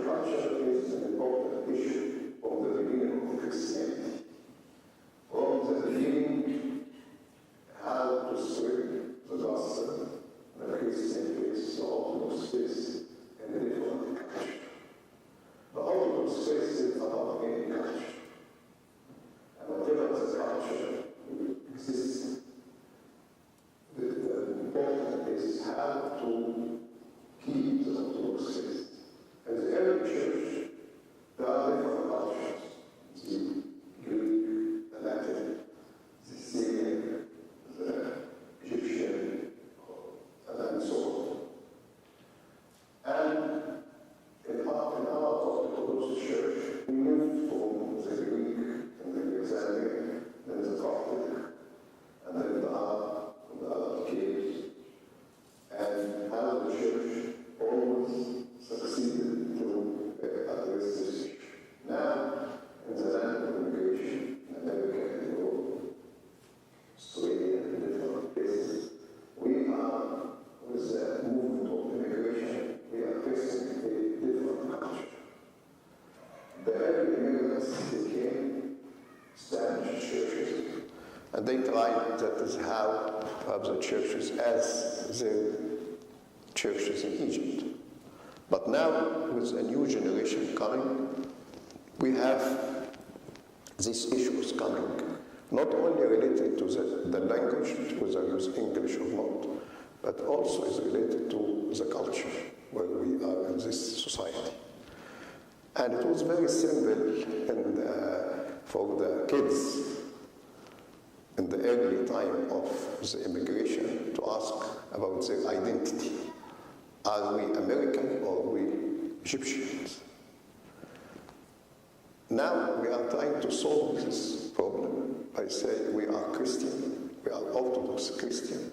culture is an important issue from the beginning of Christianity. From the beginning, how to spread the gospel, the Christian faith, the Orthodox faith, and the different culture. The Orthodox faith is about any culture. And whatever the culture exists, the important is how to keep the Orthodox faith. As every church, there are different cultures. The Greek, the Latin, the Syrian, the Egyptian, and so on. And in our Orthodox church, we moved from the Greek and the Alexandrian, then the Coptic, and then the Arab caves, and how the church always succeeded to address this issue. Now, in the land of immigration, America and Europe, Australia, and different places, we are, with the movement of immigration, we are facing a different culture. The early immigrants, they came, established churches, and they tried, that is how, to have the churches as the churches in Egypt. But now, with a new generation coming, we have these issues coming, not only related to the language, whether you use English or not, but also is related to the culture where we are in this society. And it was very simple for the kids in the early time of the immigration to ask about their identity. Are we American or are we Egyptians? Now we are trying to solve this problem by saying we are Christian, we are Orthodox Christian.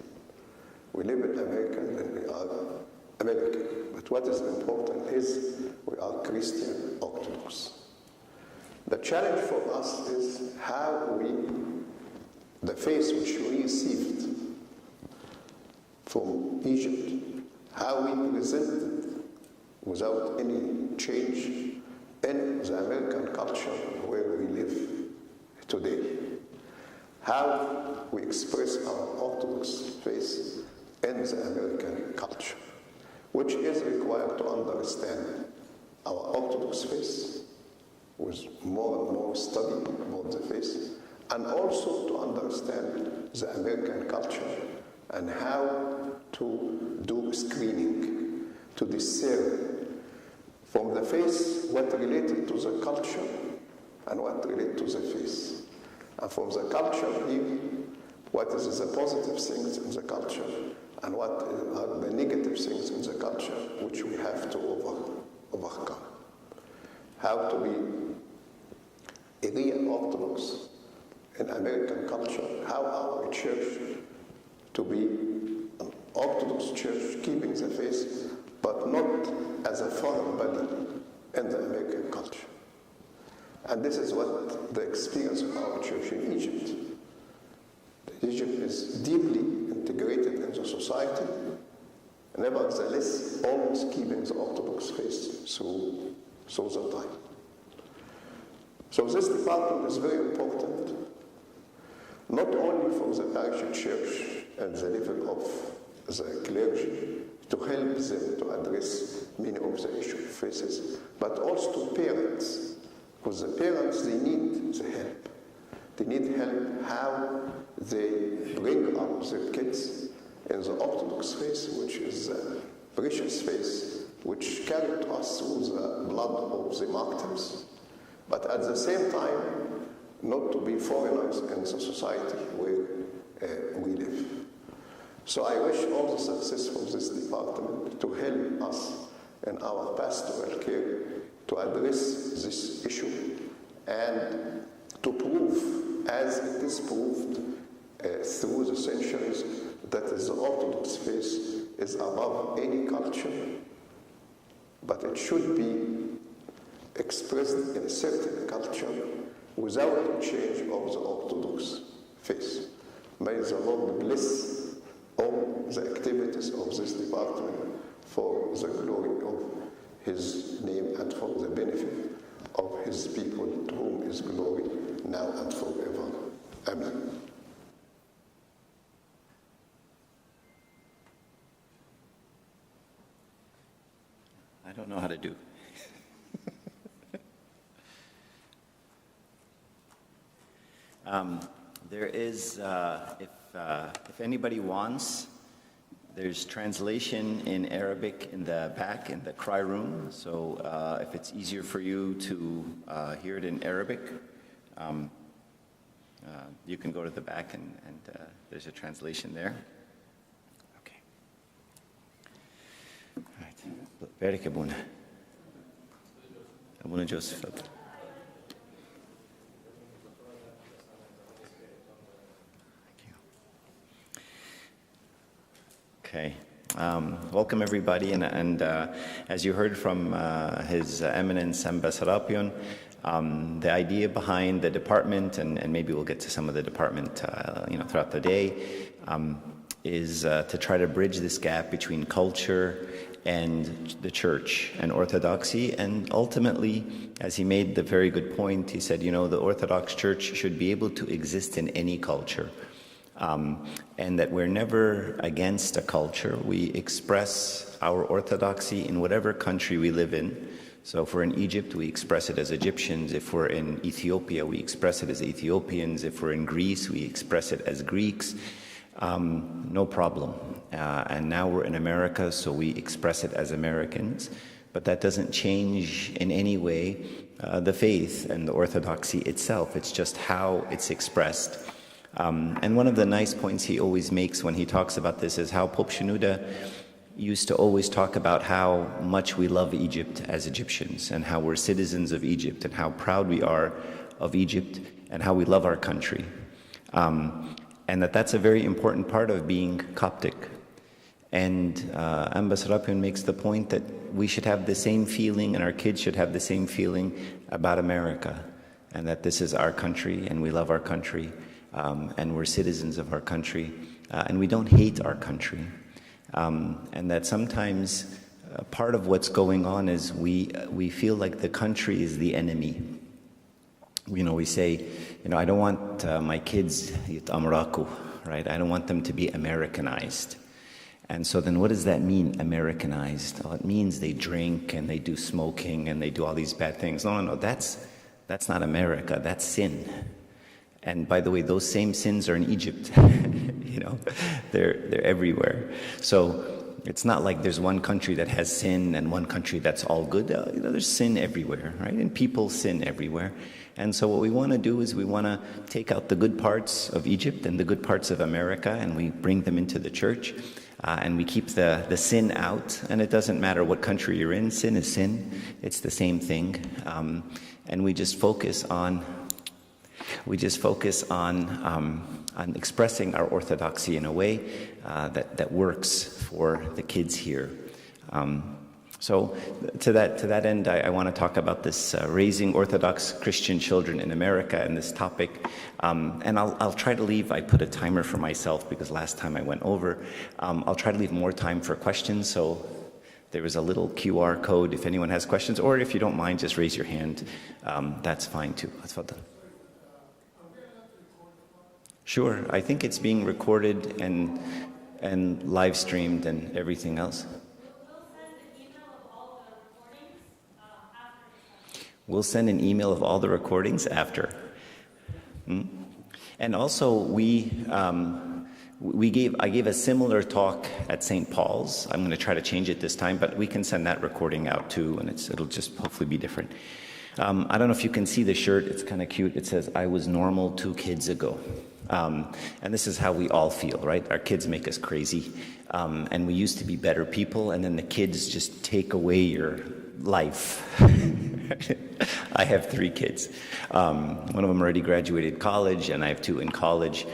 We live in America and we are American. But what is important is we are Christian Orthodox. The challenge for us is how the faith which we received from Egypt, how we present it without any change in the American culture where we live today. How we express our Orthodox faith in the American culture, which is required to understand our Orthodox faith with more and more study about the faith, and also to understand the American culture and how to do screening, to discern from the faith what related to the culture and what related to the faith. And from the culture here, what is the positive things in the culture and what are the negative things in the culture which we have to overcome. How to be a real Orthodox in American culture, how our church to be an Orthodox church keeping the faith, but not as a foreign body in the American culture. And this is what the experience of our church in Egypt. Egypt is deeply integrated into society, nevertheless always keeping the Orthodox faith through the time. So this department is very important, not only for the parish church at the level of the clergy, to help them to address many of the issues faces, but also to parents, because the parents, they need the help. They need help how they bring up their kids in the Orthodox faith, which is a precious faith, which carried us through the blood of the martyrs, but at the same time, not to be foreigners in the society where we live. So I wish all the success for this department to help us in our pastoral care to address this issue and to prove, as it is proved through the centuries, that the Orthodox faith is above any culture, but it should be expressed in a certain culture without a change of the Orthodox faith. May the Lord bless all the activities of this department for the glory of His name and for the benefit of his people, to whom is glory now and forever. Amen. I don't know how to do. There is, if anybody wants, there's translation in Arabic in the back in the cry room. So if it's easier for you to hear it in Arabic, you can go to the back and there's a translation there. Okay. All right. Barik Abuna. Abuna Joseph. Okay. Welcome everybody, and as you heard from His Eminence Samba Serapion, the idea behind the department, and maybe we'll get to some of the department throughout the day, is to try to bridge this gap between culture and the church and orthodoxy, and ultimately, as he made the very good point, he said, the Orthodox Church should be able to exist in any culture. And that we're never against a culture. We express our orthodoxy in whatever country we live in. So if we're in Egypt, we express it as Egyptians. If we're in Ethiopia, we express it as Ethiopians. If we're in Greece, we express it as Greeks. No problem. And now we're in America, so we express it as Americans. But that doesn't change in any way the faith and the orthodoxy itself. It's just how it's expressed. And one of the nice points he always makes when he talks about this is how Pope Shenouda used to always talk about how much we love Egypt as Egyptians, and how we're citizens of Egypt, and how proud we are of Egypt, and how we love our country. And that's a very important part of being Coptic. And Amba Serapion makes the point that we should have the same feeling, and our kids should have the same feeling about America, and that this is our country, and we love our country. And we're citizens of our country, and we don't hate our country. And that sometimes part of what's going on is we feel like the country is the enemy. We say, I don't want my kids amraku, right? I don't want them to be Americanized. And so then what does that mean, Americanized? Well, it means they drink and they do smoking and they do all these bad things. No, that's not America, that's sin. And by the way, those same sins are in Egypt. They're everywhere. So it's not like there's one country that has sin and one country that's all good. There's sin everywhere, right? And people sin everywhere. And so what we want to do is we want to take out the good parts of Egypt and the good parts of America, and we bring them into the church, and we keep the sin out. And it doesn't matter what country you're in. Sin is sin. It's the same thing. And we just focus on expressing our orthodoxy in a way that works for the kids here. So to that end, I want to talk about this raising Orthodox Christian children in America and this topic. And I'll try to leave, I put a timer for myself because last time I went over. I'll try to leave more time for questions. So there is a little QR code if anyone has questions, or if you don't mind, just raise your hand. That's fine too. Sure, I think it's being recorded and live streamed and everything else. We'll send an email of all the recordings after. And also, I gave a similar talk at St. Paul's. I'm going to try to change it this time, but we can send that recording out too, and it'll just hopefully be different. I don't know if you can see the shirt. It's kind of cute. It says, "I was normal 2 kids ago." And this is how we all feel, right? Our kids make us crazy. And we used to be better people, and then the kids just take away your life. I have 3 kids. One of them already graduated college, and I have 2 in college.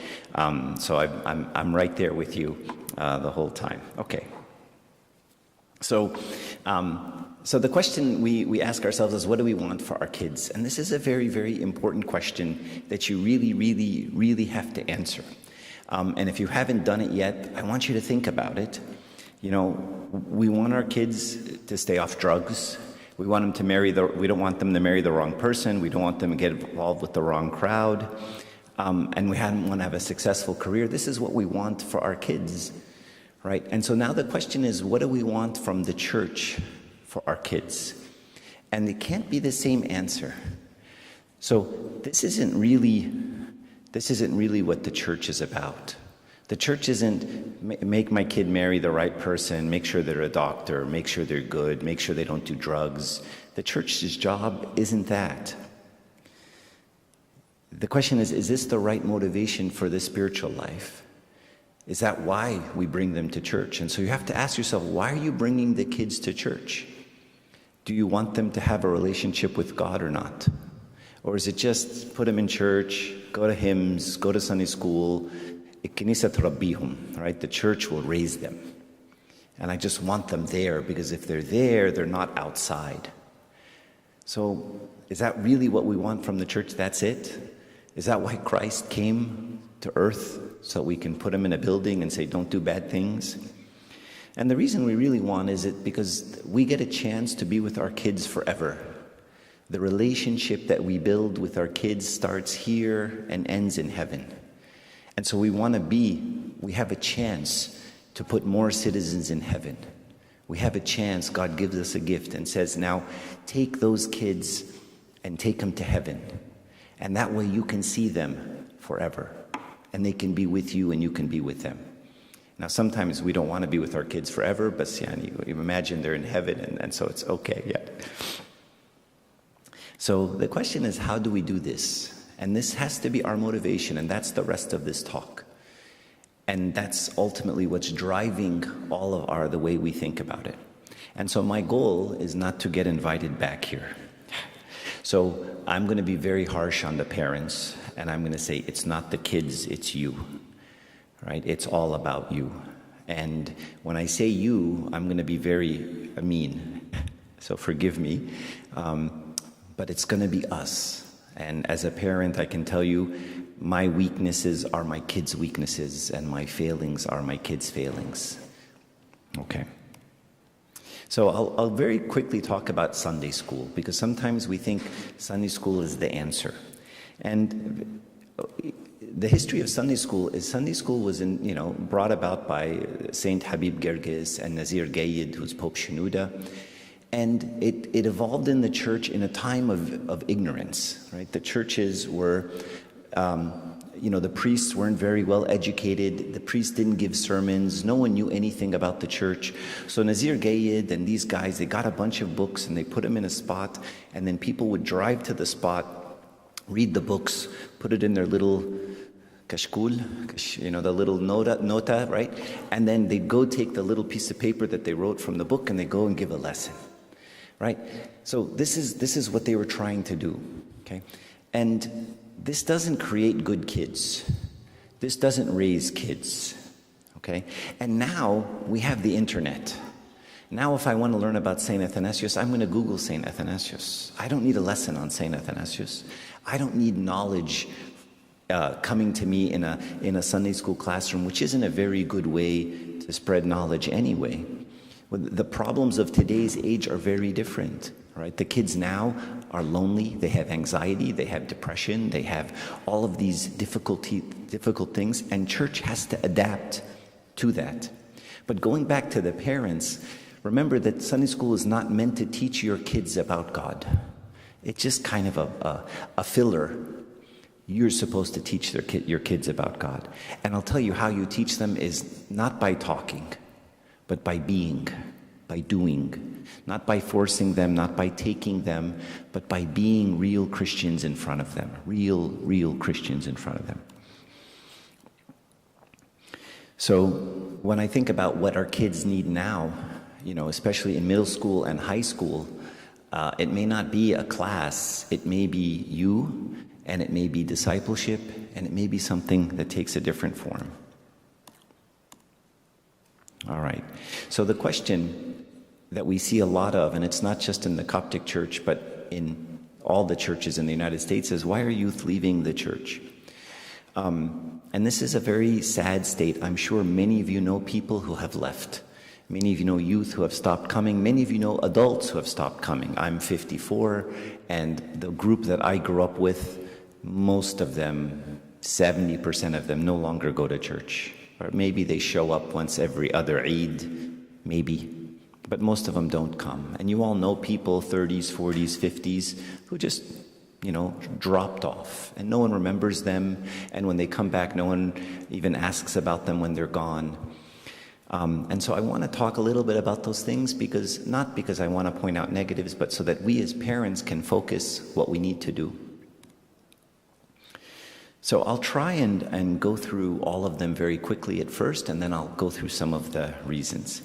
So I'm right there with you the whole time. Okay. So the question we ask ourselves is, what do we want for our kids? And this is a very, very important question that you really, really, really have to answer. And if you haven't done it yet, I want you to think about it. We want our kids to stay off drugs. We want them to we don't want them to marry the wrong person. We don't want them to get involved with the wrong crowd. And we want to have a successful career. This is what we want for our kids, right? And so now the question is, what do we want from the church for our kids? And it can't be the same answer. So this isn't really what the church is about. The church isn't make my kid marry the right person, make sure they're a doctor, make sure they're good, make sure they don't do drugs. The church's job isn't that. The question is this the right motivation for the spiritual life? Is that why we bring them to church? And so you have to ask yourself, why are you bringing the kids to church? Do you want them to have a relationship with God or not? Or is it just put them in church, go to hymns, go to Sunday school, right? The church will raise them. And I just want them there because if they're there, they're not outside. So is that really what we want from the church? That's it? Is that why Christ came to earth? So we can put him in a building and say, don't do bad things? And the reason we really want is because we get a chance to be with our kids forever. The relationship that we build with our kids starts here and ends in heaven. And so we have a chance to put more citizens in heaven. We have a chance, God gives us a gift and says, now take those kids and take them to heaven. And that way you can see them forever. And they can be with you and you can be with them. Now sometimes we don't want to be with our kids forever, but you imagine they're in heaven and so it's okay, yeah. So the question is, how do we do this? And this has to be our motivation, and that's the rest of this talk. And that's ultimately what's driving all of the way we think about it. And so my goal is not to get invited back here. So I'm going to be very harsh on the parents, and I'm going to say, it's not the kids, it's you, right? It's all about you. And when I say you, I'm going to be very mean. So forgive me. But it's going to be us. And as a parent, I can tell you, my weaknesses are my kids' weaknesses, and my failings are my kids' failings. Okay. So I'll very quickly talk about Sunday school, because sometimes we think Sunday school is the answer. And the history of Sunday school was brought about by Saint Habib Girgis and Nazir Gayyid, who's Pope Shenouda. And it evolved in the church in a time of ignorance, right? The churches were, the priests weren't very well educated. The priests didn't give sermons. No one knew anything about the church. So Nazir Gayyid and these guys, they got a bunch of books and they put them in a spot. And then people would drive to the spot, read the books, put it in their little kashkul, the little nota, right? And then they'd go take the little piece of paper that they wrote from the book and they go and give a lesson. Right? So this is what they were trying to do, okay? And this doesn't create good kids. This doesn't raise kids, okay? And now we have the internet. Now if I want to learn about St. Athanasius, I'm going to Google St. Athanasius. I don't need a lesson on St. Athanasius. I don't need knowledge coming to me in a Sunday school classroom, which isn't a very good way to spread knowledge anyway. The problems of today's age are very different, right? The kids now are lonely, they have anxiety, they have depression, they have all of these difficult things, and church has to adapt to that. But going back to the parents, remember that Sunday school is not meant to teach your kids about God. It's just kind of a filler. You're supposed to teach your kids about God. And I'll tell you how you teach them is not by talking, but by being, by doing, not by forcing them, not by taking them, but by being real Christians in front of them, real Christians in front of them. So when I think about what our kids need now, especially in middle school and high school, it may not be a class, it may be you, and it may be discipleship, and it may be something that takes a different form. All right. So the question that we see a lot of, and it's not just in the Coptic Church, but in all the churches in the United States, is why are youth leaving the church? And this is a very sad state. I'm sure many of you know people who have left. Many of you know youth who have stopped coming. Many of you know adults who have stopped coming. I'm 54, and the group that I grew up with, most of them, 70% of them, no longer go to church. Or maybe they show up once every other Eid, maybe. But most of them don't come. And you all know people, 30s, 40s, 50s, who just, dropped off. And no one remembers them. And when they come back, no one even asks about them when they're gone. And so I want to talk a little bit about those things, not because I want to point out negatives, but so that we as parents can focus what we need to do. So I'll try and go through all of them very quickly at first, and then I'll go through some of the reasons.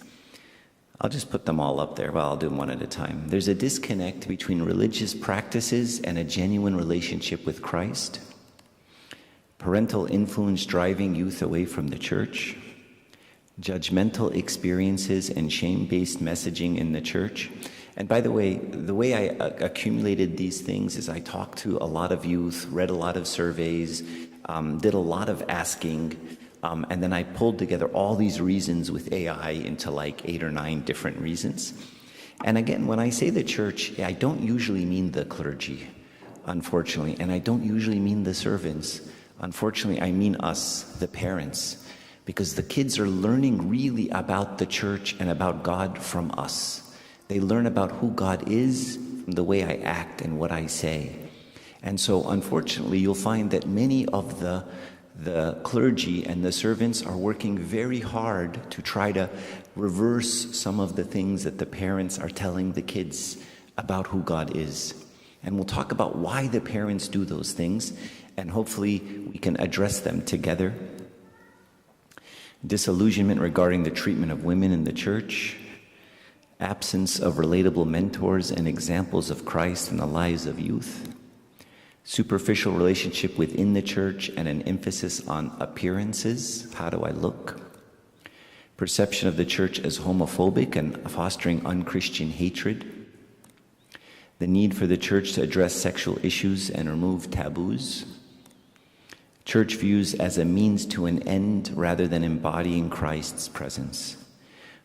I'll just put them all up there. Well, I'll do them one at a time. There's a disconnect between religious practices and a genuine relationship with Christ. Parental influence driving youth away from the church. Judgmental experiences and shame-based messaging in the church. And by the way I accumulated these things is I talked to a lot of youth, read a lot of surveys, did a lot of asking, and then I pulled together all these reasons with AI into like 8 or 9 different reasons. And again, when I say the church, I don't usually mean the clergy, unfortunately, and I don't usually mean the servants. Unfortunately, I mean us, the parents, because the kids are learning really about the church and about God from us. They learn about who God is from the way I act and what I say. And so, unfortunately, you'll find that many of the clergy and the servants are working very hard to try to reverse some of the things that the parents are telling the kids about who God is. And we'll talk about why the parents do those things, and hopefully we can address them together. Disillusionment regarding the treatment of women in the church. Absence of relatable mentors and examples of Christ in the lives of youth. Superficial relationship within the church and an emphasis on appearances. How do I look? Perception of the church as homophobic and fostering unchristian hatred. The need for the church to address sexual issues and remove taboos. Church views as a means to an end rather than embodying Christ's presence.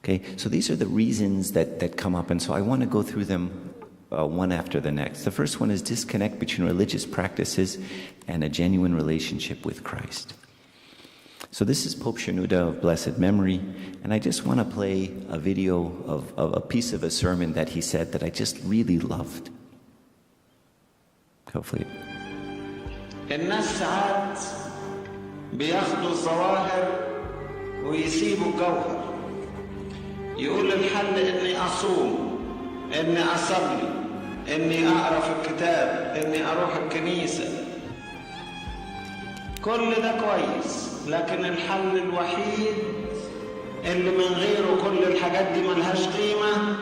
Okay, so these are the reasons that come up, and so I want to go through them one after the next. The first one is disconnect between religious practices and a genuine relationship with Christ. So this is Pope Shenouda of blessed memory, and I just want to play a video of a piece of a sermon that he said that I just really loved. Hopefully. الناس ساعات بياخدوا الظواهر ويسيبوا الجوهر. يقول الحل اني اصوم، اني اصلي، اني اقرا في الكتاب، اني اروح الكنيسه. كل ده كويس، لكن الحل الوحيد اللي من غيره كل الحاجات دي ملهاش قيمه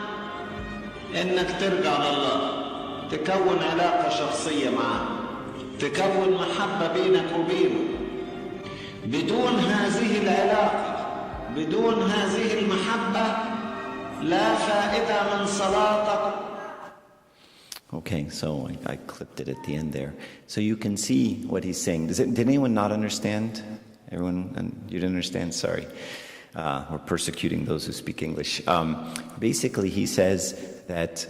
انك ترجع لله، تكون علاقه شخصيه معاه، تكون محبه بينك وبينه. بدون هذه العلاقه، بدون هذه المحبة لا فائدة من صلاتك. Okay, so I clipped it at the end there. So you can see what he's saying. Did anyone not understand? Everyone, you didn't understand? Sorry. We're persecuting those who speak English. Basically, he says that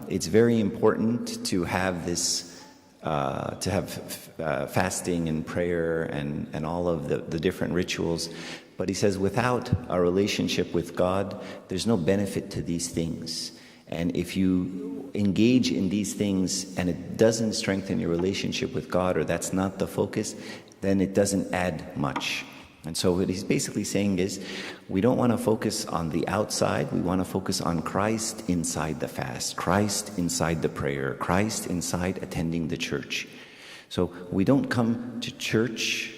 it's very important to have this fasting and prayer and all of the different rituals. But he says without a relationship with God, there's no benefit to these things. And if you engage in these things and it doesn't strengthen your relationship with God, or that's not the focus, then it doesn't add much. And so what he's basically saying is, we don't want to focus on the outside, we want to focus on Christ inside the fast, Christ inside the prayer, Christ inside attending the church. So we don't come to church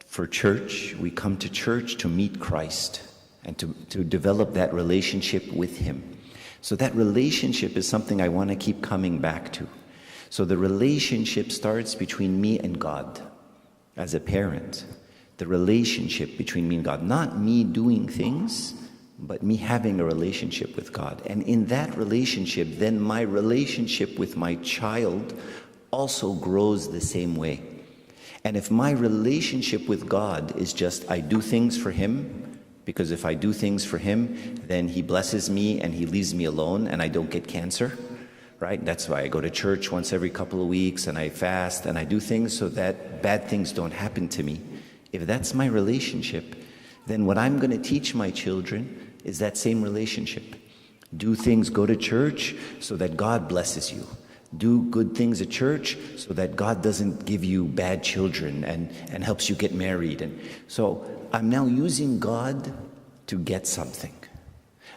for church, we come to church to meet Christ and to develop that relationship with Him. So that relationship is something I want to keep coming back to. So the relationship starts between me and God as a parent. The relationship between me and God, not me doing things, but me having a relationship with God. And in that relationship, then my relationship with my child also grows the same way. And if my relationship with God is just I do things for Him Because if I do things for him, then he blesses me and he leaves me alone and I don't get cancer, right? That's why I go to church once every couple of weeks and I fast and I do things so that bad things don't happen to me. If that's my relationship, then what I'm going to teach my children is that same relationship. Do things, go to church so that God blesses you. Do good things at church so that God doesn't give you bad children and helps you get married. And so I'm now using God to get something.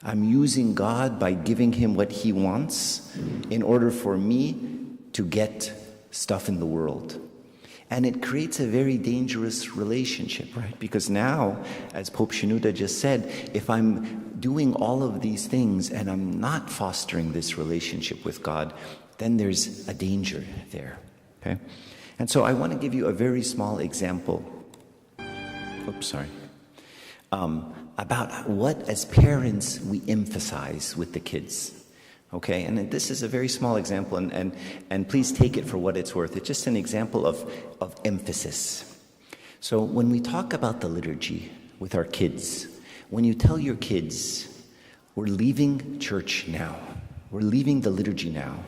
I'm using God by giving him what he wants in order for me to get stuff in the world. And it creates a very dangerous relationship, right? Because now, as Pope Shenouda just said, if I'm doing all of these things and I'm not fostering this relationship with God, then there's a danger there, okay? And so I want to give you a very small example. About what, as parents, we emphasize with the kids, okay? And this is a very small example, and please take it for what it's worth. It's just an example of emphasis. So when we talk about the liturgy with our kids, when you tell your kids, we're leaving church now, we're leaving the liturgy now,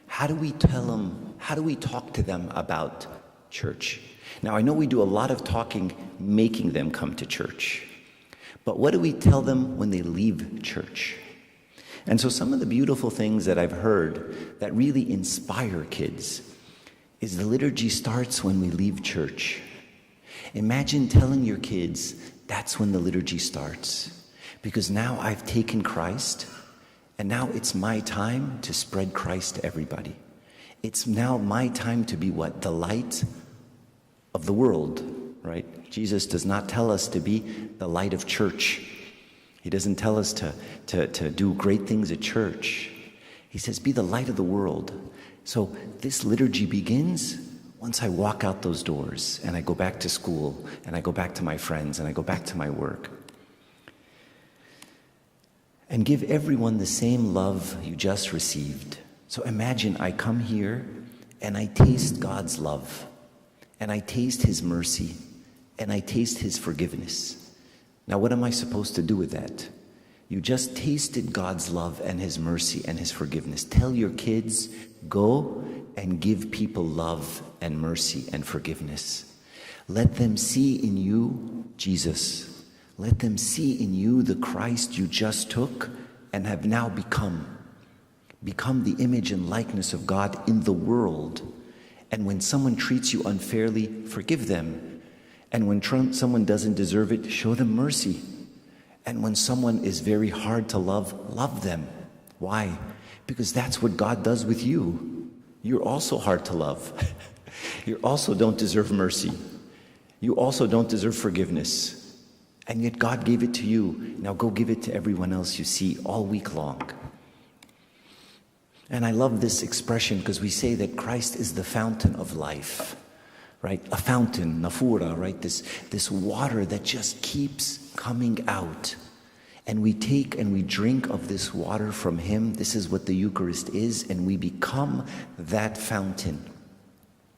how do we tell them, how do we talk to them about church? Now, I know we do a lot of talking, making them come to church. But what do we tell them when they leave church? And so some of the beautiful things that I've heard that really inspire kids is the liturgy starts when we leave church. Imagine telling your kids, that's when the liturgy starts. Because now I've taken Christ, and now it's my time to spread Christ to everybody. It's now my time to be what? The light of the world, right? Jesus does not tell us to be the light of church. He doesn't tell us to do great things at church. He says, be the light of the world. So this liturgy begins once I walk out those doors and I go back to school and I go back to my friends and I go back to my work. And give everyone the same love you just received. So imagine I come here and I taste God's love and I taste his mercy and I taste his forgiveness. Now what am I supposed to do with that? You just tasted God's love and his mercy and his forgiveness. Tell your kids, go and give people love and mercy and forgiveness. Let them see in you Jesus. Let them see in you the Christ you just took and have now become. Become the image and likeness of God in the world. And when someone treats you unfairly, forgive them. And when someone doesn't deserve it, show them mercy. And when someone is very hard to love, love them. Why? Because that's what God does with you. You're also hard to love. You also don't deserve mercy. You also don't deserve forgiveness. And yet God gave it to you. Now go give it to everyone else you see all week long. And I love this expression because we say that Christ is the fountain of life, right? A fountain, nafura, right? This water that just keeps coming out. And we take and we drink of this water from him. This is what the Eucharist is. And we become that fountain.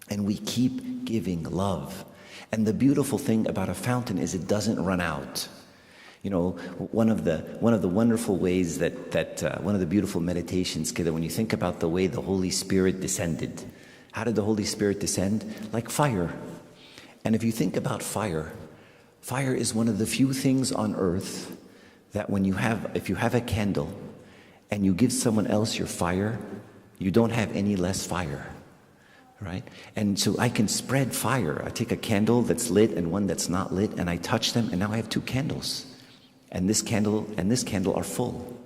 And we keep giving love. And the beautiful thing about a fountain is it doesn't run out. You know, one of the wonderful ways that one of the beautiful meditations, that when you think about the way the Holy Spirit descended, how did the Holy Spirit descend? Like fire. And if you think about fire, fire is one of the few things on earth that if you have a candle and you give someone else your fire, you don't have any less fire. Right? And so I can spread fire. I take a candle that's lit and one that's not lit, and I touch them, and now I have two candles. And this candle are full.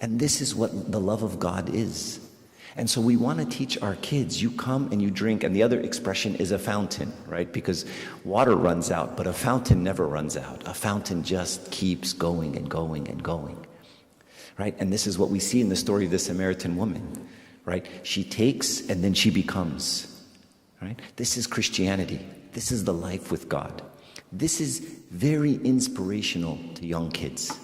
And this is what the love of God is. And so we want to teach our kids, you come and you drink, and the other expression is a fountain, right? Because water runs out, but a fountain never runs out. A fountain just keeps going and going and going. Right? And this is what we see in the story of the Samaritan woman. Right? She takes and then she becomes. Right? This is Christianity. This is the life with God. This is very inspirational to young kids.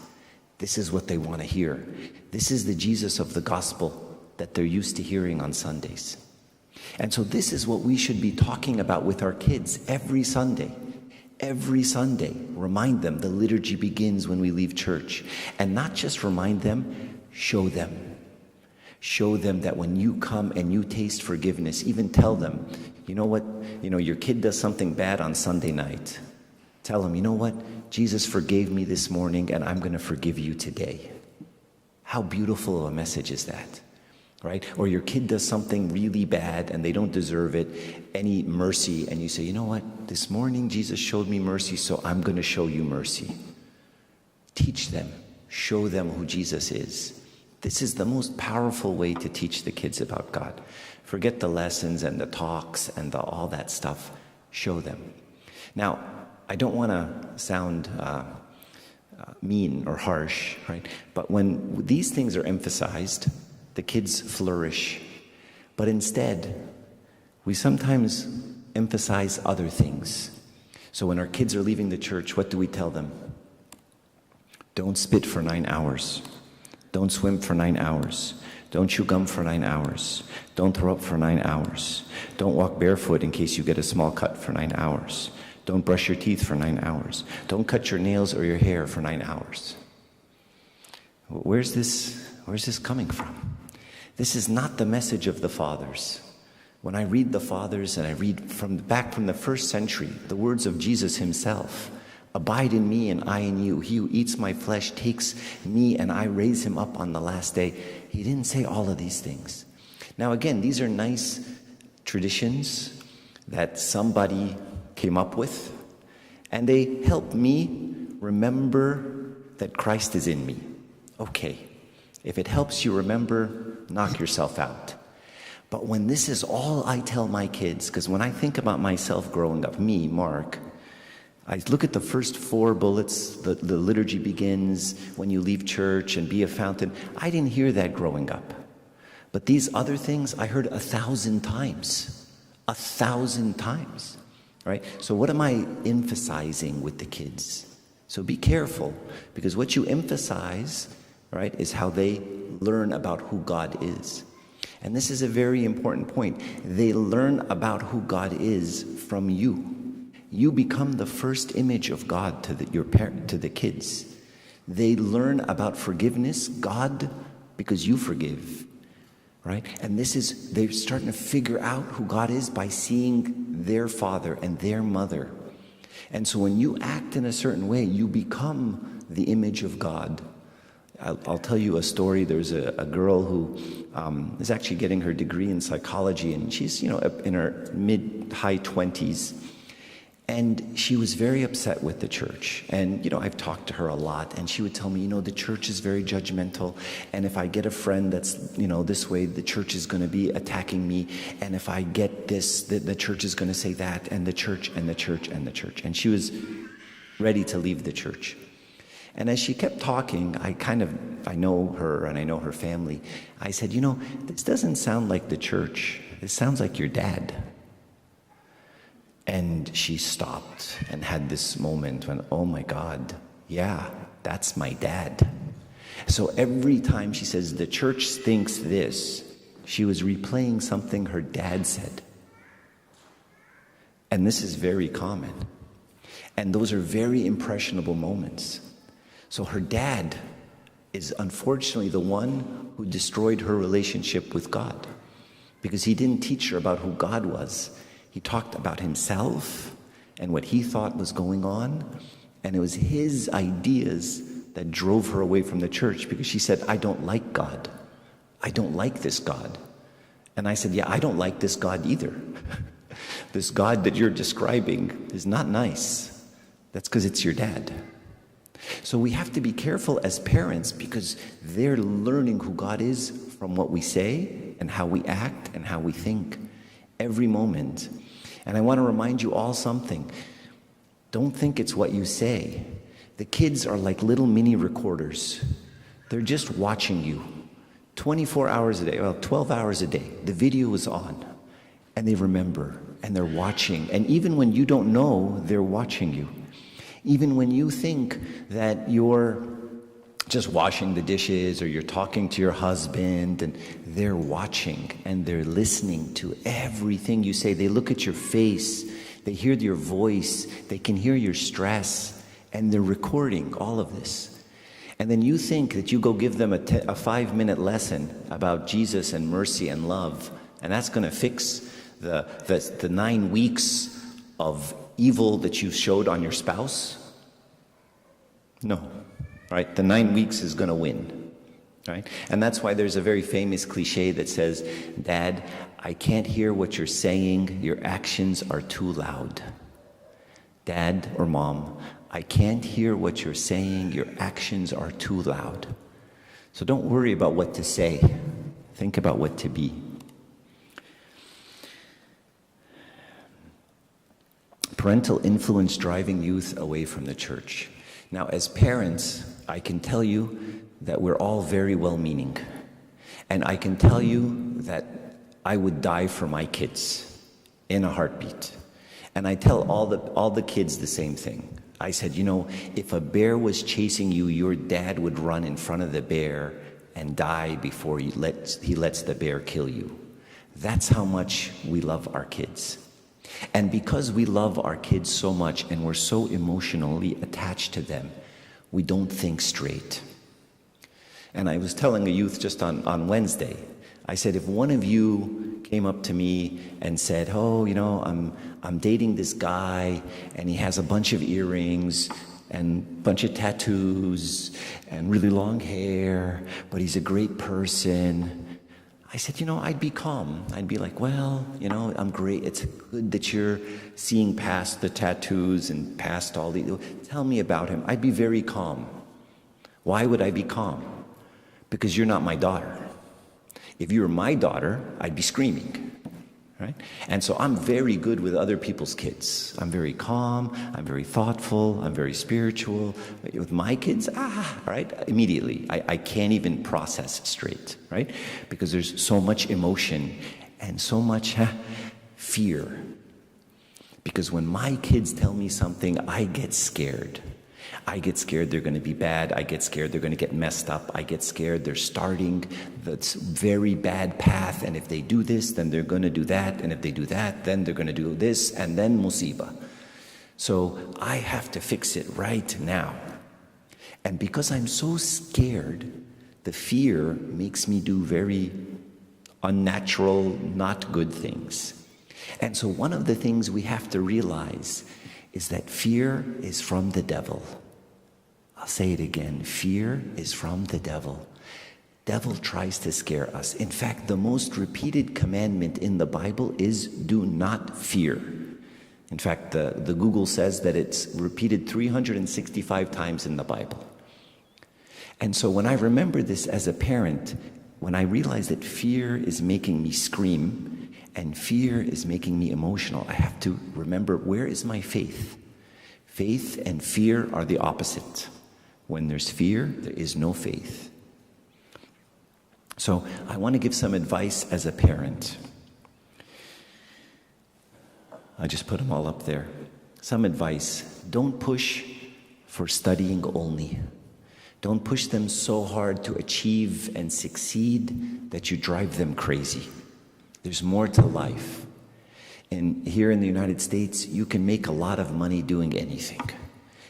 This is what they want to hear. This is the Jesus of the gospel that they're used to hearing on Sundays. And so this is what we should be talking about with our kids every Sunday. Every Sunday, remind them the liturgy begins when we leave church. And not just remind them, show them. Show them that when you come and you taste forgiveness, even tell them, you know what, your kid does something bad on Sunday night. Tell them, you know what, Jesus forgave me this morning and I'm going to forgive you today. How beautiful of a message is that? Right? Or your kid does something really bad and they don't deserve it, any mercy, and you say, you know what, this morning Jesus showed me mercy, so I'm going to show you mercy. Teach them, show them who Jesus is. This is the most powerful way to teach the kids about God. Forget the lessons and the talks and all that stuff. Show them. Now, I don't want to sound mean or harsh, right? But when these things are emphasized, the kids flourish. But instead, we sometimes emphasize other things. So when our kids are leaving the church, what do we tell them? Don't spit for 9 hours. Don't swim for 9 hours. Don't chew gum for 9 hours. Don't throw up for 9 hours. Don't walk barefoot in case you get a small cut for 9 hours. Don't brush your teeth for 9 hours. Don't cut your nails or your hair for 9 hours. Where's this coming from? This is not the message of the fathers. When I read the fathers and I read back from the first century, the words of Jesus himself, abide in me and I in you. He who eats my flesh takes me and I raise him up on the last day. He didn't say all of these things. Now again, these are nice traditions that somebody came up with, and they help me remember that Christ is in me. Okay, if it helps you remember, knock yourself out. But when this is all I tell my kids, because when I think about myself growing up, me, Mark, I look at the first 4 bullets, the liturgy begins when you leave church and be a fountain. I didn't hear that growing up. But these other things I heard 1,000 times. 1,000 times, right? So what am I emphasizing with the kids? So be careful, because what you emphasize, right, is how they learn about who God is. And this is a very important point. They learn about who God is from you. You become the first image of God to the kids. They learn about forgiveness, God, because you forgive, right? And they're starting to figure out who God is by seeing their father and their mother. And so when you act in a certain way, you become the image of God. I'll tell you a story. There's a girl who is actually getting her degree in psychology, and she's, in her mid-high 20s. And she was very upset with the church. And, I've talked to her a lot, and she would tell me, the church is very judgmental. And if I get a friend that's, this way, the church is going to be attacking me. And if I get this, the church is going to say that, and the church, and the church, and the church. And she was ready to leave the church. And as she kept talking, I know her and I know her family. I said, this doesn't sound like the church. It sounds like your dad. And she stopped and had this moment when, oh my God, yeah, that's my dad. So every time she says, the church thinks this, she was replaying something her dad said. And this is very common. And those are very impressionable moments. So her dad is unfortunately the one who destroyed her relationship with God, because he didn't teach her about who God was. He talked about himself and what he thought was going on, and it was his ideas that drove her away from the church, because she said, I don't like God. I don't like this God. And I said, yeah, I don't like this God either. This God that you're describing is not nice. That's because it's your dad. So we have to be careful as parents, because they're learning who God is from what we say and how we act and how we think every moment. And I want to remind you all something. Don't think it's what you say. The kids are like little mini recorders. They're just watching you 24 hours a day, 12 hours a day. The video is on, and they remember, and they're watching. And even when you don't know, they're watching you. Even when you think that you're just washing the dishes or you're talking to your husband, and they're watching and they're listening to everything you say. They look at your face. they hear your voice, they can hear your stress, and they're recording all of this. And then you think that you go give them a 5-minute lesson about Jesus and mercy and love, and that's going to fix the 9 weeks of evil that you showed on your spouse? No, right? The 9 weeks is going to win, right? And that's why there's a very famous cliche that says, Dad, I can't hear what you're saying. Your actions are too loud. Dad or Mom, I can't hear what you're saying. Your actions are too loud. So don't worry about what to say. Think about what to be. Parental influence driving youth away from the church. Now, as parents, I can tell you that we're all very well-meaning. And I can tell you that I would die for my kids in a heartbeat. And I tell all the kids the same thing. I said, you know, if a bear was chasing you, your dad would run in front of the bear and die before he lets the bear kill you. That's how much we love our kids. And because we love our kids so much and we're so emotionally attached to them, we don't think straight. And I was telling a youth just on Wednesday, I said, if one of you came up to me and said, oh, you know, I'm dating this guy and he has a bunch of earrings and a bunch of tattoos and really long hair, but he's a great person, I said, you know, I'd be calm. I'd be like, well, you know, I'm great. It's good that you're seeing past the tattoos and past all the, tell me about him. I'd be very calm. Why would I be calm? Because you're not my daughter. If you were my daughter, I'd be screaming, right? And so I'm very good with other people's kids. I'm very calm, I'm very thoughtful, I'm very spiritual. With my kids, right? Immediately, I can't even process straight, right? Because there's so much emotion and so much fear. Because when my kids tell me something, I get scared. I get scared they're going to be bad. I get scared they're going to get messed up. I get scared they're starting this very bad path. And if they do this, then they're going to do that. And if they do that, then they're going to do this. And then musibah. So I have to fix it right now. And because I'm so scared, the fear makes me do very unnatural, not good things. And so one of the things we have to realize is that fear is from the devil. I'll say it again. Fear is from the devil. Devil tries to scare us. In fact, the most repeated commandment in the Bible is do not fear. In fact, the Google says that it's repeated 365 times in the Bible. And so when I remember this as a parent, when I realize that fear is making me scream and fear is making me emotional, I have to remember, where is my faith? Faith and fear are the opposite. When there's fear, there is no faith. So I want to give some advice as a parent. I just put them all up there. Some advice. Don't push for studying only. Don't push them so hard to achieve and succeed that you drive them crazy. There's more to life. And here in the United States, you can make a lot of money doing anything.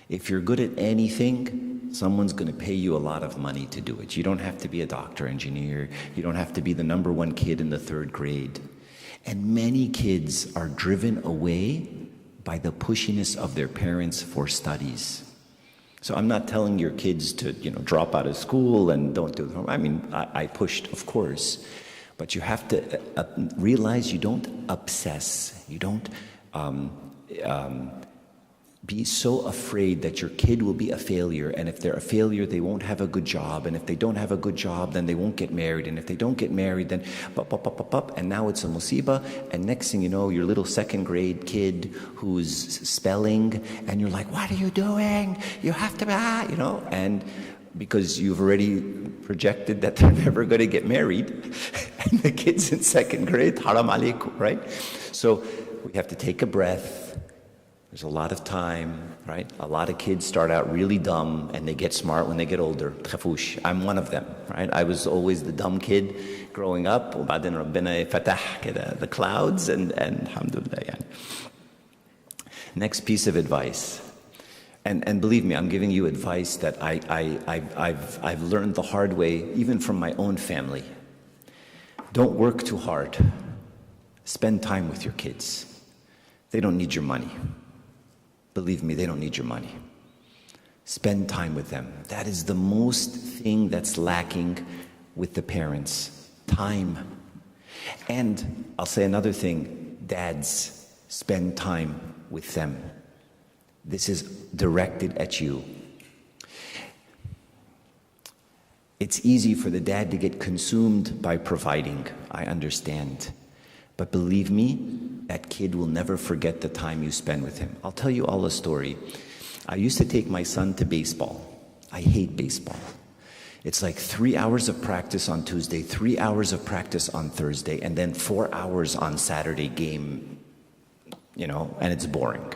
If you're good at anything, someone's going to pay you a lot of money to do it. You don't have to be a doctor, engineer. You don't have to be the #1 kid in the 3rd grade. And many kids are driven away by the pushiness of their parents for studies. So I'm not telling your kids to, drop out of school and don't do it. I mean, I pushed, of course. But you have to realize you don't obsess. You don't be so afraid that your kid will be a failure. And if they're a failure, they won't have a good job. And if they don't have a good job, then they won't get married. And if they don't get married, then and now it's a musibah. And next thing you know, your little 2nd grade kid who's spelling, and you're like, what are you doing? You have to, and because you've already projected that they're never going to get married, and the kid's in 2nd grade, haram alaikum, right? So we have to take a breath. There's a lot of time, right? A lot of kids start out really dumb and they get smart when they get older. Tkhafoush. I'm one of them, right? I was always the dumb kid growing up. وبعدين ربنا فتح كده the clouds and alhamdulillah. Next piece of advice. And believe me, I'm giving you advice that I've learned the hard way, even from my own family. Don't work too hard. Spend time with your kids. They don't need your money. Believe me, they don't need your money. Spend time with them. That is the most thing that's lacking with the parents. Time. And I'll say another thing, dads, spend time with them. This is directed at you. It's easy for the dad to get consumed by providing, I understand. But believe me, that kid will never forget the time you spend with him. I'll tell you all a story. I used to take my son to baseball. I hate baseball. It's like 3 hours of practice on Tuesday, 3 hours of practice on Thursday, and then 4 hours on Saturday game, and it's boring.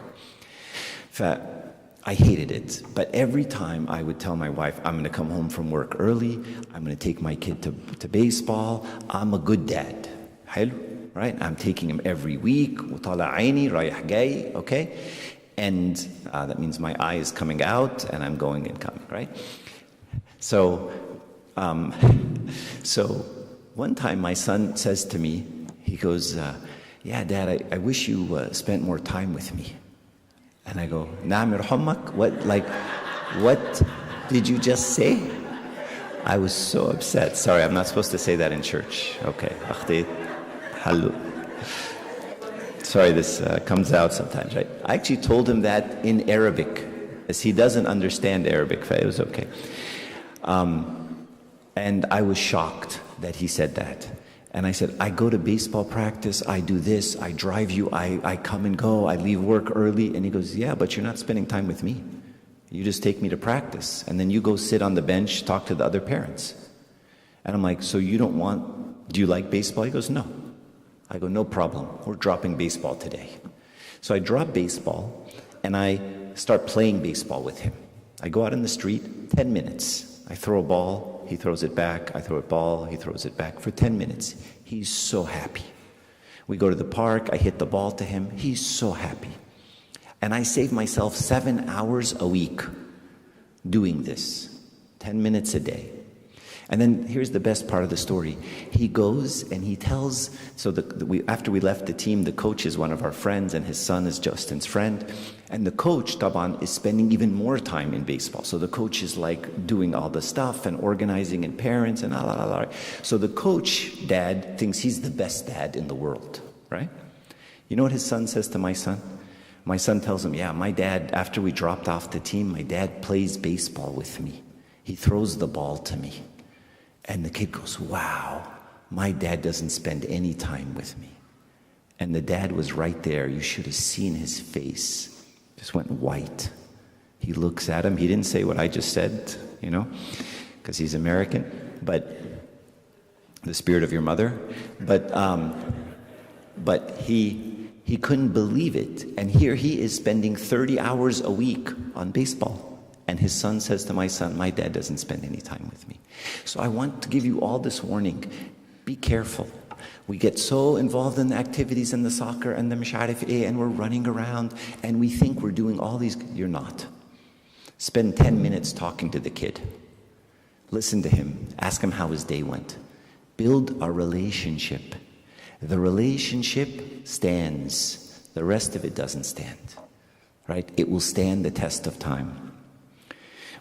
I hated it, but every time I would tell my wife, I'm going to come home from work early, I'm going to take my kid to baseball, I'm a good dad. حلو, right? I'm taking him every week, وطالع عيني رايح جاي, okay? And that means my eye is coming out and I'm going and coming, right? So one time my son says to me, he goes, yeah, Dad, I wish you spent more time with me. And I go, Naam yarhamak? What did you just say? I was so upset. Sorry, I'm not supposed to say that in church. Okay. Akhti, halu. Sorry, this comes out sometimes, right? I actually told him that in Arabic, as he doesn't understand Arabic, it was okay. And I was shocked that he said that. And I said, I go to baseball practice, I do this, I drive you, I come and go, I leave work early. And he goes, yeah, but you're not spending time with me. You just take me to practice. And then you go sit on the bench, talk to the other parents. And I'm like, so you do you like baseball? He goes, no. I go, no problem. We're dropping baseball today. So I drop baseball and I start playing baseball with him. I go out in the street, 10 minutes. I throw a ball, he throws it back. I throw a ball, he throws it back for 10 minutes. He's so happy. We go to the park, I hit the ball to him. He's so happy. And I save myself 7 hours a week doing this, 10 minutes a day. And then here's the best part of the story. He goes and he tells, after we left the team, the coach is one of our friends and his son is Justin's friend. And the coach, Taban, is spending even more time in baseball. So the coach is like doing all the stuff and organizing and parents and So the coach, dad, thinks he's the best dad in the world, right? You know what his son says to my son? My son tells him, yeah, my dad, after we dropped off the team, my dad plays baseball with me. He throws the ball to me. And the kid goes, wow, my dad doesn't spend any time with me. And the dad was right there. You should have seen his face. Just went white. He looks at him. He didn't say what I just said, because he's American. But the spirit of your mother. But he couldn't believe it. And here he is spending 30 hours a week on baseball. And his son says to my son, my dad doesn't spend any time with me. So I want to give you all this warning. Be careful. We get so involved in the activities and the soccer and the misharif and we're running around and we think we're doing all these. You're not. Spend 10 minutes talking to the kid. Listen to him. Ask him how his day went. Build a relationship. The relationship stands. The rest of it doesn't stand. Right? It will stand the test of time.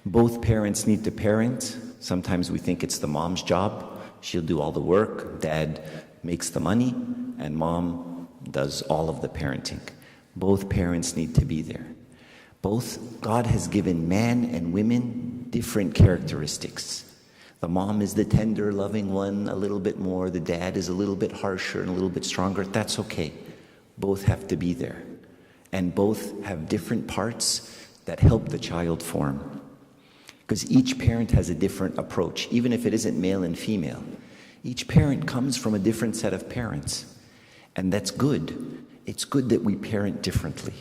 Both parents need to parent. Sometimes we think it's the mom's job. She'll do all the work. Dad makes the money. And mom does all of the parenting. Both parents need to be there. God has given man and women different characteristics. The mom is the tender, loving one, a little bit more. The dad is a little bit harsher and a little bit stronger. That's okay. Both have to be there. And both have different parts that help the child form. Because each parent has a different approach, even if it isn't male and female. Each parent comes from a different set of parents. And that's good. It's good that we parent differently.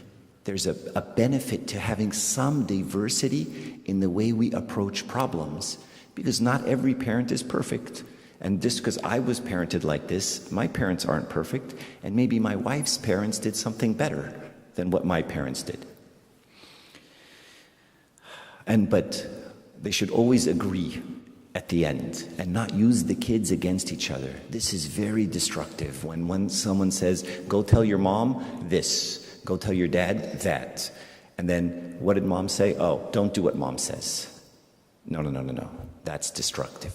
There's a benefit to having some diversity in the way we approach problems. Because not every parent is perfect. And just because I was parented like this, my parents aren't perfect. And maybe my wife's parents did something better than what my parents did. But they should always agree at the end and not use the kids against each other. This is very destructive. When someone says, go tell your mom this, go tell your dad that. And then what did mom say? Oh, don't do what mom says. No. That's destructive.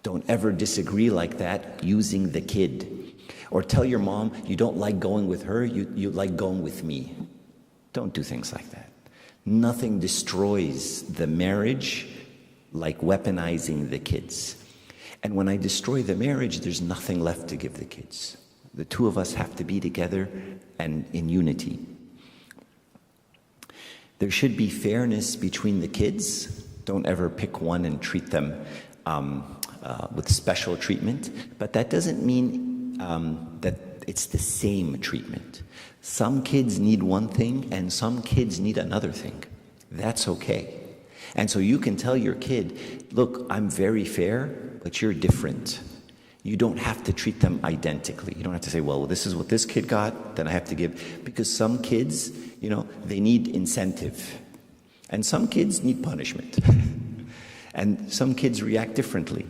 Don't ever disagree like that using the kid. Or tell your mom you don't like going with her, you like going with me. Don't do things like that. Nothing destroys the marriage like weaponizing the kids. And when I destroy the marriage, there's nothing left to give the kids. The two of us have to be together and in unity. There should be fairness between the kids. Don't ever pick one and treat them with special treatment. But that doesn't mean that it's the same treatment. Some kids need one thing and some kids need another thing. That's okay. And so you can tell your kid, look, I'm very fair, but you're different. You don't have to treat them identically. You don't have to say, well, this is what this kid got, then I have to give. Because some kids, they need incentive. And some kids need punishment. And some kids react differently.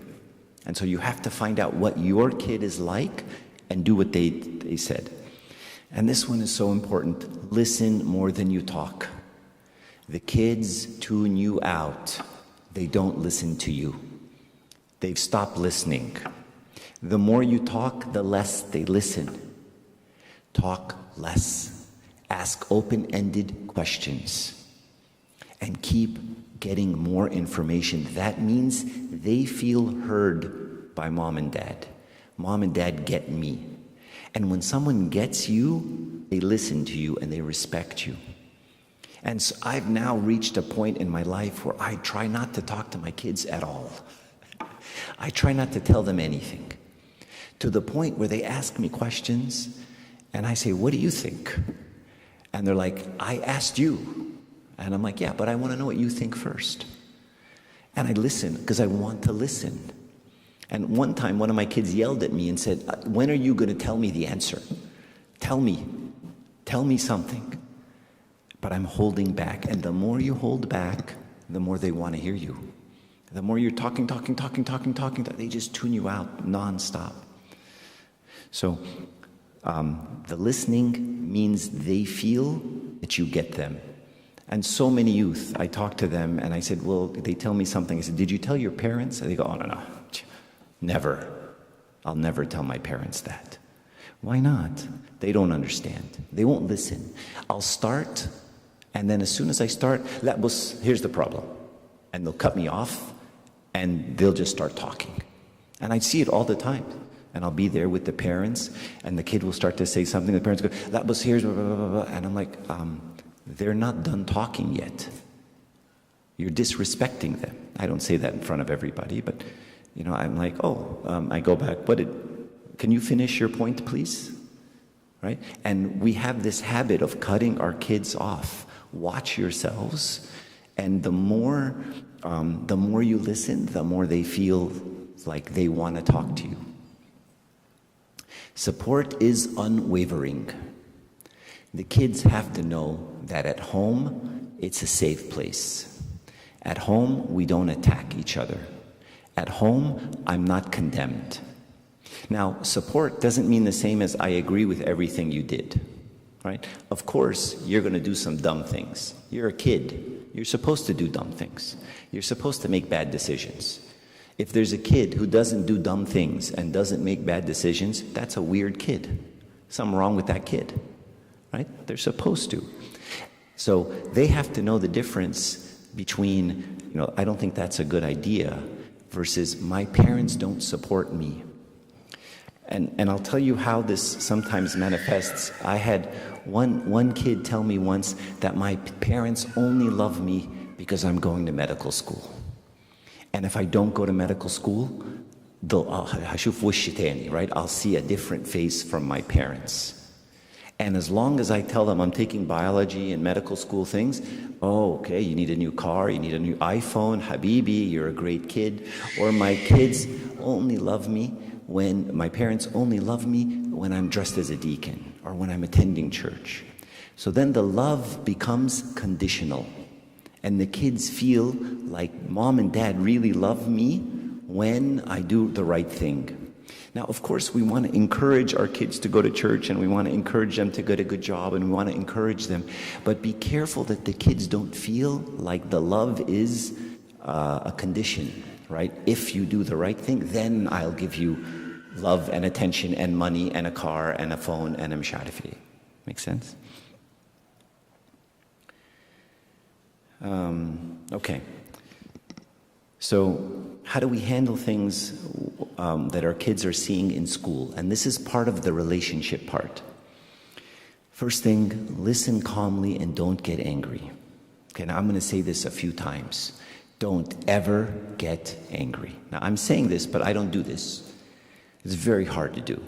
And so you have to find out what your kid is like and do what they said. And this one is so important. Listen more than you talk. The kids tune you out. They don't listen to you. They've stopped listening. The more you talk, the less they listen. Talk less. Ask open-ended questions. And keep getting more information. That means they feel heard by mom and dad. Mom and dad get me. And when someone gets you, they listen to you and they respect you. And so I've now reached a point in my life where I try not to talk to my kids at all. I try not to tell them anything. To the point where they ask me questions and I say, what do you think? And they're like, I asked you. And I'm like, yeah, but I want to know what you think first. And I listen because I want to listen. And one time, one of my kids yelled at me and said, when are you going to tell me the answer? Tell me something. But I'm holding back. And the more you hold back, the more they want to hear you. The more you're talking, they just tune you out nonstop. So the listening means they feel that you get them. And so many youth, I talk to them and I said, well, they tell me something. I said, did you tell your parents? And they go, oh, no. Never. I'll never tell my parents that. Why not? They don't understand. They won't listen. I'll start, and then as soon as I start, here's the problem. And they'll cut me off, and they'll just start talking. And I see it all the time. And I'll be there with the parents, and the kid will start to say something. The parents go, here's blah, blah, blah, blah. And I'm like, they're not done talking yet. You're disrespecting them. I don't say that in front of everybody, but I'm like, I go back, can you finish your point, please? Right? And we have this habit of cutting our kids off. Watch yourselves, and the more you listen, the more they feel like they want to talk to you. Support is unwavering. The kids have to know that at home, it's a safe place. At home, we don't attack each other. At home, I'm not condemned. Now, support doesn't mean the same as I agree with everything you did, right? Of course, you're going to do some dumb things. You're a kid. You're supposed to do dumb things. You're supposed to make bad decisions. If there's a kid who doesn't do dumb things and doesn't make bad decisions, that's a weird kid. Something wrong with that kid, right? They're supposed to. So they have to know the difference between, I don't think that's a good idea, versus my parents don't support me. And I'll tell you how this sometimes manifests. I had one kid tell me once that my parents only love me because I'm going to medical school. And if I don't go to medical school, right? I'll see a different face from my parents. And as long as I tell them I'm taking biology and medical school things, okay, you need a new car, you need a new iPhone, Habibi, you're a great kid. Or my parents only love me when I'm dressed as a deacon or when I'm attending church. So then the love becomes conditional. And the kids feel like mom and dad really love me when I do the right thing. Now, of course, we want to encourage our kids to go to church, and we want to encourage them to get a good job, and we want to encourage them. But be careful that the kids don't feel like the love is a condition, right? If you do the right thing, then I'll give you love and attention and money and a car and a phone and a msharifi. Make sense? Okay. So how do we handle things that our kids are seeing in school? And this is part of the relationship part. First thing, listen calmly and don't get angry. Okay, now I'm going to say this a few times. Don't ever get angry. Now I'm saying this, but I don't do this. It's very hard to do.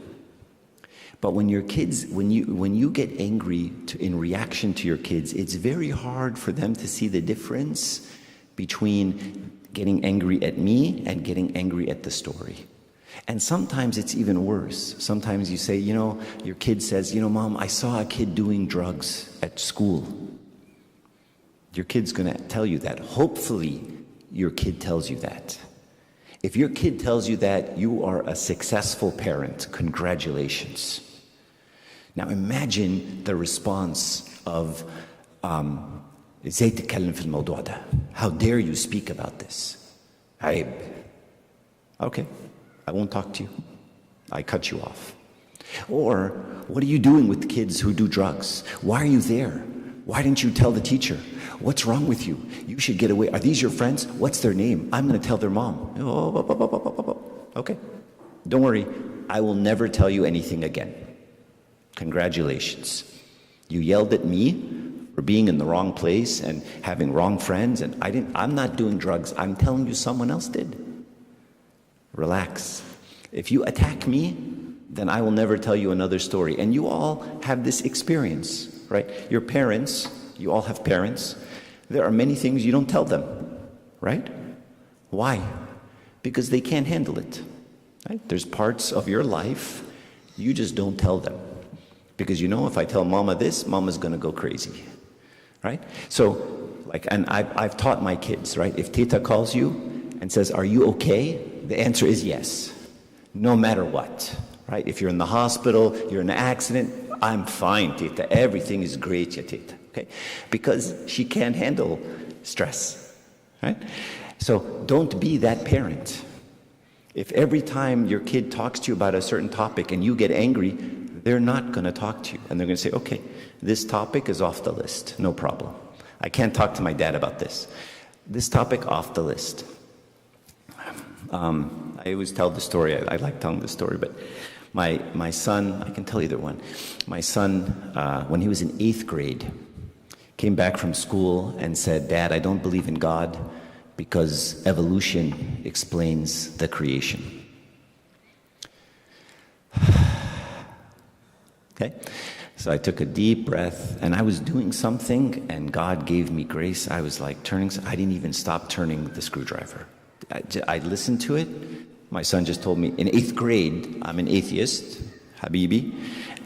But when your kids, when you get angry in reaction to your kids, it's very hard for them to see the difference between getting angry at me and getting angry at the story. And sometimes it's even worse. Sometimes you say, your kid says, Mom, I saw a kid doing drugs at school. Your kid's going to tell you that. Hopefully, your kid tells you that. If your kid tells you that, you are a successful parent. Congratulations. Now imagine the response of, ازاي تتكلم في الموضوع ده? How dare you speak about this? عيب. Okay, I won't talk to you. I cut you off. Or, what are you doing with kids who do drugs? Why are you there? Why didn't you tell the teacher? What's wrong with you? You should get away. Are these your friends? What's their name? I'm going to tell their mom. Okay, don't worry. I will never tell you anything again. Congratulations. You yelled at me for being in the wrong place and having wrong friends, and I'm not doing drugs. I'm telling you someone else did. Relax. If you attack me, then I will never tell you another story. And you all have this experience, right? Your parents, you all have parents. There are many things you don't tell them, right? Why? Because they can't handle it, right? There's parts of your life you just don't tell them. Because if I tell mama this, mama's going to go crazy, right? So, and I've taught my kids, right? If Tita calls you and says, are you okay? The answer is yes, no matter what, right? If you're in the hospital, you're in an accident, I'm fine, Tita. Everything is great, ya Tita, okay? Because she can't handle stress, right? So don't be that parent. If every time your kid talks to you about a certain topic and you get angry, they're not going to talk to you. And they're going to say, okay, this topic is off the list. No problem. I can't talk to my dad about this. This topic off the list. I always tell the story. I like telling the story, but my son, I can tell either one. My son, when he was in 8th grade, came back from school and said, Dad, I don't believe in God because evolution explains the creation. Okay, so I took a deep breath, and I was doing something, and God gave me grace. I was like I didn't even stop turning the screwdriver. I listened to it. My son just told me, in 8th grade, I'm an atheist, Habibi,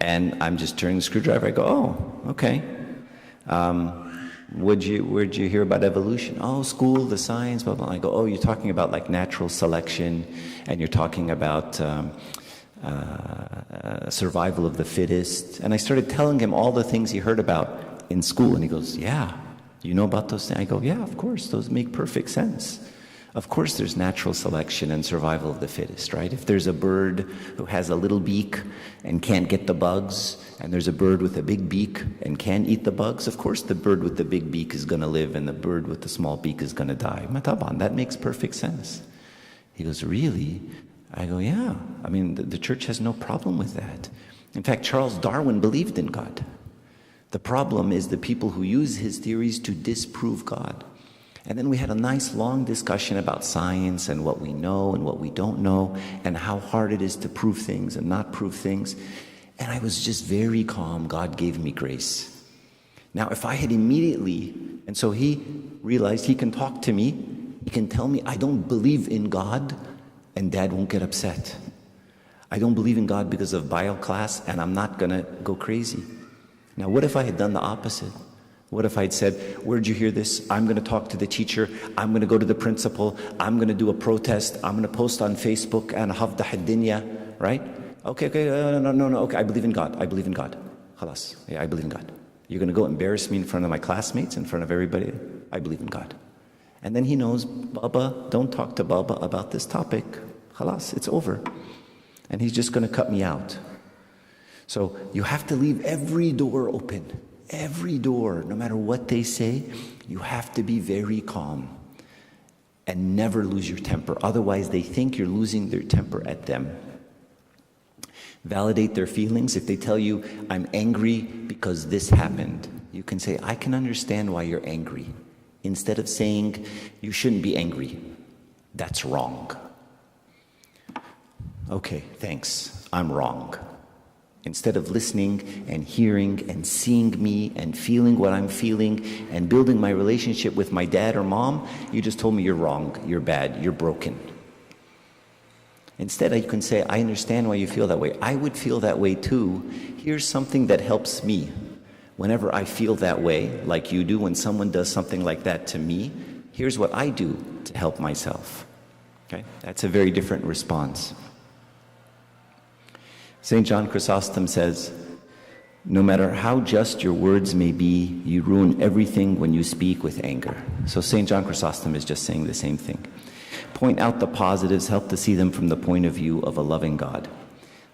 and I'm just turning the screwdriver. I go, oh, okay. Where'd you hear about evolution? Oh, school, the science, blah, blah. I go, oh, you're talking about like natural selection, and you're talking about survival of the fittest. And I started telling him all the things he heard about in school. And he goes, yeah, you know about those things? I go, yeah, of course, those make perfect sense. Of course there's natural selection and survival of the fittest, right? If there's a bird who has a little beak and can't get the bugs, and there's a bird with a big beak and can eat the bugs, of course the bird with the big beak is going to live and the bird with the small beak is going to die. Mataban, that makes perfect sense. He goes, really? I go, yeah. I mean, the church has no problem with that. In fact, Charles Darwin believed in God. The problem is the people who use his theories to disprove God. And then we had a nice long discussion about science and what we know and what we don't know and how hard it is to prove things and not prove things. And I was just very calm. God gave me grace. Now, if I had immediately, and so he realized he can talk to me, he can tell me I don't believe in God, and Dad won't get upset. I don't believe in God because of bio class, and I'm not going to go crazy. Now, what if I had done the opposite? What if I'd said, where'd you hear this? I'm going to talk to the teacher. I'm going to go to the principal. I'm going to do a protest. I'm going to post on Facebook and hafdah ad-dunya, right? Okay, no, okay, I believe in God. I believe in God. Khalas. Yeah, I believe in God. You're going to go embarrass me in front of my classmates, in front of everybody? I believe in God. And then he knows, Baba, don't talk to Baba about this topic. Khalas, it's over. And he's just going to cut me out. So you have to leave every door open. Every door, no matter what they say, you have to be very calm and never lose your temper. Otherwise, they think you're losing their temper at them. Validate their feelings. If they tell you, I'm angry because this happened, you can say, I can understand why you're angry. Instead of saying, you shouldn't be angry. That's wrong. Okay, thanks. I'm wrong. Instead of listening and hearing and seeing me and feeling what I'm feeling and building my relationship with my dad or mom, you just told me you're wrong, you're bad, you're broken. Instead, you can say, I understand why you feel that way. I would feel that way too. Here's something that helps me. Whenever I feel that way, like you do when someone does something like that to me, here's what I do to help myself. Okay? That's a very different response. St. John Chrysostom says, no matter how just your words may be, you ruin everything when you speak with anger. So St. John Chrysostom is just saying the same thing. Point out the positives, help to see them from the point of view of a loving God.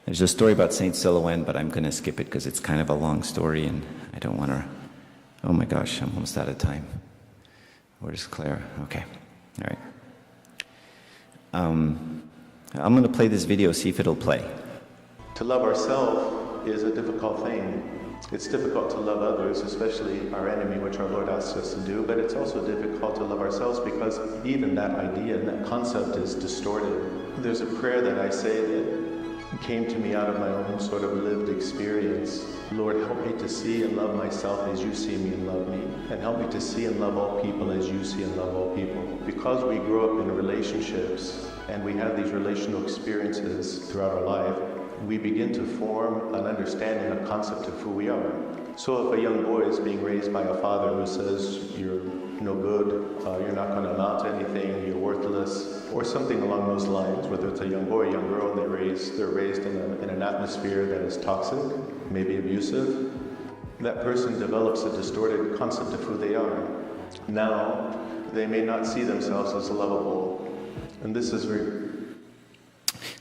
There's a story about St. Silouan, but I'm going to skip it because it's kind of a long story and I don't want to... Oh my gosh, I'm almost out of time. Where's Claire? Okay, all right. I'm going to play this video, see if it'll play. To love ourselves is a difficult thing. It's difficult to love others, especially our enemy, which our Lord asks us to do, but it's also difficult to love ourselves because even that idea and that concept is distorted. There's a prayer that I say that came to me out of my own sort of lived experience. Lord, help me to see and love myself as you see me and love me, and help me to see and love all people as you see and love all people. Because we grow up in relationships and we have these relational experiences throughout our life, we begin to form an understanding, a concept of who we are. So if a young boy is being raised by a father who says, you're no good, you're not going to amount to anything, you're worthless, or something along those lines, whether it's a young boy or a young girl, and they're raised in an atmosphere that is toxic, maybe abusive, that person develops a distorted concept of who they are. Now, they may not see themselves as lovable. And this is very...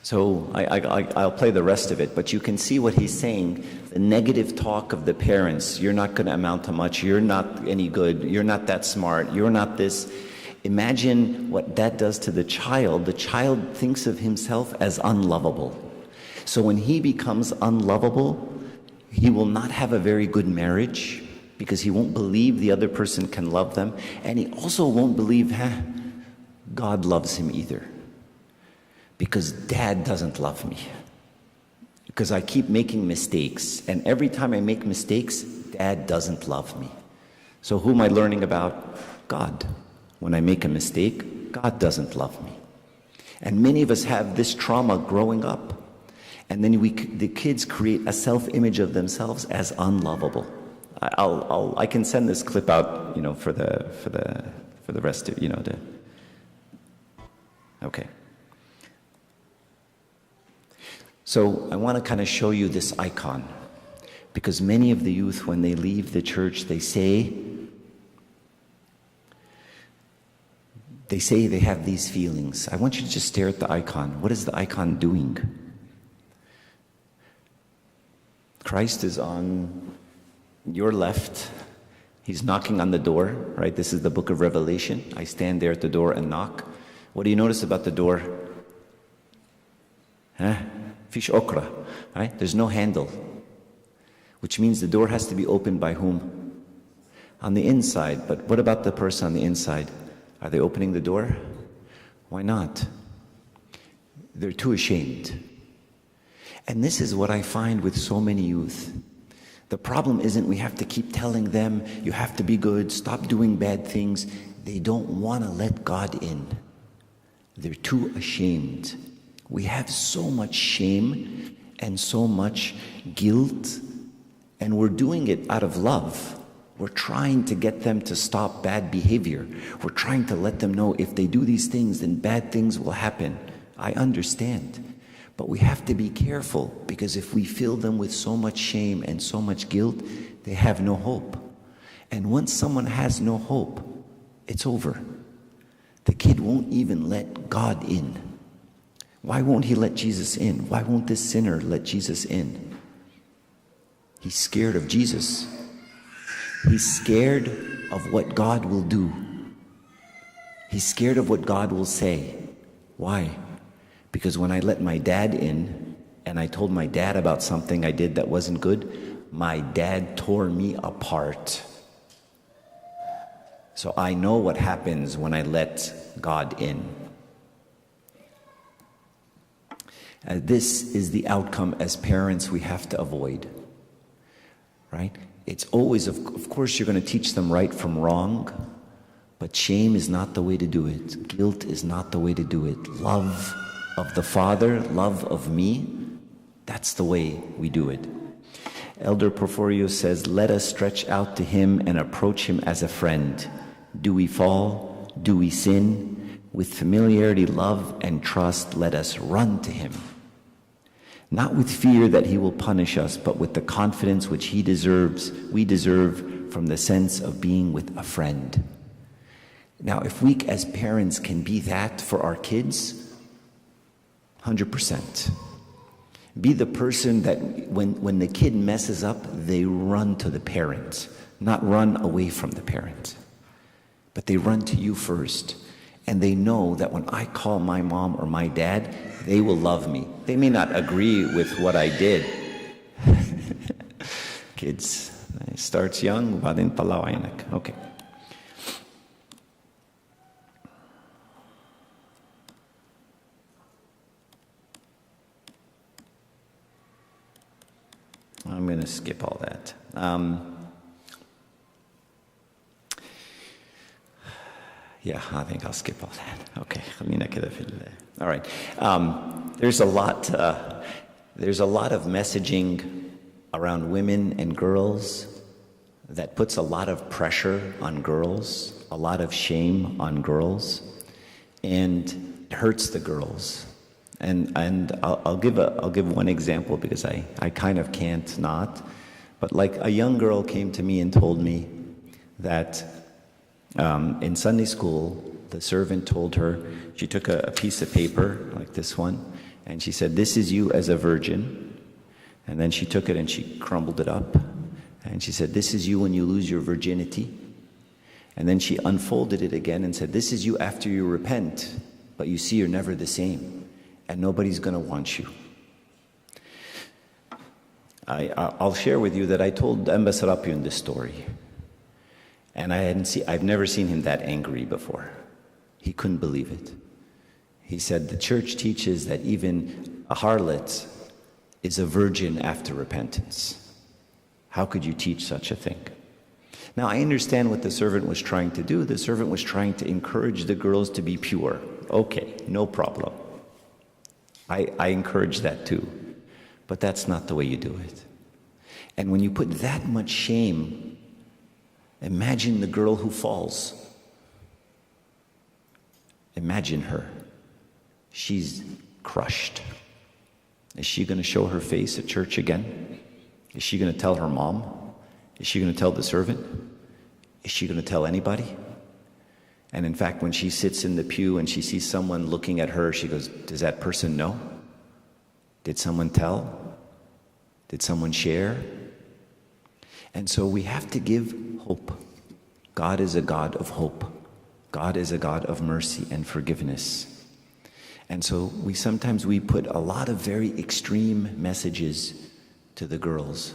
So I'll play the rest of it, but you can see what he's saying. The negative talk of the parents, you're not going to amount to much, you're not any good, you're not that smart, you're not this. Imagine what that does to the child. The child thinks of himself as unlovable. So when he becomes unlovable, he will not have a very good marriage because he won't believe the other person can love them, and he also won't believe God loves him either. Because dad doesn't love me. Because I keep making mistakes. And every time I make mistakes, dad doesn't love me. So who am I learning about? God. When I make a mistake, God doesn't love me. And many of us have this trauma growing up. And then the kids create a self-image of themselves as unlovable. I can send this clip out, for the rest of, okay. So I want to kind of show you this icon, because many of the youth, when they leave the church, they say they have these feelings. I want you to just stare at the icon. What is the icon doing? Christ is on your left. He's knocking on the door, right? This is the book of Revelation. I stand there at the door and knock. What do you notice about the door? Fish okra, right? There's no handle, which means the door has to be opened by whom? On the inside. But what about the person on the inside? Are they opening the door? Why not? They're too ashamed. And this is what I find with so many youth. The problem isn't we have to keep telling them, you have to be good, stop doing bad things. They don't want to let God in. They're too ashamed. We have so much shame and so much guilt And we're doing it out of love. We're trying to get them to stop bad behavior. We're trying to let them know if they do these things, then bad things will happen. I understand. But we have to be careful, because if we fill them with so much shame and so much guilt, they have no hope. And once someone has no hope, it's over. The kid won't even let God in. Why won't he let Jesus in? Why won't this sinner let Jesus in? He's scared of Jesus. He's scared of what God will do. He's scared of what God will say. Why? Because when I let my dad in, and I told my dad about something I did that wasn't good, my dad tore me apart. So I know what happens when I let God in. This is the outcome as parents we have to avoid, right? It's always, of course, you're going to teach them right from wrong, but shame is not the way to do it. Guilt is not the way to do it. Love of the Father, love of me, that's the way we do it. Elder Porphyrio says, let us stretch out to him and approach him as a friend. Do we fall? Do we sin? With familiarity, love, and trust, let us run to him. Not with fear that he will punish us, but with the confidence which we deserve from the sense of being with a friend. Now, if we as parents can be that for our kids, 100%. Be the person that when the kid messes up, they run to the parent, not run away from the parent. But they run to you first. And they know that when I call my mom or my dad, they will love me. They may not agree with what I did. Kids, it starts young, بعدين طلعوا عينك. Okay. I'm going to skip all that. Yeah, I think I'll skip all that. Okay, خلينا كده في all right. There's a lot of messaging around women and girls that puts a lot of pressure on girls, a lot of shame on girls, and hurts the girls. And I'll give one example because I kind of can't not, but like a young girl came to me and told me that in Sunday school, the servant told her, she took a piece of paper like this one, and she said, "This is you as a virgin." And then she took it and she crumbled it up, and she said, "This is you when you lose your virginity." And then she unfolded it again and said, "This is you after you repent, but you see you're never the same, and nobody's going to want you." I'll share with you that I told Serapion this story. And I've never seen him that angry before. He couldn't believe it. He said the church teaches that even a harlot is a virgin after repentance. How could you teach such a thing? Now, I understand what the servant was trying to do. The servant was trying to encourage the girls to be pure. Okay, no problem. I encourage that too. But that's not the way you do it. And when you put that much shame, imagine the girl who falls. Imagine her. She's crushed. Is she going to show her face at church again? Is she going to tell her mom? Is she going to tell the servant? Is she going to tell anybody? And in fact, when she sits in the pew and she sees someone looking at her, she goes, "Does that person know? Did someone tell? Did someone share?" And so we have to give hope. God is a God of hope. God is a God of mercy and forgiveness. And so sometimes we put a lot of very extreme messages to the girls.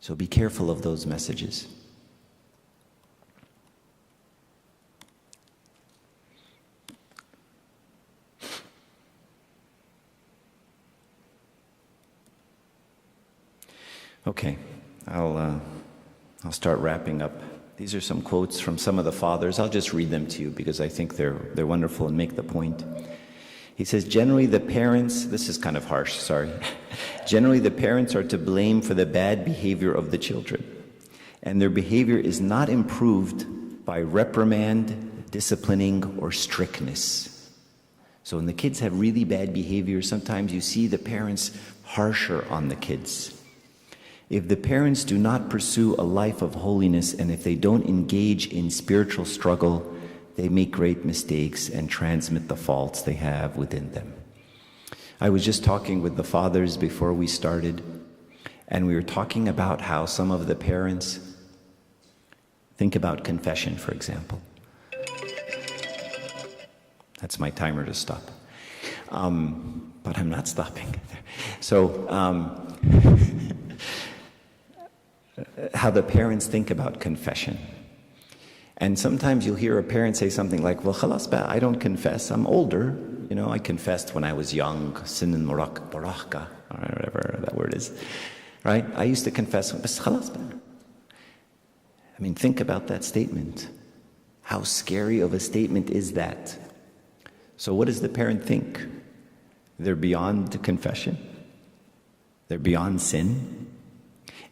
So be careful of those messages. Okay, I'll start wrapping up. These are some quotes from some of the fathers. I'll just read them to you because I think they're wonderful and make the point. He says, generally the parents, this is kind of harsh, sorry. Generally the parents are to blame for the bad behavior of the children. And their behavior is not improved by reprimand, disciplining, or strictness. So when the kids have really bad behavior, sometimes you see the parents harsher on the kids. If the parents do not pursue a life of holiness, and if they don't engage in spiritual struggle, they make great mistakes and transmit the faults they have within them. I was just talking with the fathers before we started, and we were talking about how some of the parents think about confession, for example. That's my timer to stop. But I'm not stopping. So, how the parents think about confession. And sometimes you'll hear a parent say something like, well, khalas ba, I don't confess, I'm older. You know, I confessed when I was young, sinin muraka, or whatever that word is. Right? I used to confess, but khalas ba. I mean, think about that statement. How scary of a statement is that? So what does the parent think? They're beyond the confession? They're beyond sin?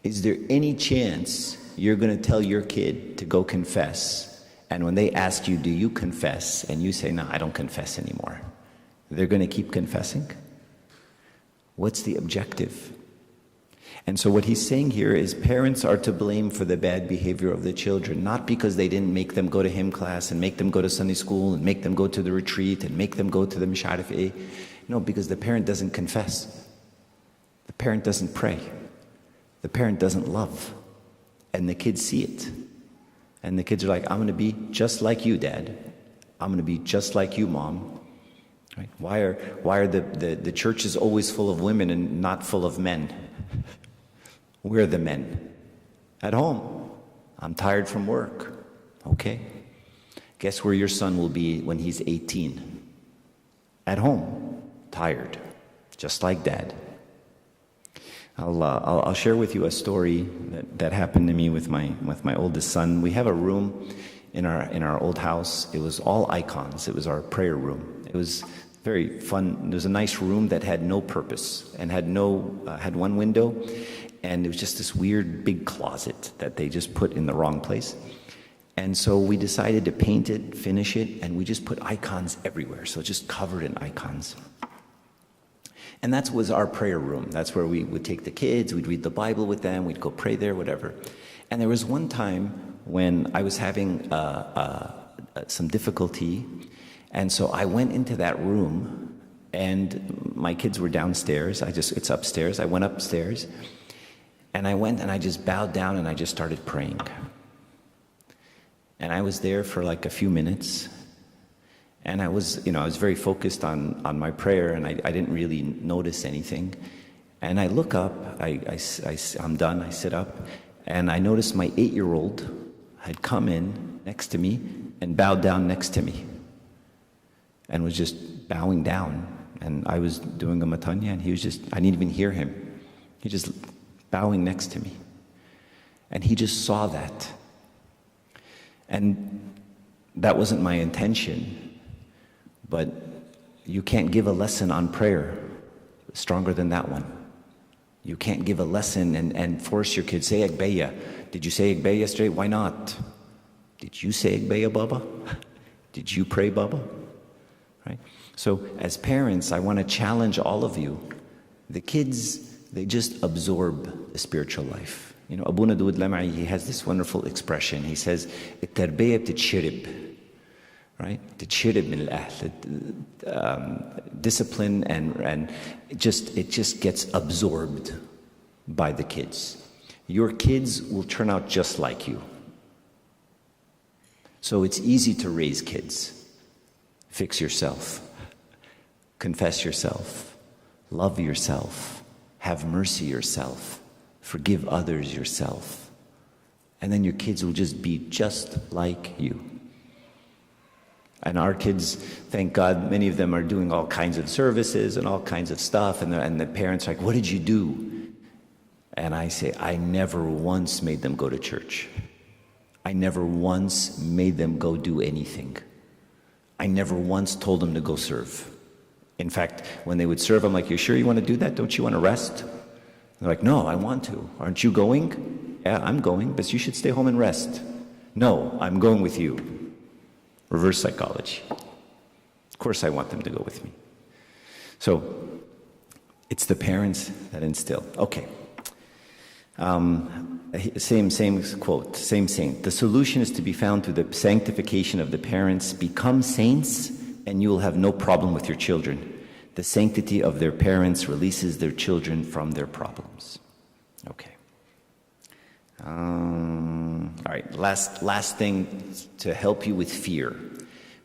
Is there any chance you're going to tell your kid to go confess, and when they ask you, do you confess? And you say, no, I don't confess anymore. They're going to keep confessing? What's the objective? And so what he's saying here is parents are to blame for the bad behavior of the children, not because they didn't make them go to hymn class and make them go to Sunday school and make them go to the retreat and make them go to the misharif A. No, because the parent doesn't confess. The parent doesn't pray. The parent doesn't love. And the kids see it. And the kids are like, I'm going to be just like you, Dad. I'm going to be just like you, Mom. Right? Why are the churches always full of women and not full of men? We're the men. At home. I'm tired from work. Okay. Guess where your son will be when he's 18? At home. Tired. Just like Dad. I'll share with you a story that happened to me with my oldest son. We have a room in our old house. It was all icons. It was our prayer room. It was very fun. There was a nice room that had no purpose and had one window, and it was just this weird big closet that they just put in the wrong place. And so we decided to paint it, finish it, and we just put icons everywhere. So just covered in icons. And that was our prayer room. That's where we would take the kids, we'd read the Bible with them, we'd go pray there, whatever. And there was one time when I was having some difficulty, and so I went into that room, and my kids were downstairs. It's upstairs. I went upstairs, and I just bowed down and I just started praying. And I was there for like a few minutes. And I was very focused on my prayer, and I didn't really notice anything. And I look up, I'm done, I sit up, and I noticed my 8-year-old had come in next to me and bowed down next to me. And was just bowing down. And I was doing a matanya, and I didn't even hear him. He just bowing next to me. And he just saw that. And that wasn't my intention. But you can't give a lesson on prayer stronger than that one. You can't give a lesson and force your kids, say Agbeya. Did you say Agbeya yesterday? Why not? Did you say Agbeya, Baba? Did you pray, Baba? Right? So as parents, I want to challenge all of you. The kids, they just absorb the spiritual life. You know, Abu Nadud Lam'i, he has this wonderful expression. He says, التربية بتتشرب. Right? تتشرب من الأهل. Discipline and it just gets absorbed by the kids. Your kids will turn out just like you. So it's easy to raise kids. Fix yourself. Confess yourself. Love yourself. Have mercy yourself. Forgive others yourself. And then your kids will just be just like you. And our kids, thank God, many of them are doing all kinds of services and all kinds of stuff. And the parents are like, what did you do? And I say, I never once made them go to church. I never once made them go do anything. I never once told them to go serve In fact, when they would serve, I'm like, you sure you want to do that? Don't you want to rest? They're like, no, I want to. Aren't you going? Yeah, I'm going, but you should stay home and rest. No, I'm going with you. Reverse psychology. Of course I want them to go with me. So, it's the parents that instill. Okay. Same quote, same saint. The solution is to be found through the sanctification of the parents. Become saints, and you will have no problem with your children. The sanctity of their parents releases their children from their problems. Okay. All right, last thing to help you with fear.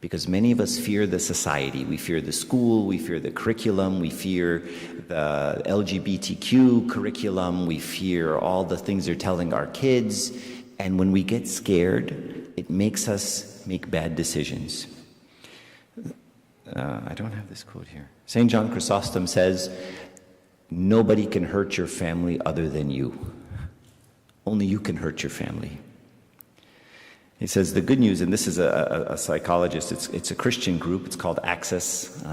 Because many of us fear the society. We fear the school, we fear the curriculum, we fear the LGBTQ curriculum, we fear all the things they're telling our kids. And when we get scared, it makes us make bad decisions. I don't have this quote here. St. John Chrysostom says, nobody can hurt your family other than you. Only you can hurt your family. He says the good news, and this is a psychologist, it's a Christian group, it's called Access,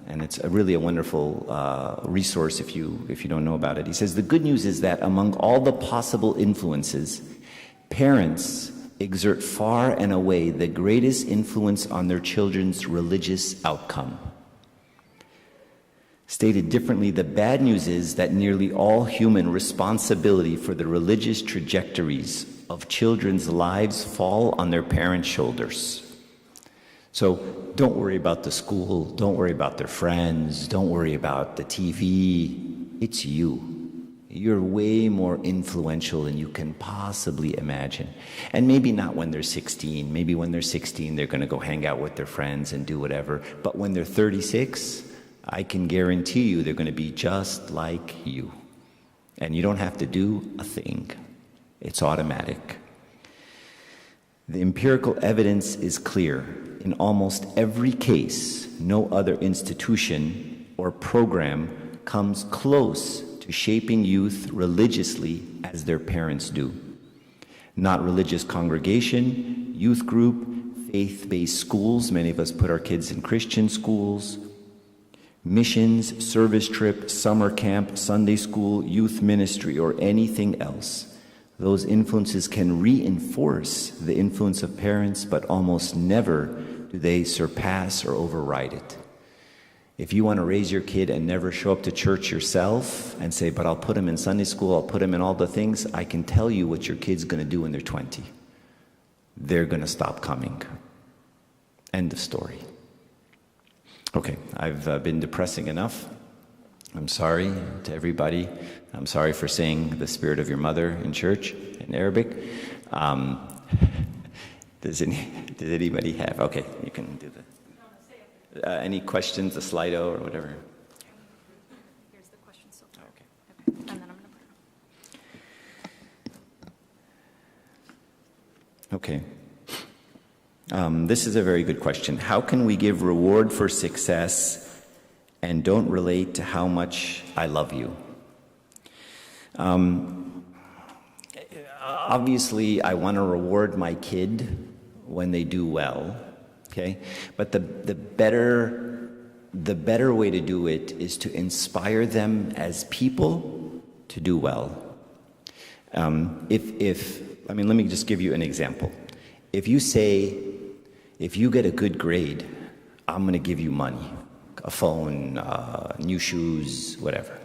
and it's really a wonderful resource if you don't know about it. He says the good news is that among all the possible influences, parents exert far and away the greatest influence on their children's religious outcome. Stated differently, the bad news is that nearly all human responsibility for the religious trajectories of children's lives fall on their parents' shoulders. So don't worry about the school, don't worry about their friends, don't worry about the TV. It's you. You're way more influential than you can possibly imagine. And maybe not when they're 16. Maybe when they're 16, they're going to go hang out with their friends and do whatever. But when they're 36, I can guarantee you they're going to be just like you. And you don't have to do a thing. It's automatic. The empirical evidence is clear. In almost every case, no other institution or program comes close to shaping youth religiously as their parents do. Not religious congregation, youth group, faith-based schools. Many of us put our kids in Christian schools. Missions, service trip, summer camp, Sunday school, youth ministry, or anything else. Those influences can reinforce the influence of parents, but almost never do they surpass or override it. If you want to raise your kid and never show up to church yourself and say, but I'll put him in Sunday school, I'll put him in all the things, I can tell you what your kid's going to do when they're 20. They're going to stop coming. End of story. Okay, I've been depressing enough. I'm sorry to everybody. I'm sorry for saying the spirit of your mother in church in Arabic. Does anybody have? Okay, you can do that. Any questions, a Slido or whatever? Here's the question so far. Okay. And then I'm going to put it on. Okay. This is a very good question. How can we give reward for success and don't relate to how much I love you? Obviously, I want to reward my kid when they do well, okay? But the better way to do it is to inspire them as people to do well. Let me just give you an example. If you say, if you get a good grade, I'm going to give you money, a phone, new shoes, whatever.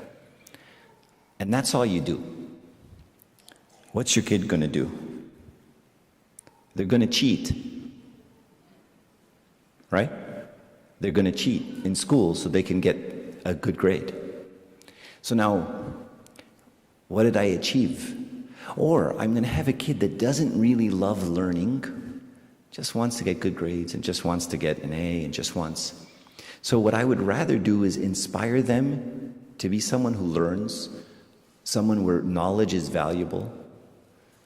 And that's all you do. What's your kid going to do? They're going to cheat, right? They're going to cheat in school so they can get a good grade. So now, what did I achieve? Or I'm going to have a kid that doesn't really love learning, just wants to get good grades and just wants to get an A and just wants. So what I would rather do is inspire them to be someone who learns, someone where knowledge is valuable,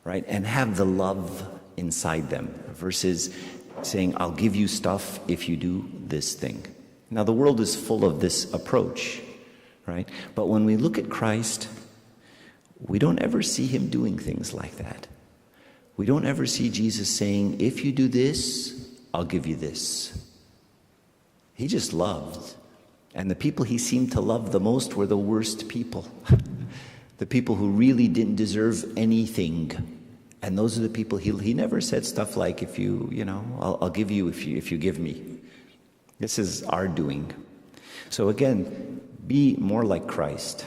right? And have the love inside them versus saying, I'll give you stuff if you do this thing. Now, the world is full of this approach, right? But when we look at Christ, we don't ever see him doing things like that. We don't ever see Jesus saying, if you do this, I'll give you this. He just loved. And the people he seemed to love the most were the worst people. The people who really didn't deserve anything. And those are the people he never said stuff like, if you know, I'll give you if you give me. This is our doing. So again, be more like Christ.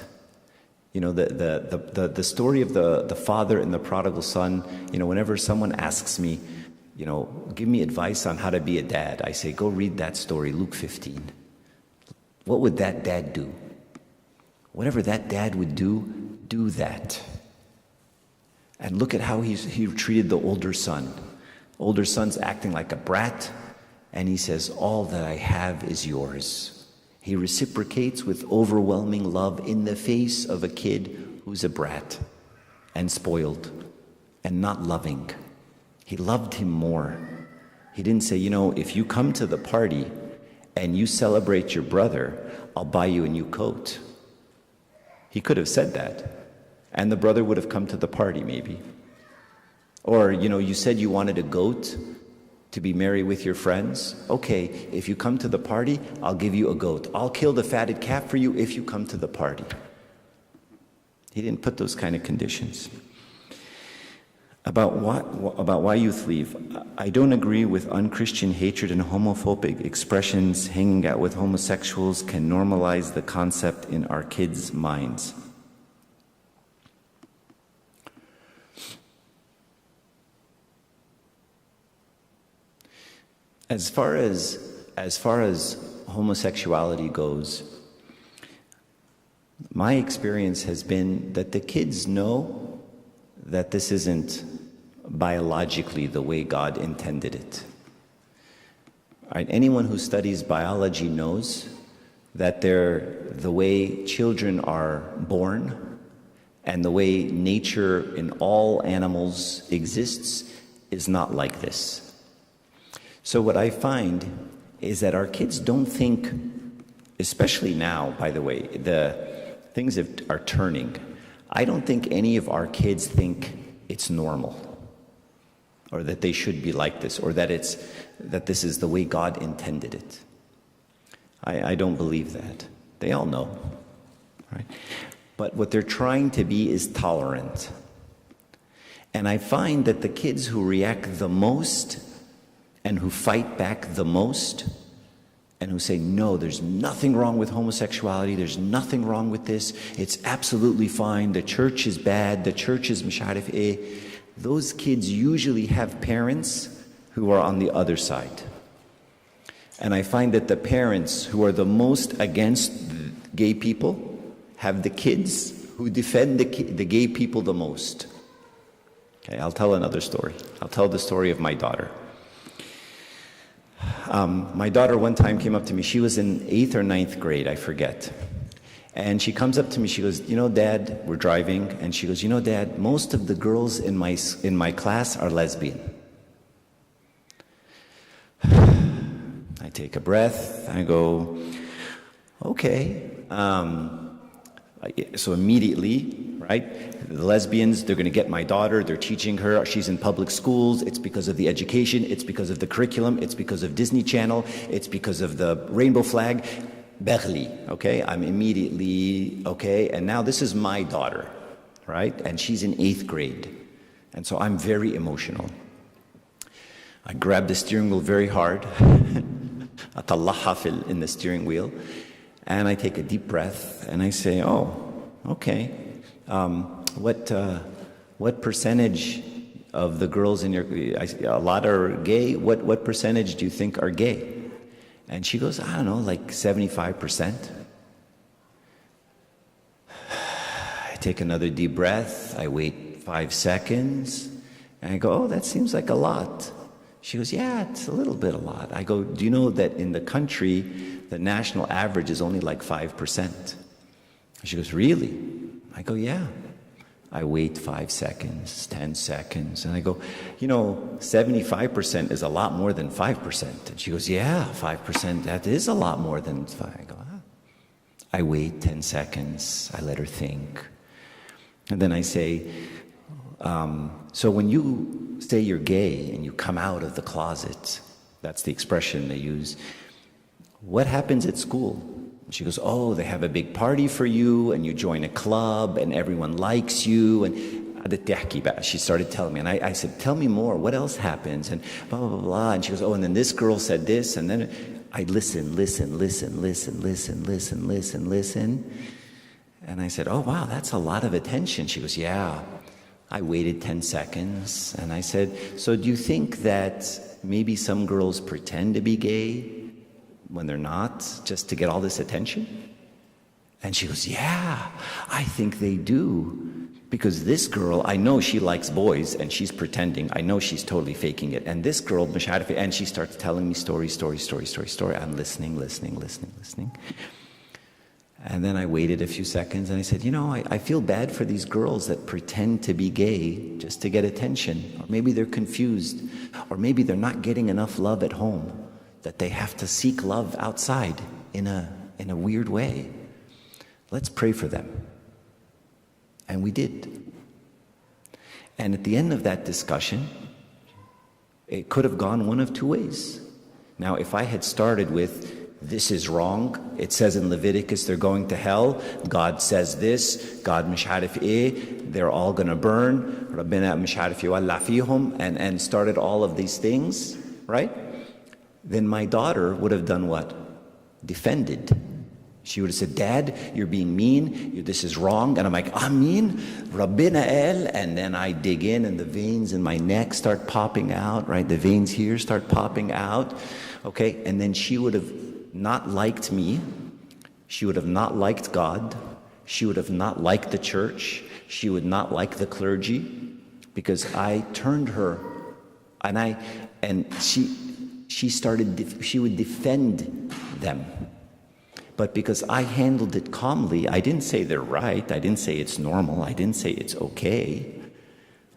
You know, the story of the father and the prodigal son, you know, whenever someone asks me, you know, give me advice on how to be a dad, I say, go read that story, Luke 15. What would that dad do? Whatever that dad would do that. And look at how he treated the older son. Older son's acting like a brat, and he says, all that I have is yours. He reciprocates with overwhelming love in the face of a kid who's a brat and spoiled and not loving. He loved him more. He didn't say, you know, if you come to the party and you celebrate your brother, I'll buy you a new coat. He could have said that, and the brother would have come to the party maybe. Or, you know, you said you wanted a goat to be merry with your friends. Okay, if you come to the party, I'll give you a goat. I'll kill the fatted calf for you if you come to the party. He didn't put those kind of conditions. About why youth leave. I don't agree with unchristian hatred and homophobic expressions. Hanging out with homosexuals can normalize the concept in our kids' minds. As far as homosexuality goes, my experience has been that the kids know that this isn't biologically the way God intended it. Right? Anyone who studies biology knows that the way children are born and the way nature in all animals exists is not like this. So what I find is that our kids don't think, especially now, by the way, the things are turning. I don't think any of our kids think it's normal, or that they should be like this, or that this is the way God intended it. I don't believe that. They all know, right? But what they're trying to be is tolerant. And I find that the kids who react the most and who fight back the most and who say, no, there's nothing wrong with homosexuality, there's nothing wrong with this, it's absolutely fine, the church is bad, the church is misharif eh, those kids usually have parents who are on the other side. And I find that the parents who are the most against gay people have the kids who defend the gay people the most. Okay, I'll tell another story. I'll tell the story of my daughter. My daughter one time came up to me. She was in 8th or 9th grade, I forget. And she comes up to me, she goes, you know, Dad, we're driving, and she goes, you know, Dad, most of the girls in my class are lesbian. I take a breath, I go, okay. So immediately, right, the lesbians, they're going to get my daughter, they're teaching her, she's in public schools, it's because of the education, it's because of the curriculum, it's because of Disney Channel, it's because of the rainbow flag. Berli, okay, I'm immediately, okay, and now this is my daughter, right, and she's in 8th grade, and so I'm very emotional. I grab the steering wheel very hard, أطلعها in the steering wheel, and I take a deep breath, and I say, oh, okay, what percentage of the girls in a lot are gay, what percentage do you think are gay? And she goes, I don't know, like 75%. I take another deep breath, I wait 5 seconds, and I go, oh, that seems like a lot. She goes, yeah, it's a little bit a lot. I go, do you know that in the country, the national average is only like 5%? She goes, really? I go, yeah. I wait 5 seconds, 10 seconds, and I go, you know, 75% is a lot more than 5%. And she goes, yeah, 5%, that is a lot more than 5%. I go, ah. I wait 10 seconds, I let her think. And then I say, so when you say you're gay and you come out of the closet, that's the expression they use, what happens at school? She goes, oh, they have a big party for you, and you join a club, and everyone likes you, and she started telling me, and I said, tell me more, what else happens, and blah, blah, blah, blah, and she goes, oh, and then this girl said this, and then I listen, and I said, oh, wow, that's a lot of attention. She goes, yeah. I waited 10 seconds, and I said, so do you think that maybe some girls pretend to be gay when they're not, just to get all this attention? And she goes, yeah, I think they do. Because this girl, I know she likes boys, and she's pretending. I know she's totally faking it. And this girl, and she starts telling me story. I'm listening. And then I waited a few seconds, and I said, I feel bad for these girls that pretend to be gay just to get attention. Or maybe they're confused. Or maybe they're not getting enough love at home, that they have to seek love outside in a weird way. Let's pray for them. And we did. And at the end of that discussion, it could have gone one of two ways. Now, if I had started with, this is wrong, it says in Leviticus they're going to hell, God says this, God they're all going to burn, and started all of these things, right? Then my daughter would have done what? Defended. She would have said, Dad, you're being mean, this is wrong. And I'm like, I'm mean? Rabbina El. And then I dig in, and the veins in my neck start popping out, right? The veins here start popping out, okay? And then she would have not liked me. She would have not liked God. She would have not liked the church. She would not like the clergy, because I turned her, and she would defend them. But because I handled it calmly, I didn't say they're right, I didn't say it's normal, I didn't say it's okay.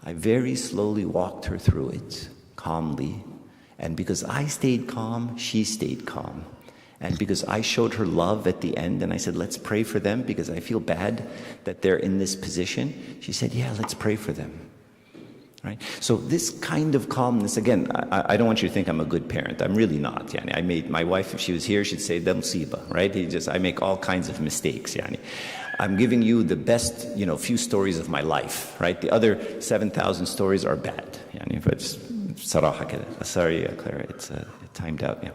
I very slowly walked her through it, calmly. And because I stayed calm, she stayed calm. And because I showed her love at the end, and I said, let's pray for them, because I feel bad that they're in this position, she said, yeah, let's pray for them. Right? So this kind of calmness, again, I don't want you to think I'm a good parent. I'm really not. Yani. I made my wife, if she was here, she'd say, "Da musiba," right? I make all kinds of mistakes. Yani. I'm giving you the best, few stories of my life, right? The other 7,000 stories are bad. Yani. But صراحة كده. Sorry, Clara, it's timed out. Yeah.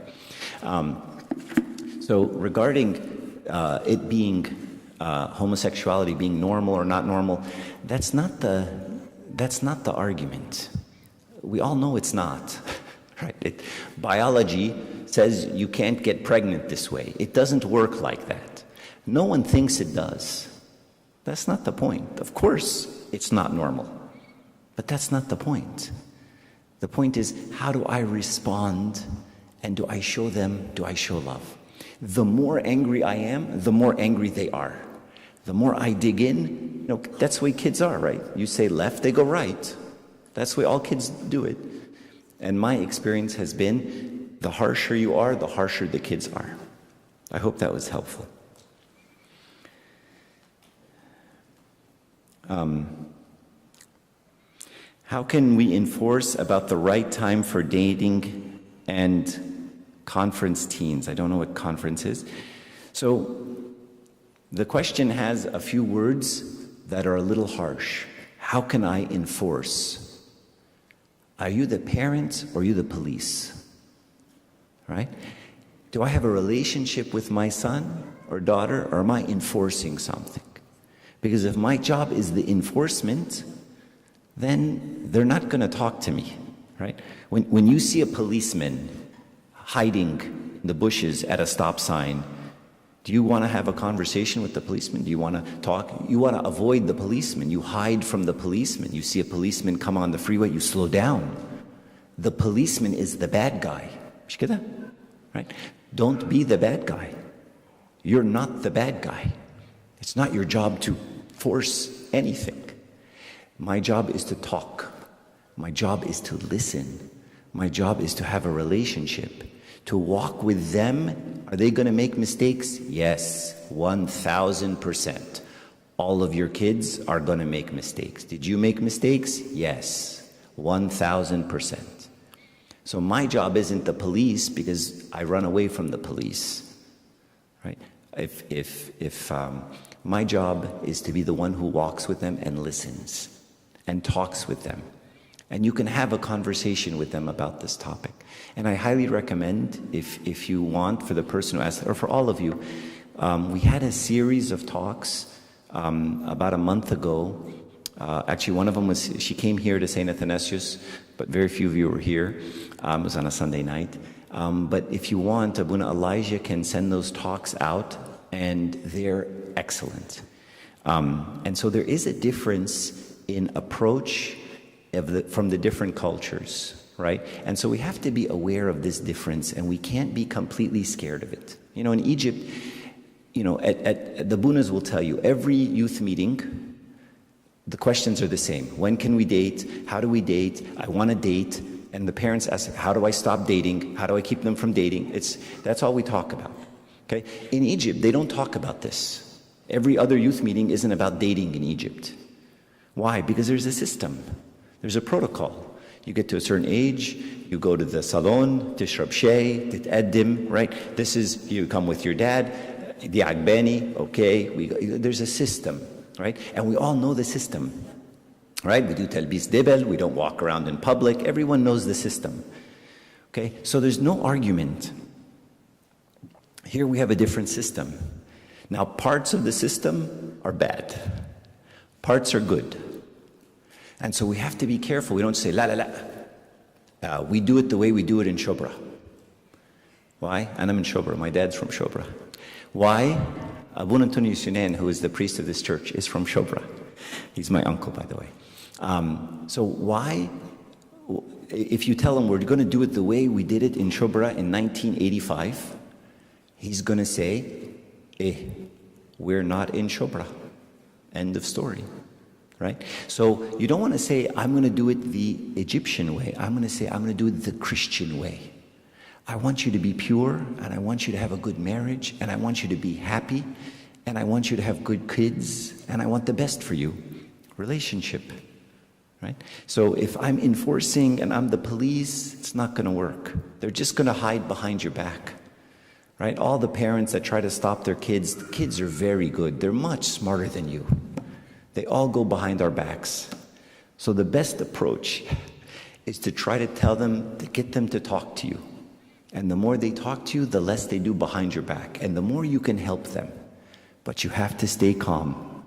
So regarding it being homosexuality being normal or not normal, that's not the argument. We all know it's not, right? Biology says you can't get pregnant this way. It doesn't work like that. No one thinks it does. That's not the point. Of course, it's not normal, but that's not the point. The point is, how do I respond, and do I show love? The more angry I am, the more angry they are. The more I dig in, that's the way kids are, right? You say left, they go right. That's the way all kids do it. And my experience has been, the harsher you are, the harsher the kids are. I hope that was helpful. How can we enforce about the right time for dating and conference teens? I don't know what conference is. So the question has a few words that are a little harsh. How can I enforce? Are you the parent or are you the police? Right? Do I have a relationship with my son or daughter, or am I enforcing something? Because if my job is the enforcement, then they're not going to talk to me, right? When you see a policeman hiding in the bushes at a stop sign, do you want to have a conversation with the policeman? Do you want to talk? You want to avoid the policeman. You hide from the policeman. You see a policeman come on the freeway, you slow down. The policeman is the bad guy. Right? Don't be the bad guy. You're not the bad guy. It's not your job to force anything. My job is to talk. My job is to listen. My job is to have a relationship, to walk with them. Are they going to make mistakes? Yes, 1,000%. All of your kids are going to make mistakes. Did you make mistakes? Yes, 1,000%. So my job isn't the police, because I run away from the police, right? If my job is to be the one who walks with them and listens and talks with them, and you can have a conversation with them about this topic. And I highly recommend, if you want, for the person who asked, or for all of you, we had a series of talks about a month ago. Actually, one of them was, she came here to St. Athanasius, but very few of you were here. It was on a Sunday night. But if you want, Abuna Elijah can send those talks out, and they're excellent. And so there is a difference in approach from the different cultures, right? And so we have to be aware of this difference, and we can't be completely scared of it. You know, in Egypt, you know, at the Bunas will tell you, every youth meeting, the questions are the same. When can we date? How do we date? I want to date. And the parents ask, how do I stop dating? How do I keep them from dating? That's all we talk about, okay? In Egypt, they don't talk about this. Every other youth meeting isn't about dating in Egypt. Why? Because there's a system. There's a protocol. You get to a certain age, you go to the salon, tishrab shay, titaddim, right? This is, you come with your dad, the agbani, okay? There's a system, right? And we all know the system, right? We do talbis dibel, we don't walk around in public, everyone knows the system, okay? So there's no argument. Here we have a different system. Now, parts of the system are bad. Parts are good. And so we have to be careful. We don't say, la, la, la. We do it the way we do it in Shobra. Why? And I'm in Shobra. My dad's from Shobra. Why? Abu Antonius Yunan, who is the priest of this church, is from Shobra. He's my uncle, by the way. So why? If you tell him we're going to do it the way we did it in Shobra in 1985, he's going to say, we're not in Shobra. End of story. Right? So you don't want to say, I'm going to do it the Egyptian way. I'm going to say, I'm going to do it the Christian way. I want you to be pure, and I want you to have a good marriage, and I want you to be happy, and I want you to have good kids, and I want the best for you. Relationship. Right? So if I'm enforcing and I'm the police, it's not going to work. They're just going to hide behind your back. Right? All the parents that try to stop their kids, the kids are very good. They're much smarter than you. They all go behind our backs. So the best approach is to try to tell them, to get them to talk to you. And the more they talk to you, the less they do behind your back. And the more you can help them. But you have to stay calm.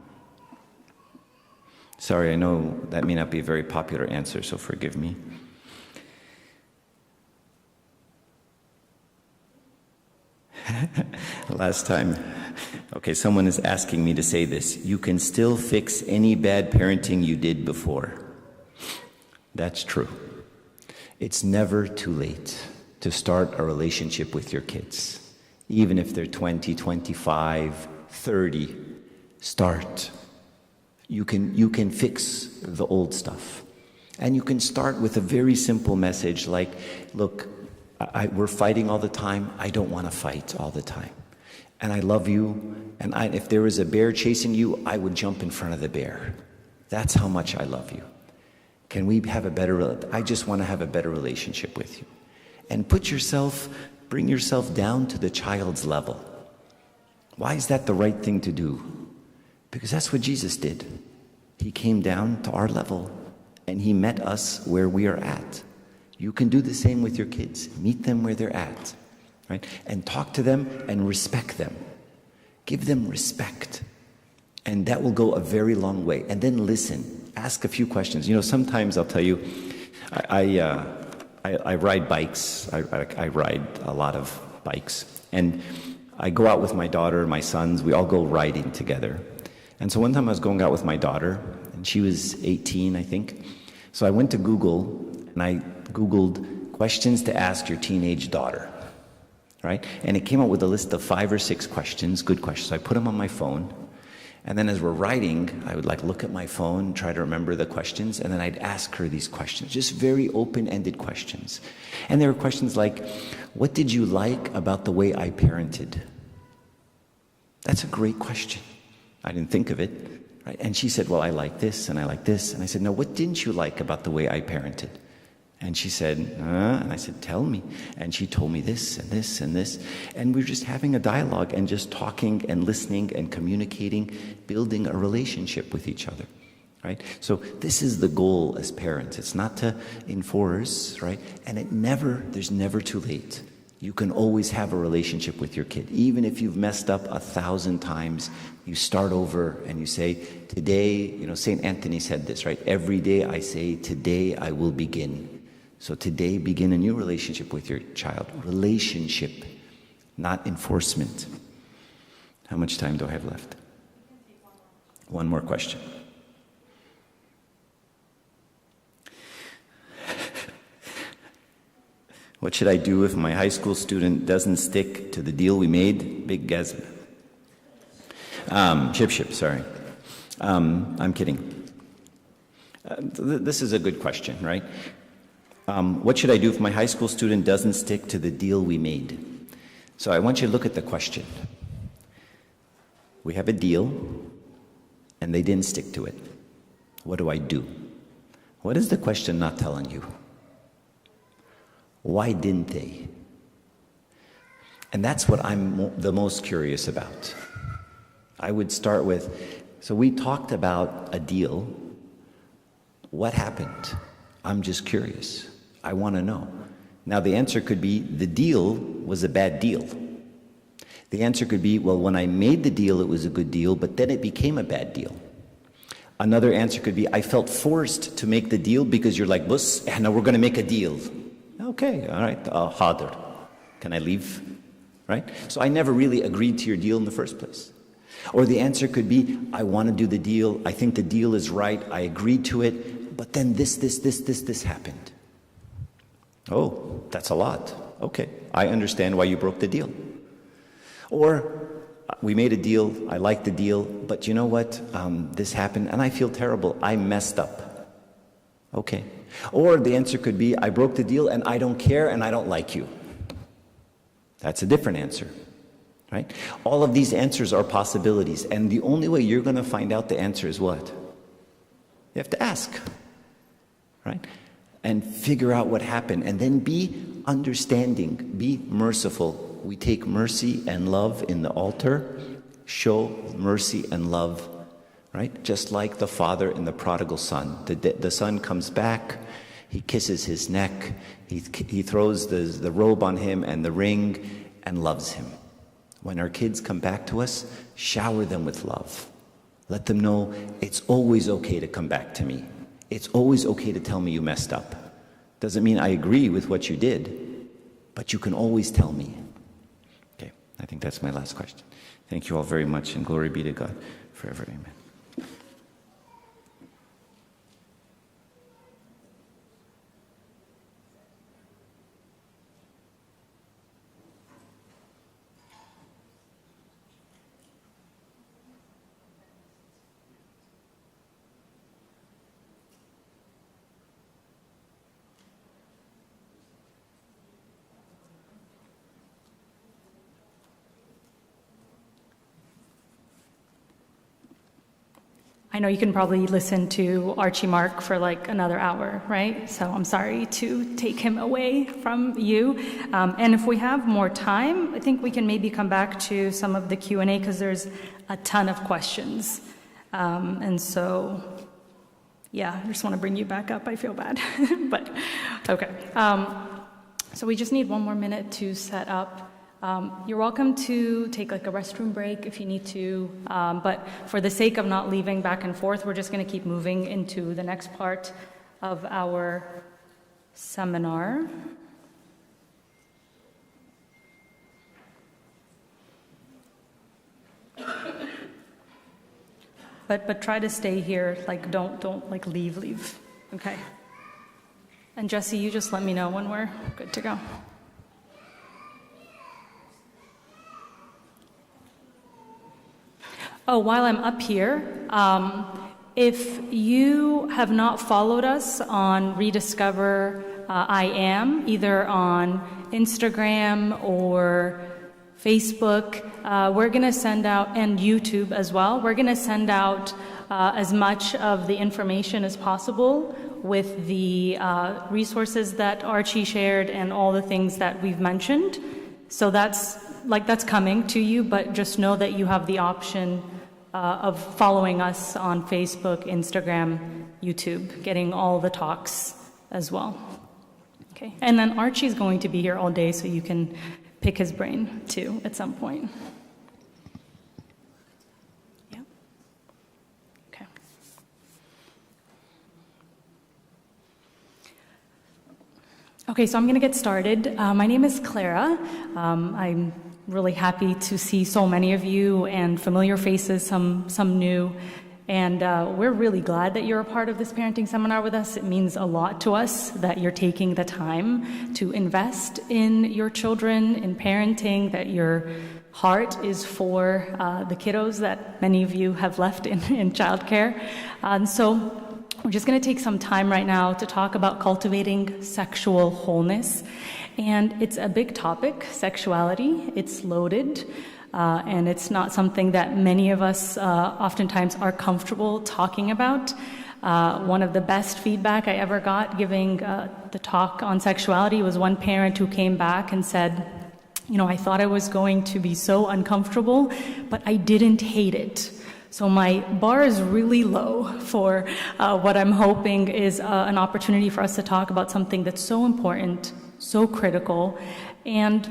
Sorry, I know that may not be a very popular answer, so forgive me. Last time. Okay, someone is asking me to say this. You can still fix any bad parenting you did before. That's true. It's never too late to start a relationship with your kids. Even if they're 20, 25, 30, start. You can fix the old stuff. And you can start with a very simple message like, look, we're fighting all the time. I don't want to fight all the time. And I love you, and if there was a bear chasing you, I would jump in front of the bear. That's how much I love you. Can we have I just want to have a better relationship with you. And bring yourself down to the child's level. Why is that the right thing to do? Because that's what Jesus did. He came down to our level, and he met us where we are at. You can do the same with your kids. Meet them where they're at. Right? And talk to them and respect them. Give them respect. And that will go a very long way. And then listen. Ask a few questions. You know, sometimes I'll tell you, I ride bikes. I ride a lot of bikes. And I go out with my daughter, my sons. We all go riding together. And so one time I was going out with my daughter, and she was 18, I think. So I went to Google, and I Googled questions to ask your teenage daughter. Right? And it came up with a list of 5 or 6 questions, good questions. So I put them on my phone. And then as we're riding, I would look at my phone, try to remember the questions, and then I'd ask her these questions, just very open-ended questions. And there were questions like, what did you like about the way I parented? That's a great question. I didn't think of it. Right? And she said, well, I like this, and I like this. And I said, no, what didn't you like about the way I parented? And she said, and I said, tell me. And she told me this and this and this. And we were just having a dialogue and just talking and listening and communicating, building a relationship with each other, right? So this is the goal as parents. It's not to enforce, right? And there's never too late. You can always have a relationship with your kid. Even if you've messed up 1,000 times, you start over and you say, today, St. Anthony said this, right? Every day I say, today I will begin. So today, begin a new relationship with your child. Relationship, not enforcement. How much time do I have left? One more question. What should I do if my high school student doesn't stick to the deal we made? Big gasm. Ship, sorry. I'm kidding. This is a good question, right? What should I do if my high school student doesn't stick to the deal we made? So I want you to look at the question. We have a deal, and they didn't stick to it. What do I do? What is the question not telling you? Why didn't they? And that's what I'm the most curious about. I would start with, so we talked about a deal. What happened? I'm just curious. I want to know. Now the answer could be the deal was a bad deal. The answer could be, well, when I made the deal, it was a good deal, but then it became a bad deal. Another answer could be, I felt forced to make the deal because you're like, Bus, now we're going to make a deal. Okay, all right, harder. Can I leave? Right? So I never really agreed to your deal in the first place. Or the answer could be, I want to do the deal, I think the deal is right, I agreed to it, but then this happened. Oh, that's a lot. Okay, I understand why you broke the deal. Or we made a deal, I like the deal, but you know what? This happened and I feel terrible. I messed up. Okay. Or the answer could be, I broke the deal and I don't care and I don't like you. That's a different answer. Right? All of these answers are possibilities, and the only way you're going to find out the answer is what? You have to ask. Right? And figure out what happened, and then be understanding, be merciful. We take mercy and love in the altar, show mercy and love, right? Just like the father in the prodigal son. The son comes back, he kisses his neck, he throws the robe on him and the ring and loves him. When our kids come back to us, shower them with love. Let them know it's always okay to come back to me. It's always okay to tell me you messed up. Doesn't mean I agree with what you did, but you can always tell me. Okay, I think that's my last question. Thank you all very much, and glory be to God forever. Amen. I know you can probably listen to Archie Mark for like another hour, right? So I'm sorry to take him away from you. And if we have more time, I think we can maybe come back to some of the Q&A because there's a ton of questions. And so, yeah, I just want to bring you back up. I feel bad, but okay. So we just need one more minute to set up. You're welcome to take like a restroom break if you need to, but for the sake of not leaving back and forth, we're just going to keep moving into the next part of our seminar. But try to stay here, like don't like leave, okay? And Jesse, you just let me know when we're good to go. Oh, while I'm up here, if you have not followed us on Rediscover I Am, either on Instagram or Facebook, we're going to send out, and YouTube as well, we're going to send out as much of the information as possible with the resources that Archie shared and all the things that we've mentioned. So that's coming to you, but just know that you have the option of following us on Facebook, Instagram, YouTube, getting all the talks as well. Okay, and then Archie's going to be here all day, so you can pick his brain too at some point. Yeah. Okay. Okay, so I'm going to get started. My name is Clara. I'm really happy to see so many of you and familiar faces, some new. And we're really glad that you're a part of this parenting seminar with us. It means a lot to us that you're taking the time to invest in your children, in parenting, that your heart is for the kiddos that many of you have left in childcare. And so we're just going to take some time right now to talk about cultivating sexual wholeness. And it's a big topic, sexuality. It's loaded. And it's not something that many of us oftentimes are comfortable talking about. One of the best feedback I ever got giving the talk on sexuality was one parent who came back and said, I thought I was going to be so uncomfortable, but I didn't hate it. So my bar is really low for what I'm hoping is an opportunity for us to talk about something that's so important, so critical, and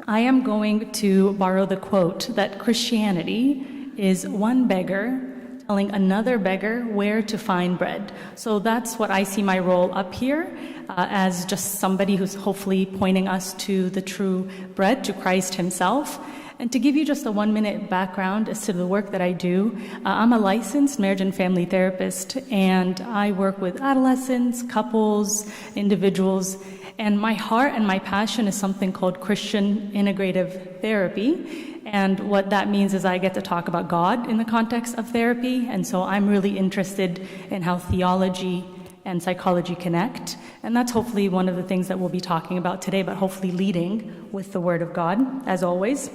I am going to borrow the quote that Christianity is one beggar telling another beggar where to find bread. So that's what I see my role up here as just somebody who's hopefully pointing us to the true bread, to Christ himself. And to give you just a 1-minute background as to the work that I do, I'm a licensed marriage and family therapist, and I work with adolescents, couples, individuals. And my heart and my passion is something called Christian integrative therapy. And what that means is I get to talk about God in the context of therapy. And so I'm really interested in how theology and psychology connect. And that's hopefully one of the things that we'll be talking about today, but hopefully leading with the Word of God, as always.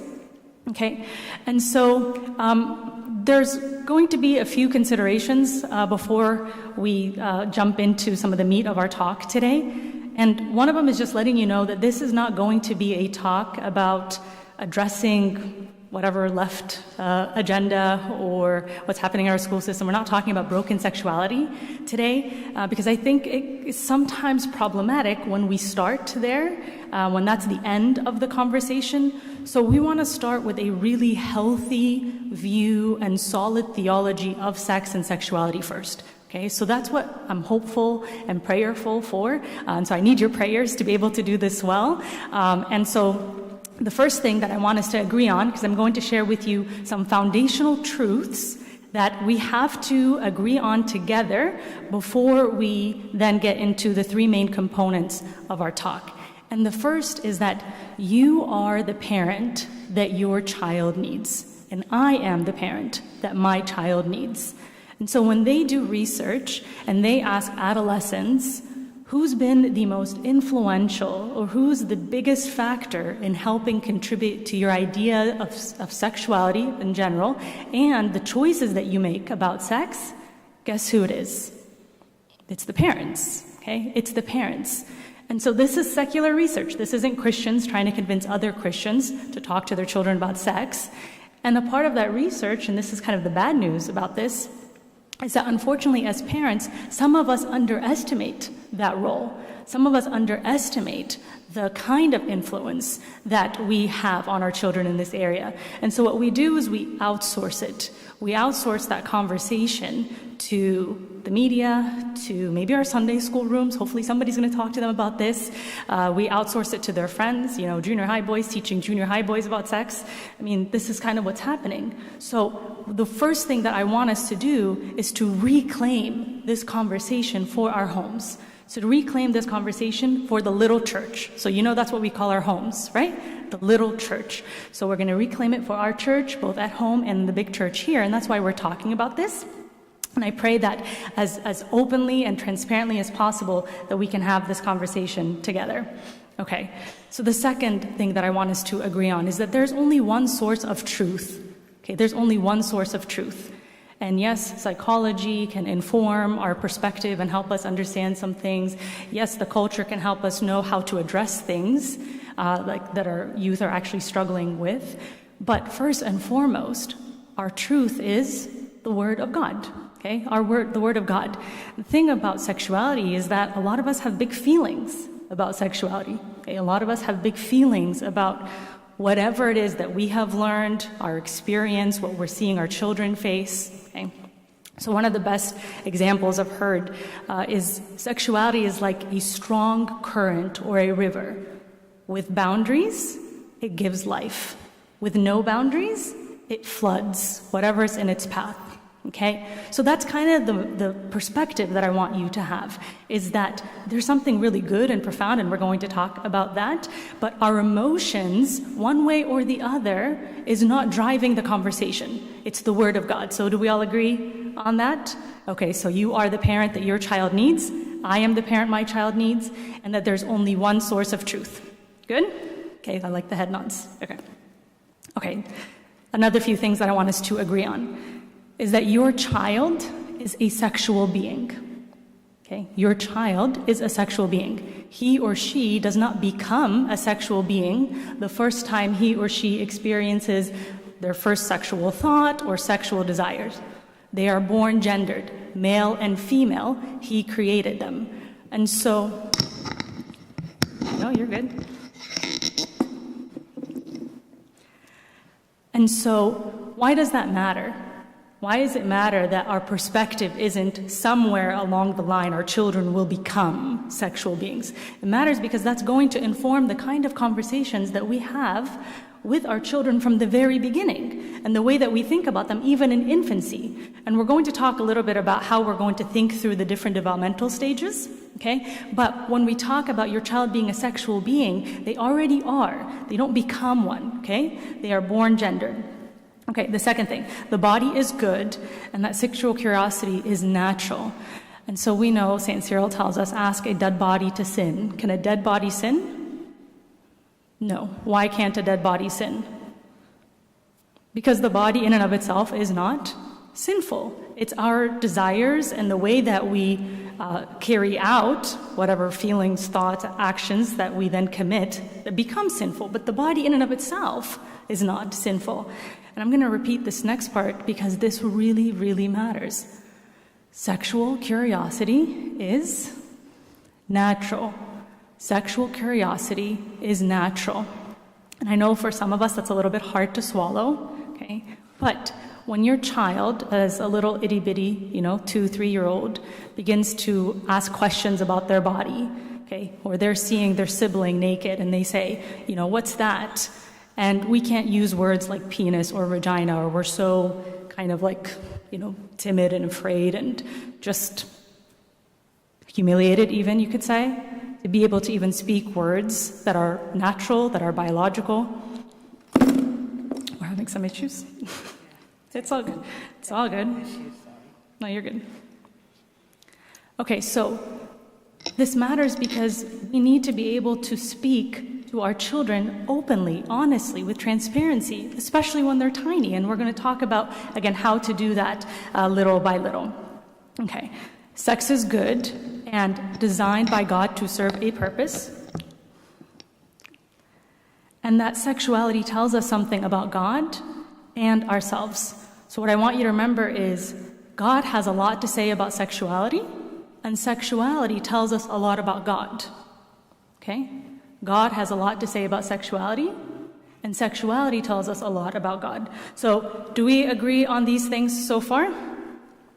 Okay, and so there's going to be a few considerations before we jump into some of the meat of our talk today. And one of them is just letting you know that this is not going to be a talk about addressing whatever left agenda or what's happening in our school system. We're not talking about broken sexuality today because I think it's sometimes problematic when we start there, when that's the end of the conversation. So we want to start with a really healthy view and solid theology of sex and sexuality first. Okay, so that's what I'm hopeful and prayerful for. And so I need your prayers to be able to do this well. And so the first thing that I want us to agree on, because I'm going to share with you some foundational truths that we have to agree on together before we then get into the 3 main components of our talk. And the first is that you are the parent that your child needs, and I am the parent that my child needs. And so when they do research and they ask adolescents who's been the most influential or who's the biggest factor in helping contribute to your idea of sexuality in general and the choices that you make about sex, guess who it is? It's the parents, okay? It's the parents. And so this is secular research. This isn't Christians trying to convince other Christians to talk to their children about sex. And a part of that research, and this is kind of the bad news about this, is that unfortunately as parents, some of us underestimate that role. Some of us underestimate the kind of influence that we have on our children in this area. And so what we do is we outsource it. We outsource that conversation to the media, to maybe our Sunday school rooms. Hopefully somebody's going to talk to them about this. We outsource it to their friends, junior high boys teaching junior high boys about sex. I mean, this is kind of what's happening. So the first thing that I want us to do is to reclaim this conversation for our homes. So to reclaim this conversation for the little church. So that's what we call our homes, right? The little church. So we're going to reclaim it for our church, both at home and the big church here. And that's why we're talking about this. And I pray that as openly and transparently as possible that we can have this conversation together. Okay, so the second thing that I want us to agree on is that there's only one source of truth. Okay, there's only one source of truth. And yes, psychology can inform our perspective and help us understand some things. Yes, the culture can help us know how to address things like that our youth are actually struggling with. But first and foremost, our truth is the Word of God. Okay, the Word of God. The thing about sexuality is that a lot of us have big feelings about sexuality. Okay? A lot of us have big feelings about whatever it is that we have learned, our experience, what we're seeing our children face. Okay? So one of the best examples I've heard is sexuality is like a strong current or a river. With boundaries, it gives life. With no boundaries, it floods whatever's in its path. Okay, so that's kind of the perspective that I want you to have, is that there's something really good and profound, and we're going to talk about that, but our emotions, one way or the other, is not driving the conversation. It's the Word of God. So do we all agree on that? Okay, so you are the parent that your child needs, I am the parent my child needs, and that there's only one source of truth. Good? Okay, I like the head nods. Okay, another few things that I want us to agree on is that your child is a sexual being. Okay? Your child is a sexual being. He or she does not become a sexual being the first time he or she experiences their first sexual thought or sexual desires. They are born gendered, male and female. He created them. And so, no, you're good. And so, why does that matter? Why does it matter that our perspective isn't somewhere along the line our children will become sexual beings? It matters because that's going to inform the kind of conversations that we have with our children from the very beginning and the way that we think about them even in infancy. And we're going to talk a little bit about how we're going to think through the different developmental stages, okay? But when we talk about your child being a sexual being, they already are. They don't become one, okay? They are born gendered. Okay, the second thing, the body is good, and that sexual curiosity is natural. And so we know, St. Cyril tells us, ask a dead body to sin. Can a dead body sin? No. Why can't a dead body sin? Because the body in and of itself is not sinful. It's our desires and the way that we carry out whatever feelings, thoughts, actions that we then commit that become sinful. But the body in and of itself is not sinful. And I'm going to repeat this next part because this really, really matters. Sexual curiosity is natural. Sexual curiosity is natural. And I know for some of us that's a little bit hard to swallow, okay? But when your child, as a little itty-bitty, 2-3-year-old, begins to ask questions about their body, okay, or they're seeing their sibling naked and they say, what's that? And we can't use words like penis or vagina, or we're so kind of like, timid and afraid and just humiliated even, you could say, to be able to even speak words that are natural, that are biological. We're having some issues. It's all good. It's all good. No, you're good. Okay, so this matters because we need to be able to speak to our children openly, honestly, with transparency, especially when they're tiny. And we're going to talk about, again, how to do that little by little. Okay, sex is good and designed by God to serve a purpose. And that sexuality tells us something about God and ourselves. So what I want you to remember is God has a lot to say about sexuality, and sexuality tells us a lot about God. Okay? God has a lot to say about sexuality, and sexuality tells us a lot about God. So, do we agree on these things so far?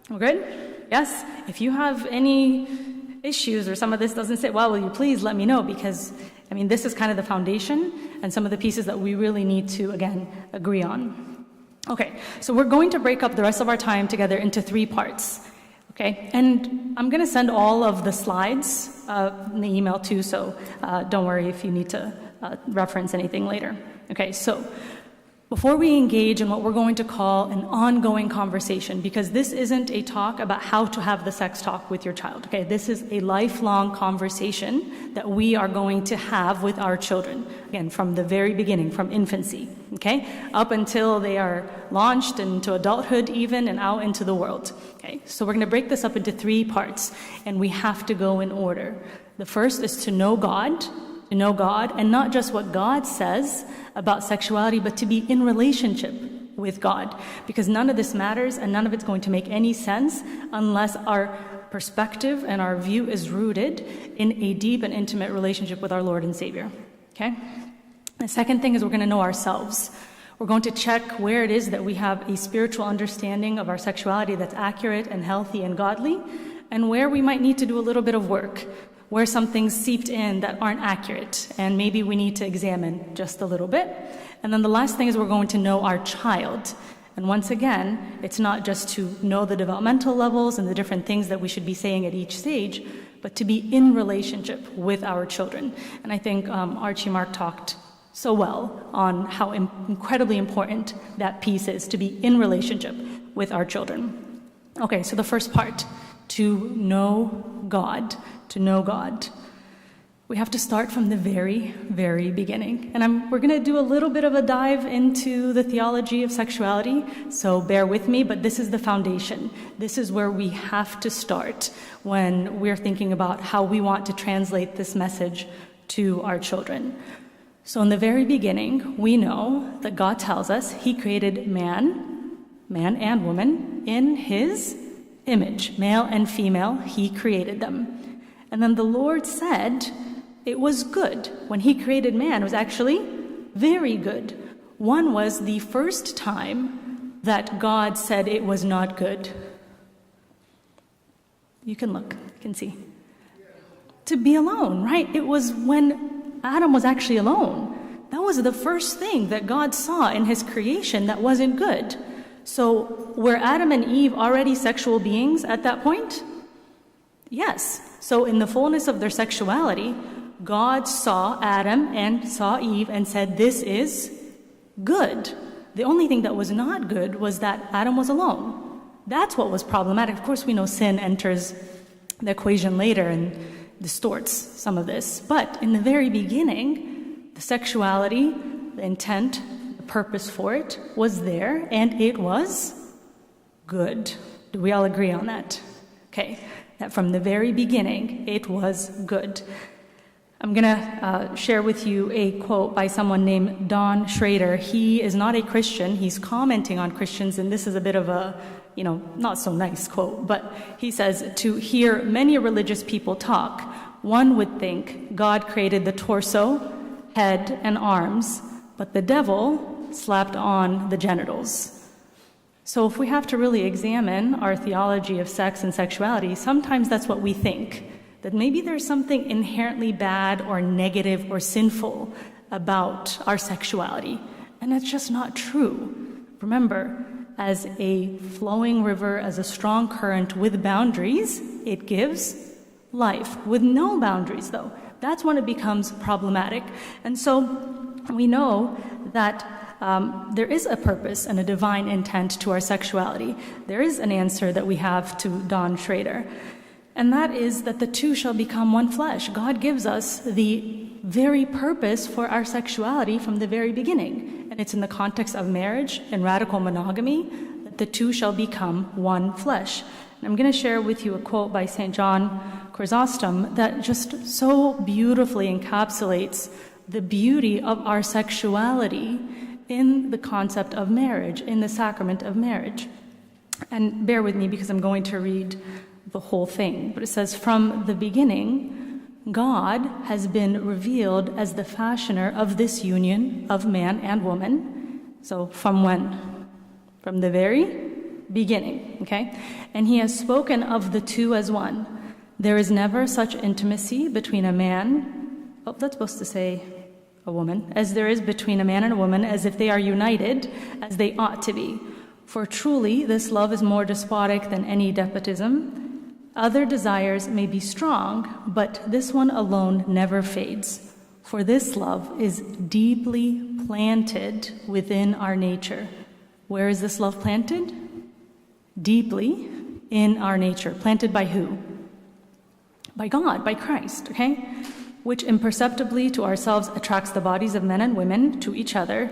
We're good? Yes? If you have any issues or some of this doesn't sit well, will you please let me know? Because, this is kind of the foundation and some of the pieces that we really need to, again, agree on. Okay, so we're going to break up the rest of our time together into 3 parts. Okay, and I'm going to send all of the slides in the email too, so don't worry if you need to reference anything later. Okay, so before we engage in what we're going to call an ongoing conversation, because this isn't a talk about how to have the sex talk with your child, okay? This is a lifelong conversation that we are going to have with our children, again, from the very beginning, from infancy, okay? Up until they are launched into adulthood even and out into the world, okay? So we're going to break this up into 3 parts, and we have to go in order. The first is to know God, and not just what God says about sexuality, but to be in relationship with God. Because none of this matters and none of it's going to make any sense unless our perspective and our view is rooted in a deep and intimate relationship with our Lord and Savior. Okay? The second thing is we're going to know ourselves. We're going to check where it is that we have a spiritual understanding of our sexuality that's accurate and healthy and godly, and where we might need to do a little bit of work, where some things seeped in that aren't accurate, and maybe we need to examine just a little bit. And then the last thing is we're going to know our child. And once again, it's not just to know the developmental levels and the different things that we should be saying at each stage, but to be in relationship with our children. And I think Archie Mark talked so well on how incredibly important that piece is, to be in relationship with our children. Okay, so the first part, to know God. To know God. We have to start from the very, very beginning. And we're going to do a little bit of a dive into the theology of sexuality, so bear with me, but this is the foundation. This is where we have to start when we're thinking about how we want to translate this message to our children. So in the very beginning, we know that God tells us He created man and woman in His image. Male and female, He created them. And then the Lord said it was good. When He created man, it was actually very good. One was the first time that God said it was not good. You can look, you can see. To be alone, right? It was when Adam was actually alone. That was the first thing that God saw in His creation that wasn't good. So were Adam and Eve already sexual beings at that point? Yes. So in the fullness of their sexuality, God saw Adam and saw Eve and said, this is good. The only thing that was not good was that Adam was alone. That's what was problematic. Of course, we know sin enters the equation later and distorts some of this. But in the very beginning, the sexuality, the intent, the purpose for it was there, and it was good. Do we all agree on that? Okay. That from the very beginning, it was good. I'm going to share with you a quote by someone named Don Schrader. He is not a Christian. He's commenting on Christians, and this is a bit of a, not so nice quote. But he says, to hear many religious people talk, one would think God created the torso, head, and arms, but the devil slapped on the genitals. So if we have to really examine our theology of sex and sexuality, sometimes that's what we think, that maybe there's something inherently bad or negative or sinful about our sexuality. And that's just not true. Remember, as a flowing river, as a strong current with boundaries, it gives life. With no boundaries, though, that's when it becomes problematic. And so we know that there is a purpose and a divine intent to our sexuality. There is an answer that we have to Don Schrader, and that is that the two shall become one flesh. God gives us the very purpose for our sexuality from the very beginning, and it's in the context of marriage and radical monogamy that the two shall become one flesh. And I'm going to share with you a quote by St. John Chrysostom that just so beautifully encapsulates the beauty of our sexuality in the concept of marriage, in the sacrament of marriage. And bear with me because I'm going to read the whole thing. But it says, from the beginning, God has been revealed as the fashioner of this union of man and woman. So from when? From the very beginning, okay? And He has spoken of the two as one. There is never such intimacy between a man, that's supposed to say a woman, as there is between a man and a woman, as if they are united, as they ought to be. For truly, this love is more despotic than any despotism. Other desires may be strong, but this one alone never fades. For this love is deeply planted within our nature. Where is this love planted? Deeply in our nature. Planted by who? By God, by Christ, okay? Which imperceptibly to ourselves attracts the bodies of men and women to each other.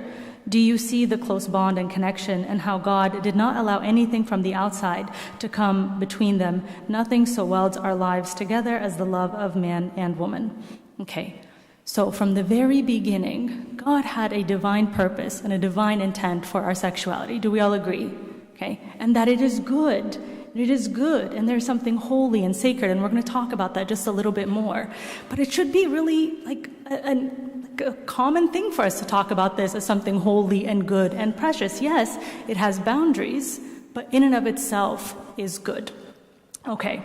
Do you see the close bond and connection and how God did not allow anything from the outside to come between them? Nothing so welds our lives together as the love of man and woman. Okay, so from the very beginning, God had a divine purpose and a divine intent for our sexuality. Do we all agree? Okay, and that it is good. It is good, and there's something holy and sacred, and we're going to talk about that just a little bit more. But it should be really like a common thing for us to talk about this as something holy and good and precious. Yes, it has boundaries, but in and of itself is good. Okay,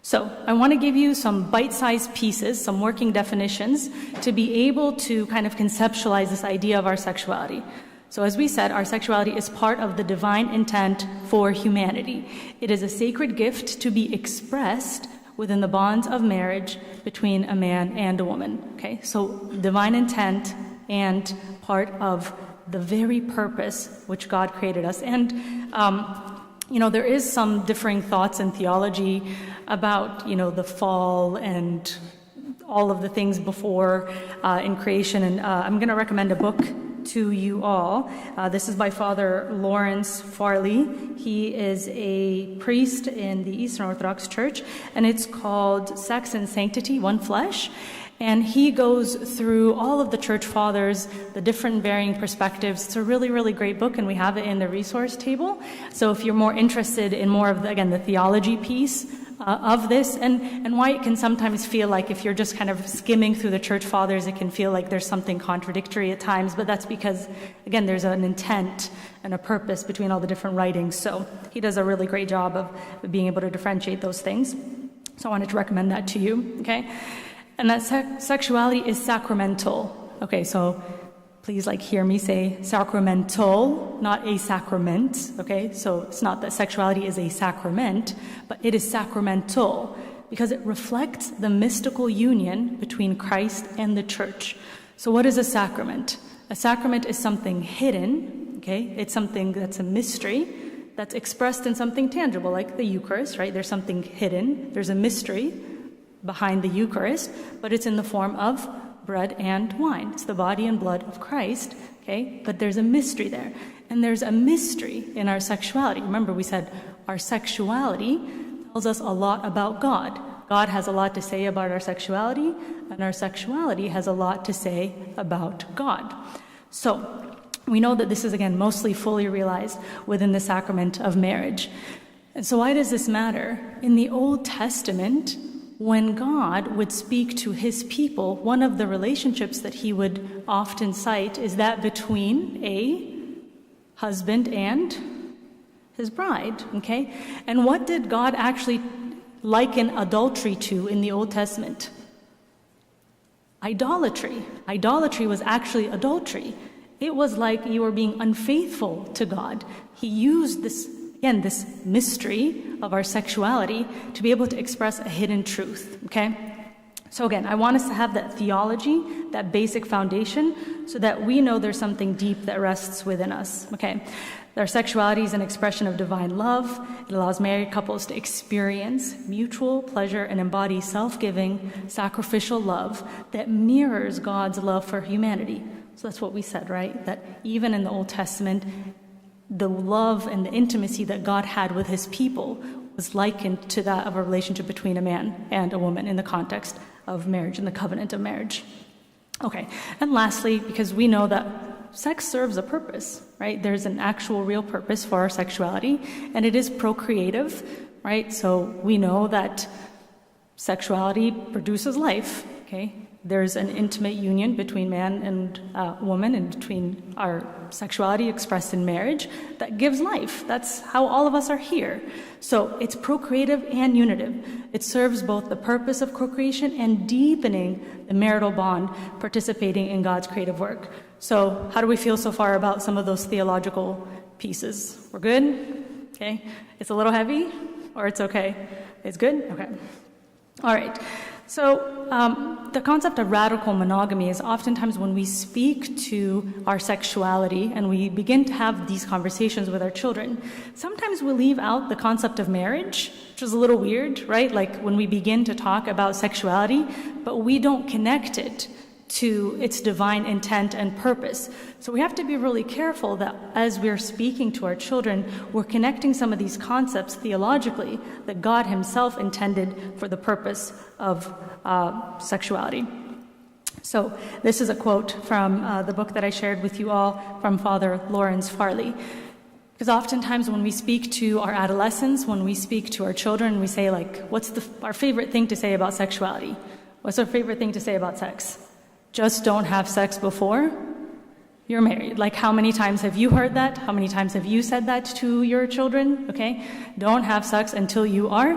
so I want to give you some bite-sized pieces, some working definitions, to be able to kind of conceptualize this idea of our sexuality. So as we said, our sexuality is part of the divine intent for humanity. It is a sacred gift to be expressed within the bonds of marriage between a man and a woman. Okay, so divine intent and part of the very purpose which God created us. And there is some differing thoughts in theology about the fall and all of the things before in creation. And I'm going to recommend a book to you all. This is by Father Lawrence Farley. He is a priest in the Eastern Orthodox Church, and it's called Sex and Sanctity, One Flesh. And he goes through all of the church fathers, the different varying perspectives. It's a really, really great book, and we have it in the resource table. So if you're more interested in more of, the theology piece of this, and why it can sometimes feel like if you're just kind of skimming through the church fathers, it can feel like there's something contradictory at times, but that's because, again, there's an intent and a purpose between all the different writings. So he does a really great job of being able to differentiate those things. So I wanted to recommend that to you, okay? And that sexuality is sacramental. Okay, so please hear me say sacramental, not a sacrament, okay? So it's not that sexuality is a sacrament, but it is sacramental because it reflects the mystical union between Christ and the church. So what is a sacrament? A sacrament is something hidden, okay? It's something that's a mystery that's expressed in something tangible, like the Eucharist, right? There's something hidden, there's a mystery behind the Eucharist, but it's in the form of bread and wine. It's the body and blood of Christ, okay? But there's a mystery there. And there's a mystery in our sexuality. Remember, we said our sexuality tells us a lot about God. God has a lot to say about our sexuality, and our sexuality has a lot to say about God. So we know that this is, again, mostly fully realized within the sacrament of marriage. And so why does this matter? In the Old Testament, when God would speak to his people, one of the relationships that he would often cite is that between a husband and his bride, okay? And what did God actually liken adultery to in the Old Testament? Idolatry. Idolatry was actually adultery. It was like you were being unfaithful to God. He used this mystery of our sexuality to be able to express a hidden truth, okay? So again, I want us to have that theology, that basic foundation, so that we know there's something deep that rests within us, okay? Our sexuality is an expression of divine love. It allows married couples to experience mutual pleasure and embody self-giving, sacrificial love that mirrors God's love for humanity. So that's what we said, right? That even in the Old Testament, the love and the intimacy that God had with his people was likened to that of a relationship between a man and a woman in the context of marriage, in the covenant of marriage. Okay, and lastly, because we know that sex serves a purpose, right? There's an actual real purpose for our sexuality, and it is procreative, right? So we know that sexuality produces life, okay? There's an intimate union between man and woman and between our sexuality expressed in marriage that gives life. That's how all of us are here. So it's procreative and unitive. It serves both the purpose of procreation and deepening the marital bond, participating in God's creative work. So how do we feel so far about some of those theological pieces? We're good? Okay. It's a little heavy, or it's okay? It's good? Okay. All right. So the concept of radical monogamy is oftentimes when we speak to our sexuality and we begin to have these conversations with our children, sometimes we leave out the concept of marriage, which is a little weird, right? Like when we begin to talk about sexuality, but we don't connect it to its divine intent and purpose. So we have to be really careful that as we're speaking to our children, we're connecting some of these concepts theologically that God himself intended for the purpose of sexuality. So this is a quote from the book that I shared with you all from Father Lawrence Farley. Because oftentimes when we speak to our adolescents, when we speak to our children, we say like, what's our favorite thing to say about sexuality? What's our favorite thing to say about sex? Just don't have sex before you're married. Like, how many times have you heard that? How many times have you said that to your children? Okay? Don't have sex until you are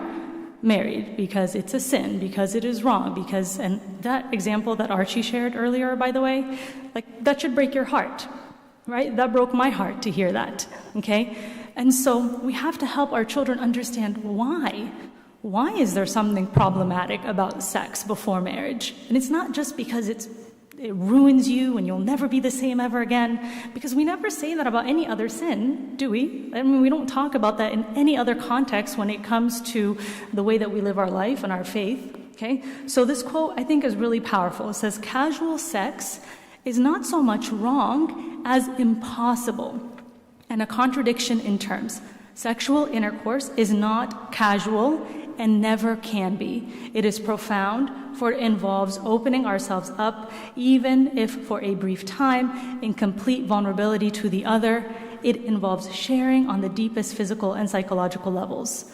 married, because it's a sin, because it is wrong, and that example that Archie shared earlier, by the way, like, that should break your heart, right? That broke my heart to hear that, okay? And so we have to help our children understand why. Why is there something problematic about sex before marriage? And it's not just because it ruins you and you'll never be the same ever again, because we never say that about any other sin, do we? I mean, we don't talk about that in any other context when it comes to the way that we live our life and our faith, okay? So this quote, I think, is really powerful. It says, casual sex is not so much wrong as impossible and a contradiction in terms. Sexual intercourse is not casual and never can be. It is profound, for it involves opening ourselves up, even if for a brief time, in complete vulnerability to the other. It involves sharing on the deepest physical and psychological levels.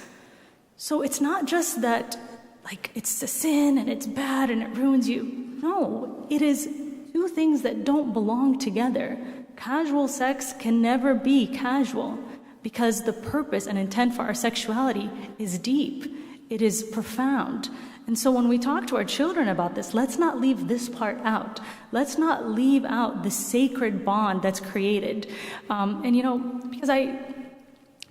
So it's not just that, like, it's a sin and it's bad and it ruins you. No, it is two things that don't belong together. Casual sex can never be casual, because the purpose and intent for our sexuality is deep. It is profound. And so when we talk to our children about this, let's not leave this part out. Let's not leave out the sacred bond that's created. Because I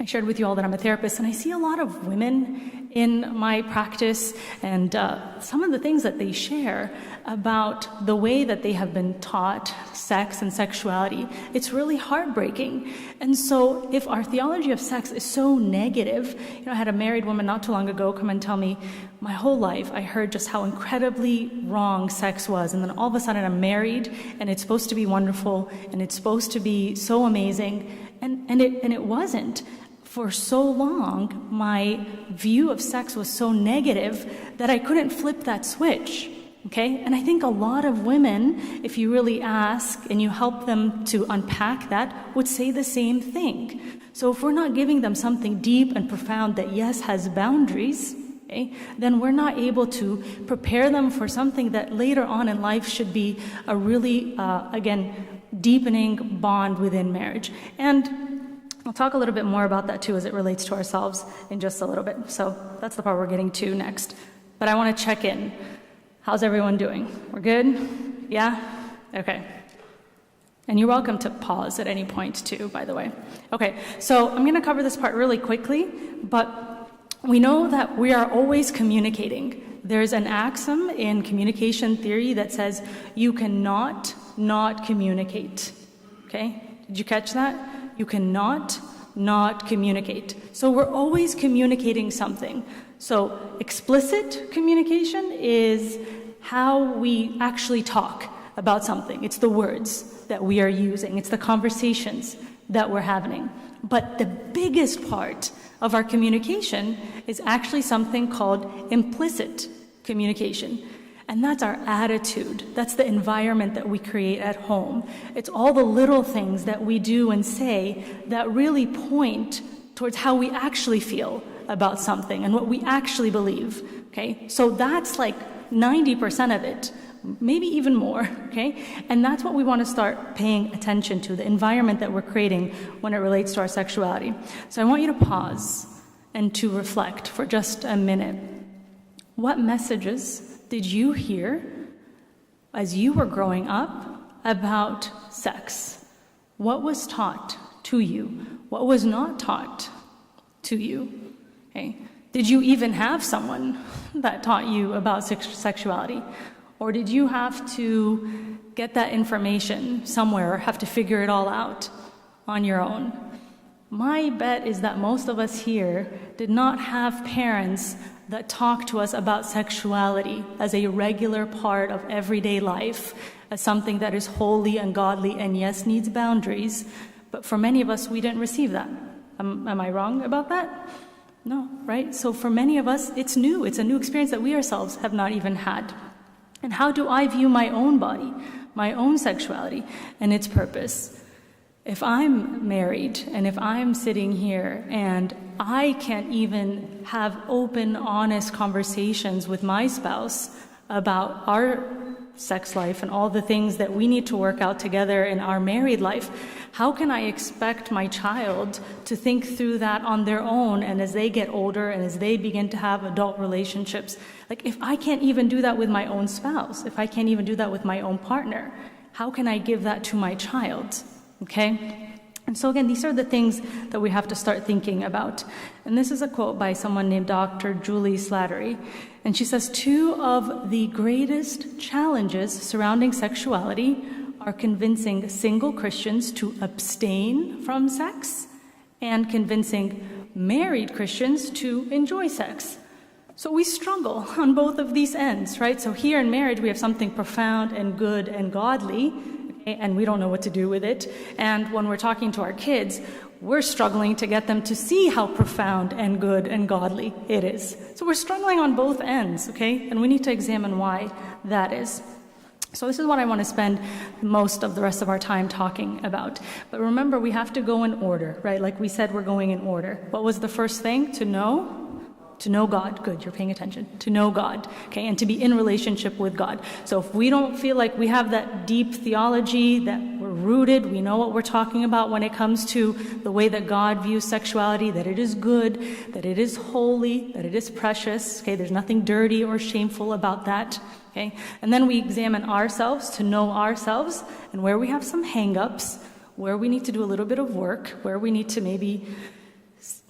shared with you all that I'm a therapist, and I see a lot of women in my practice, and some of the things that they share about the way that they have been taught sex and sexuality, it's really heartbreaking. And so if our theology of sex is so negative, I had a married woman not too long ago come and tell me, my whole life I heard just how incredibly wrong sex was, and then all of a sudden I'm married, and it's supposed to be wonderful, and it's supposed to be so amazing, and it wasn't. For so long, my view of sex was so negative that I couldn't flip that switch, okay? And I think a lot of women, if you really ask and you help them to unpack that, would say the same thing. So if we're not giving them something deep and profound that, yes, has boundaries, okay, then we're not able to prepare them for something that later on in life should be a really, deepening bond within marriage. And I'll talk a little bit more about that too as it relates to ourselves in just a little bit. So that's the part we're getting to next. But I want to check in. How's everyone doing? We're good? Yeah? Okay. And you're welcome to pause at any point too, by the way. Okay, so I'm going to cover this part really quickly, but we know that we are always communicating. There's an axiom in communication theory that says you cannot not communicate. Okay? Did you catch that? You cannot not communicate. So we're always communicating something. So explicit communication is how we actually talk about something. It's the words that we are using. It's the conversations that we're having. But the biggest part of our communication is actually something called implicit communication. And that's our attitude. That's the environment that we create at home. It's all the little things that we do and say that really point towards how we actually feel about something and what we actually believe, okay? So that's like 90% of it, maybe even more, okay? And that's what we want to start paying attention to, the environment that we're creating when it relates to our sexuality. So I want you to pause and to reflect for just a minute. What messages did you hear as you were growing up about sex? What was taught to you? What was not taught to you? Okay. Did you even have someone that taught you about sexuality? Or did you have to get that information somewhere or have to figure it all out on your own? My bet is that most of us here did not have parents that talked to us about sexuality as a regular part of everyday life, as something that is holy and godly and yes, needs boundaries. But for many of us, we didn't receive that. Am I wrong about that? No, right? So for many of us, it's new. It's a new experience that we ourselves have not even had. And how do I view my own body, my own sexuality, and its purpose? If I'm married and if I'm sitting here and I can't even have open, honest conversations with my spouse about our sex life and all the things that we need to work out together in our married life, how can I expect my child to think through that on their own and as they get older and as they begin to have adult relationships? Like, if I can't even do that with my own spouse, if I can't even do that with my own partner, how can I give that to my child? Okay? And so again, these are the things that we have to start thinking about. And this is a quote by someone named Dr. Julie Slattery. And she says, 2 of the greatest challenges surrounding sexuality are convincing single Christians to abstain from sex and convincing married Christians to enjoy sex. So we struggle on both of these ends, right? So here in marriage, we have something profound and good and godly, and we don't know what to do with it. And when we're talking to our kids, we're struggling to get them to see how profound and good and godly it is. So we're struggling on both ends, okay? And we need to examine why that is. So this is what I want to spend most of the rest of our time talking about. But remember, we have to go in order, right? Like we said, we're going in order. What was the first thing? To know? To know God. Good, you're paying attention. To know God, okay, and to be in relationship with God. So if we don't feel like we have that deep theology, that we're rooted, we know what we're talking about when it comes to the way that God views sexuality, that it is good, that it is holy, that it is precious, okay, there's nothing dirty or shameful about that, okay, and then we examine ourselves to know ourselves and where we have some hang-ups, where we need to do a little bit of work, where we need to maybe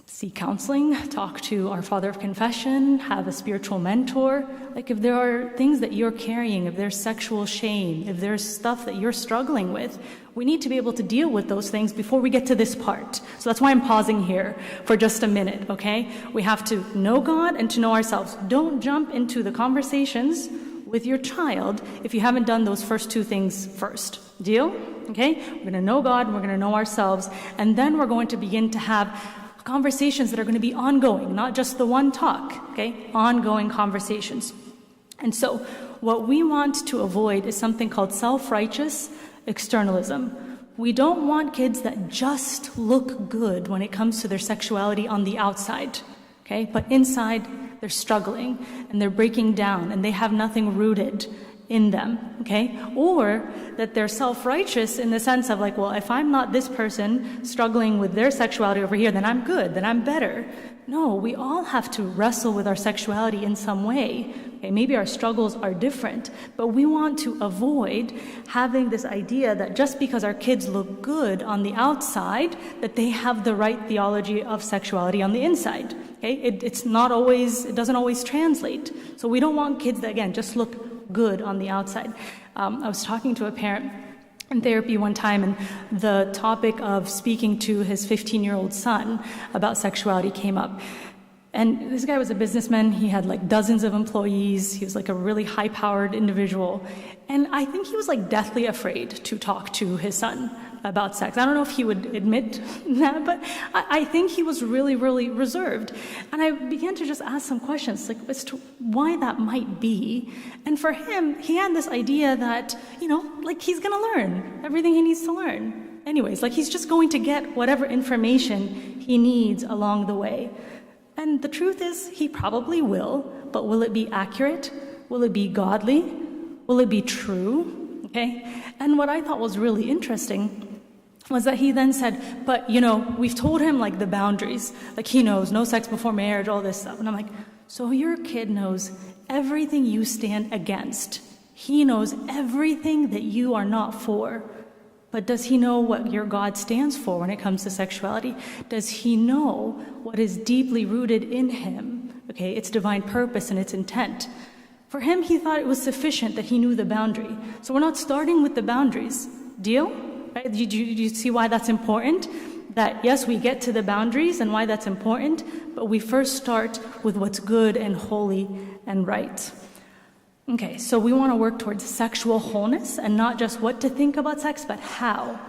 seek counseling, talk to our father of confession, have a spiritual mentor. Like if there are things that you're carrying, if there's sexual shame, if there's stuff that you're struggling with, we need to be able to deal with those things before we get to this part. So that's why I'm pausing here for just a minute, okay? We have to know God and to know ourselves. Don't jump into the conversations with your child if you haven't done those first 2 things first. Deal? Okay? We're going to know God, we're going to know ourselves, and then we're going to begin to have conversations that are going to be ongoing, not just the one talk, okay? Ongoing conversations. And so what we want to avoid is something called self-righteous externalism. We don't want kids that just look good when it comes to their sexuality on the outside, okay? But inside, they're struggling and they're breaking down and they have nothing rooted in them, okay? Or that they're self-righteous in the sense of like, well, if I'm not this person struggling with their sexuality over here, then I'm good, then I'm better. No, we all have to wrestle with our sexuality in some way. Okay, maybe our struggles are different, but we want to avoid having this idea that just because our kids look good on the outside, that they have the right theology of sexuality on the inside. Okay, it doesn't always translate. So we don't want kids that, again, just look good on the outside. I was talking to a parent in therapy one time, and the topic of speaking to his 15-year-old son about sexuality came up. And this guy was a businessman. He had like dozens of employees. He was like a really high-powered individual. And I think he was like deathly afraid to talk to his son about sex. I don't know if he would admit that, but I think he was really, really reserved. And I began to just ask some questions, like as to why that might be. And for him, he had this idea that, like he's gonna learn everything he needs to learn. Anyways, like he's just going to get whatever information he needs along the way. And the truth is, he probably will, but will it be accurate? Will it be godly? Will it be true? Okay? And what I thought was really interesting was that he then said, but, we've told him, like, the boundaries. Like, he knows no sex before marriage, all this stuff. And I'm like, so your kid knows everything you stand against. He knows everything that you are not for. But does he know what your God stands for when it comes to sexuality? Does he know what is deeply rooted in him okay, its divine purpose and its intent. For him, he thought it was sufficient that he knew the boundary. So we're not starting with the boundaries. Deal? Right? Do you see why that's important? That yes, we get to the boundaries and why that's important, but we first start with what's good and holy and right. Okay, so we want to work towards sexual wholeness and not just what to think about sex, but how.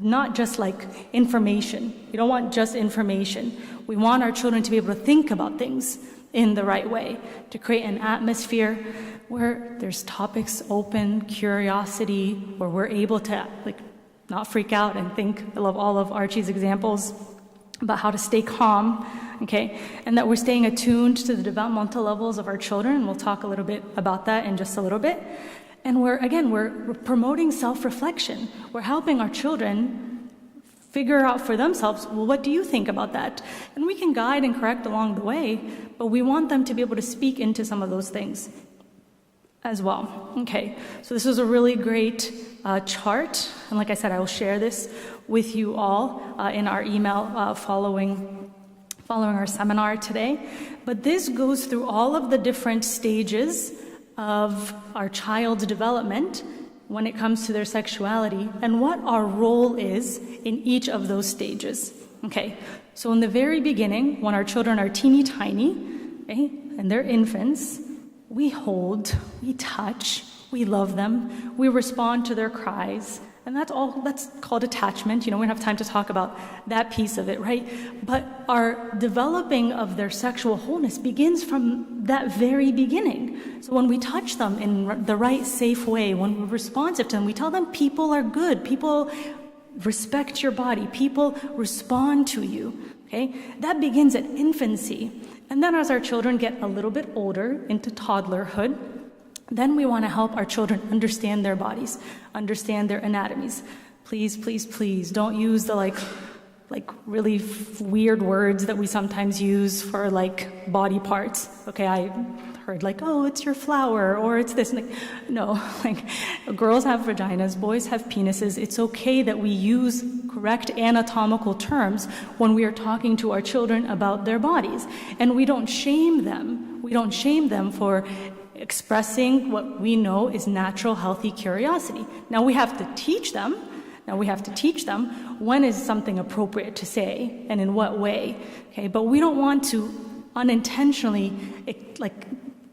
Not just like information. We don't want just information. We want our children to be able to think about things in the right way, to create an atmosphere where there's topics open, curiosity, where we're able to not freak out and think. I love all of Archie's examples about how to stay calm, okay? And that we're staying attuned to the developmental levels of our children. We'll talk a little bit about that in just a little bit. And we're promoting self-reflection. We're helping our children figure out for themselves, well, what do you think about that? And we can guide and correct along the way, but we want them to be able to speak into some of those things as well. Okay, so this was a really great chart. And like I said, I will share this with you all in our email following our seminar today. But this goes through all of the different stages of our child's development when it comes to their sexuality and what our role is in each of those stages. Okay, so in the very beginning, when our children are teeny tiny, okay, and they're infants, we hold, we touch, we love them, we respond to their cries, and that's called attachment. We don't have time to talk about that piece of it, right? But our developing of their sexual wholeness begins from that very beginning. So when we touch them in the right, safe way, when we're responsive to them, we tell them people are good, people respect your body, people respond to you, okay? That begins at infancy. And then as our children get a little bit older, into toddlerhood, then we want to help our children understand their bodies, understand their anatomies. Please, please, please don't use the like really weird words that we sometimes use for body parts. Okay, I heard oh, it's your flower, or it's this. No, girls have vaginas, boys have penises. It's okay that we use correct anatomical terms when we are talking to our children about their bodies. And we don't shame them. We don't shame them for expressing what we know is natural, healthy curiosity. Now we have to teach them when is something appropriate to say and in what way. Okay, but we don't want to unintentionally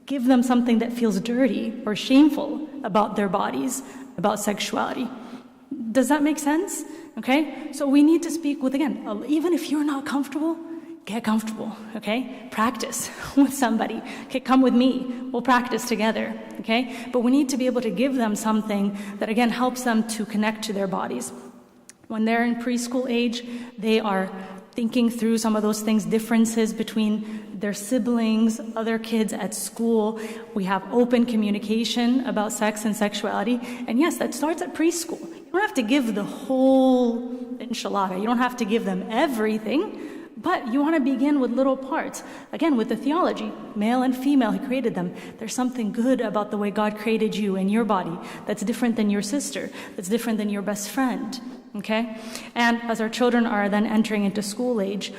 give them something that feels dirty or shameful about their bodies, about sexuality. Does that make sense? Okay, so we need to speak with, again, even if you're not comfortable, get comfortable, okay? Practice with somebody. Okay, come with me. We'll practice together, okay? But we need to be able to give them something that, again, helps them to connect to their bodies. When they're in preschool age, they are thinking through some of those things, differences between their siblings, other kids at school. We have open communication about sex and sexuality. And yes, that starts at preschool. You don't have to give the whole enchilada. You don't have to give them everything. But you want to begin with little parts. Again, with the theology, male and female, he created them. There's something good about the way God created you and your body that's different than your sister, that's different than your best friend, okay? And as our children are then entering into school age,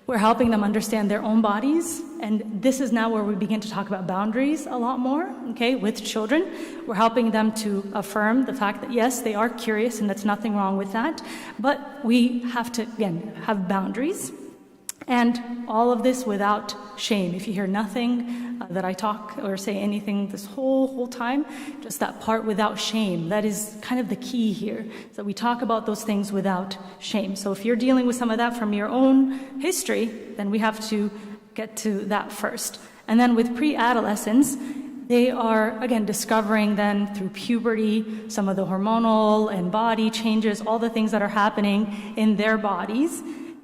we're helping them understand their own bodies. And this is now where we begin to talk about boundaries a lot more, okay, with children. We're helping them to affirm the fact that, yes, they are curious and that's nothing wrong with that. But we have to, again, have boundaries. And all of this without shame. If you hear nothing that I talk or say anything this whole time, just that part without shame, that is kind of the key here, so that we talk about those things without shame. So if you're dealing with some of that from your own history, then we have to get to that first. And then with pre-adolescents, they are, again, discovering then through puberty some of the hormonal and body changes, all the things that are happening in their bodies,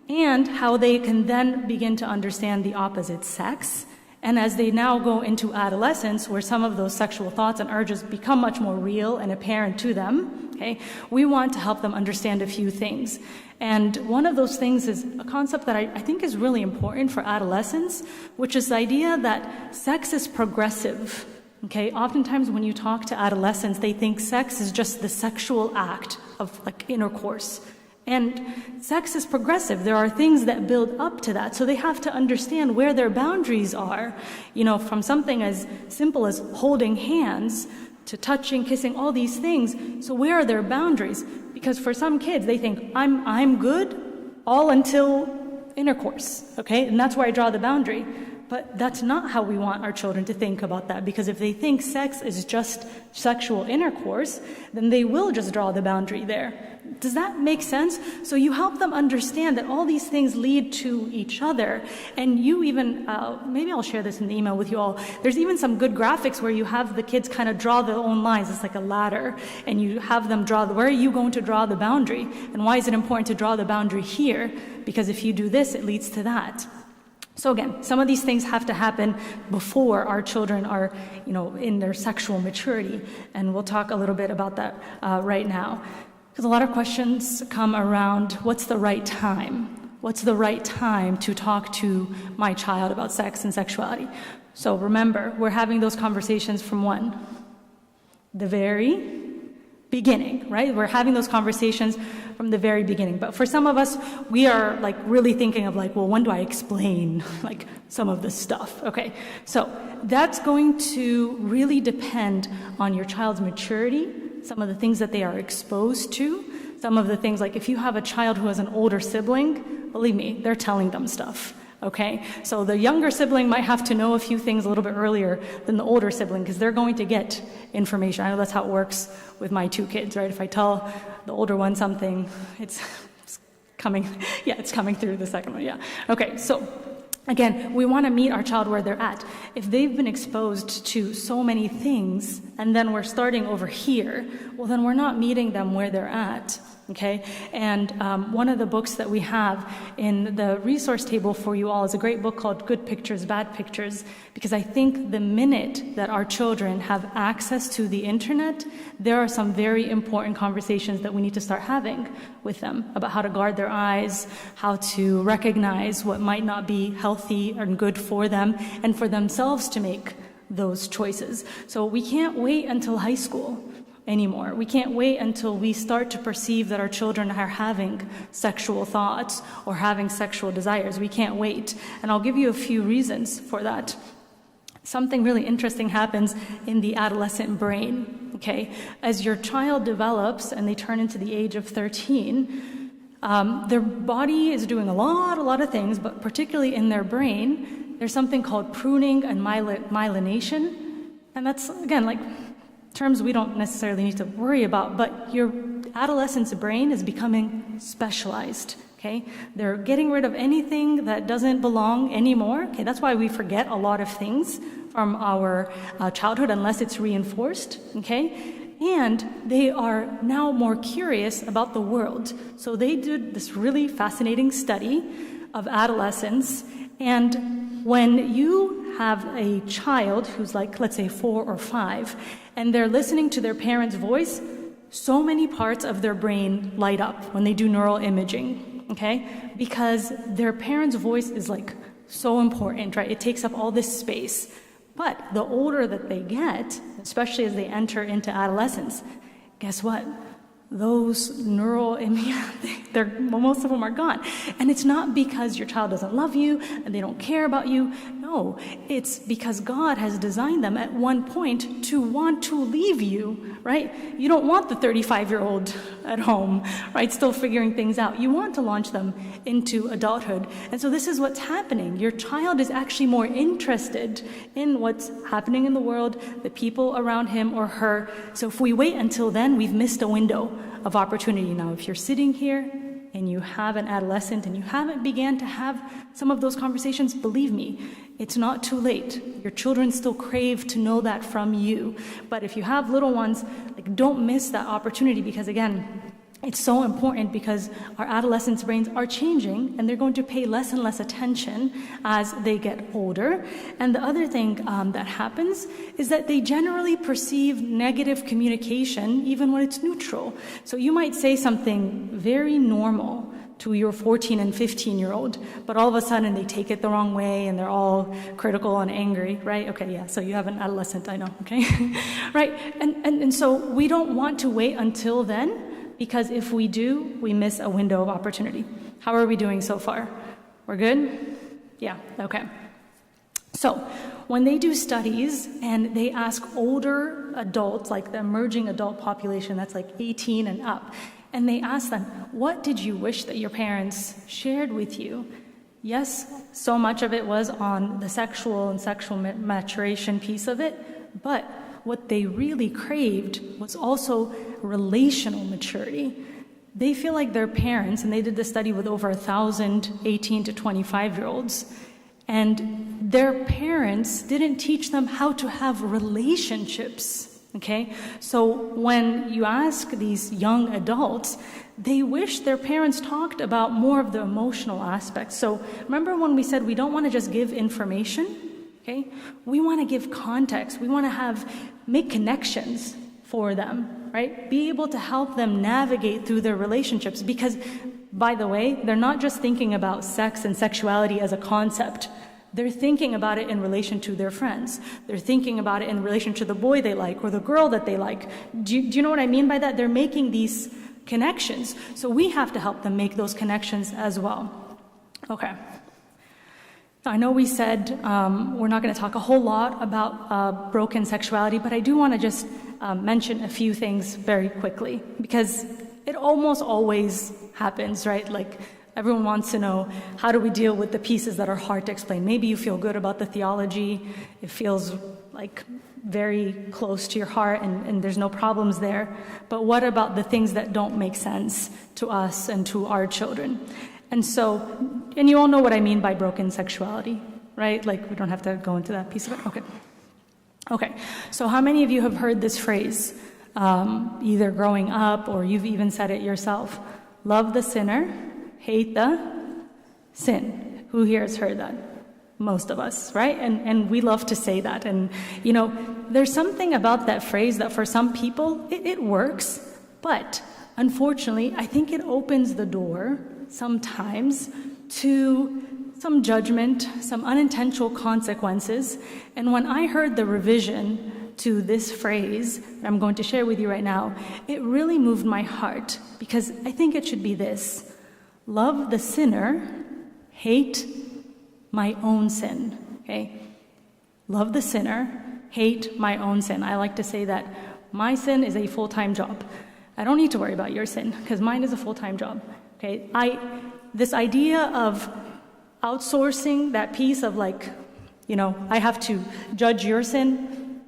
and how they can then begin to understand the opposite sex. And as they now go into adolescence, where some of those sexual thoughts and urges become much more real and apparent to them, okay, we want to help them understand a few things. And one of those things is a concept that I think is really important for adolescents, which is the idea that sex is progressive. Okay, oftentimes when you talk to adolescents, they think sex is just the sexual act of intercourse. And sex is progressive. There are things that build up to that. So they have to understand where their boundaries are. You know, from something as simple as holding hands to touching, kissing, all these things. So where are their boundaries? Because for some kids, they think, I'm good all until intercourse, okay? And that's where I draw the boundary. But that's not how we want our children to think about that, because if they think sex is just sexual intercourse, then they will just draw the boundary there. Does that make sense? So you help them understand that all these things lead to each other. And you even, maybe I'll share this in the email with you all, there's even some good graphics where you have the kids kind of draw their own lines. It's like a ladder, and you have them draw, where are you going to draw the boundary? And why is it important to draw the boundary here? Because if you do this, it leads to that. So again, some of these things have to happen before our children are, in their sexual maturity. And we'll talk a little bit about that right now. Because a lot of questions come around, what's the right time? What's the right time to talk to my child about sex and sexuality? So remember, we're having those conversations from when? The very beginning, right? We're having those conversations from the very beginning. But for some of us, we are like really thinking of like, well, when do I explain like some of this stuff? Okay, so that's going to really depend on your child's maturity, some of the things that they are exposed to, some of the things like if you have a child who has an older sibling, believe me, they're telling them stuff. Okay, so the younger sibling might have to know a few things a little bit earlier than the older sibling because they're going to get information. I know that's how it works with my two kids, right? If I tell the older one something, it's coming through the second one, yeah. Okay, so again, we want to meet our child where they're at. If they've been exposed to so many things and then we're starting over here, well, then we're not meeting them where they're at. Okay, and one of the books that we have in the resource table for you all is a great book called Good Pictures, Bad Pictures, because I think the minute that our children have access to the internet, there are some very important conversations that we need to start having with them about how to guard their eyes, how to recognize what might not be healthy and good for them, and for themselves to make those choices. So we can't wait until high school anymore. We can't wait until we start to perceive that our children are having sexual thoughts or having sexual desires. We can't wait. And I'll give you a few reasons for that. Something really interesting happens in the adolescent brain, okay? As your child develops and they turn into the age of 13, their body is doing a lot of things, but particularly in their brain, there's something called pruning and myelination. And that's, again, like terms we don't necessarily need to worry about, but your adolescent's brain is becoming specialized, okay? They're getting rid of anything that doesn't belong anymore, okay? That's why we forget a lot of things from our childhood unless it's reinforced, okay? And they are now more curious about the world. So they did this really fascinating study of adolescents, and when you have a child who's like, let's say 4 or 5, and they're listening to their parents' voice, so many parts of their brain light up when they do neural imaging, okay? Because their parents' voice is like so important, right? It takes up all this space. But the older that they get, especially as they enter into adolescence, guess what? Those neural most of them are gone. And it's not because your child doesn't love you and they don't care about you. No, it's because God has designed them at one point to want to leave you, right? You don't want the 35-year-old at home, right, still figuring things out. You want to launch them into adulthood. And so this is what's happening. Your child is actually more interested in what's happening in the world, the people around him or her. So if we wait until then, we've missed a window of opportunity. Now, if you're sitting here and you have an adolescent and you haven't began to have some of those conversations, believe me, it's not too late. Your children still crave to know that from you. But if you have little ones, like, don't miss that opportunity, because again, it's so important, because our adolescents' brains are changing and they're going to pay less and less attention as they get older. And the other thing that happens is that they generally perceive negative communication even when it's neutral. So you might say something very normal to your 14 and 15-year-old, but all of a sudden they take it the wrong way and they're all critical and angry, right? Okay, yeah, so you have an adolescent, I know, okay? Right, and so we don't want to wait until then, because if we do, we miss a window of opportunity. How are we doing so far? We're good? Yeah, okay. So when they do studies and they ask older adults, like the emerging adult population that's like 18 and up, and they ask them, what did you wish that your parents shared with you? Yes, so much of it was on the sexual and sexual maturation piece of it, but what they really craved was also relational maturity. They feel like their parents, and they did this study with over 1,000 18 to 25-year-olds, and their parents didn't teach them how to have relationships, okay? So when you ask these young adults, they wish their parents talked about more of the emotional aspects. So remember when we said we don't want to just give information, okay? We want to give context. We want to make connections for them, right? Be able to help them navigate through their relationships because, by the way, they're not just thinking about sex and sexuality as a concept. They're thinking about it in relation to their friends. They're thinking about it in relation to the boy they like or the girl that they like. Do you know what I mean by that? They're making these connections. So we have to help them make those connections as well. Okay. I know we said we're not going to talk a whole lot about broken sexuality, but I do want to just mention a few things very quickly because it almost always happens, right? Like everyone wants to know, how do we deal with the pieces that are hard to explain? Maybe you feel good about the theology. It feels like very close to your heart and there's no problems there. But what about the things that don't make sense to us and to our children? And so, and you all know what I mean by broken sexuality, right? Like we don't have to go into that piece of it. Okay. Okay. So how many of you have heard this phrase, either growing up or you've even said it yourself? Love the sinner, hate the sin. Who here has heard that? Most of us, right? And we love to say that. And, you know, there's something about that phrase that for some people, it works. But unfortunately, I think it opens the door sometimes to some judgment, some unintentional consequences. And when I heard the revision to this phrase that I'm going to share with you right now, it really moved my heart because I think it should be this: love the sinner, hate my own sin, okay? Love the sinner, hate my own sin. I like to say that my sin is a full-time job. I don't need to worry about your sin because mine is a full-time job, okay? This idea of outsourcing that piece of like, you know, I have to judge your sin,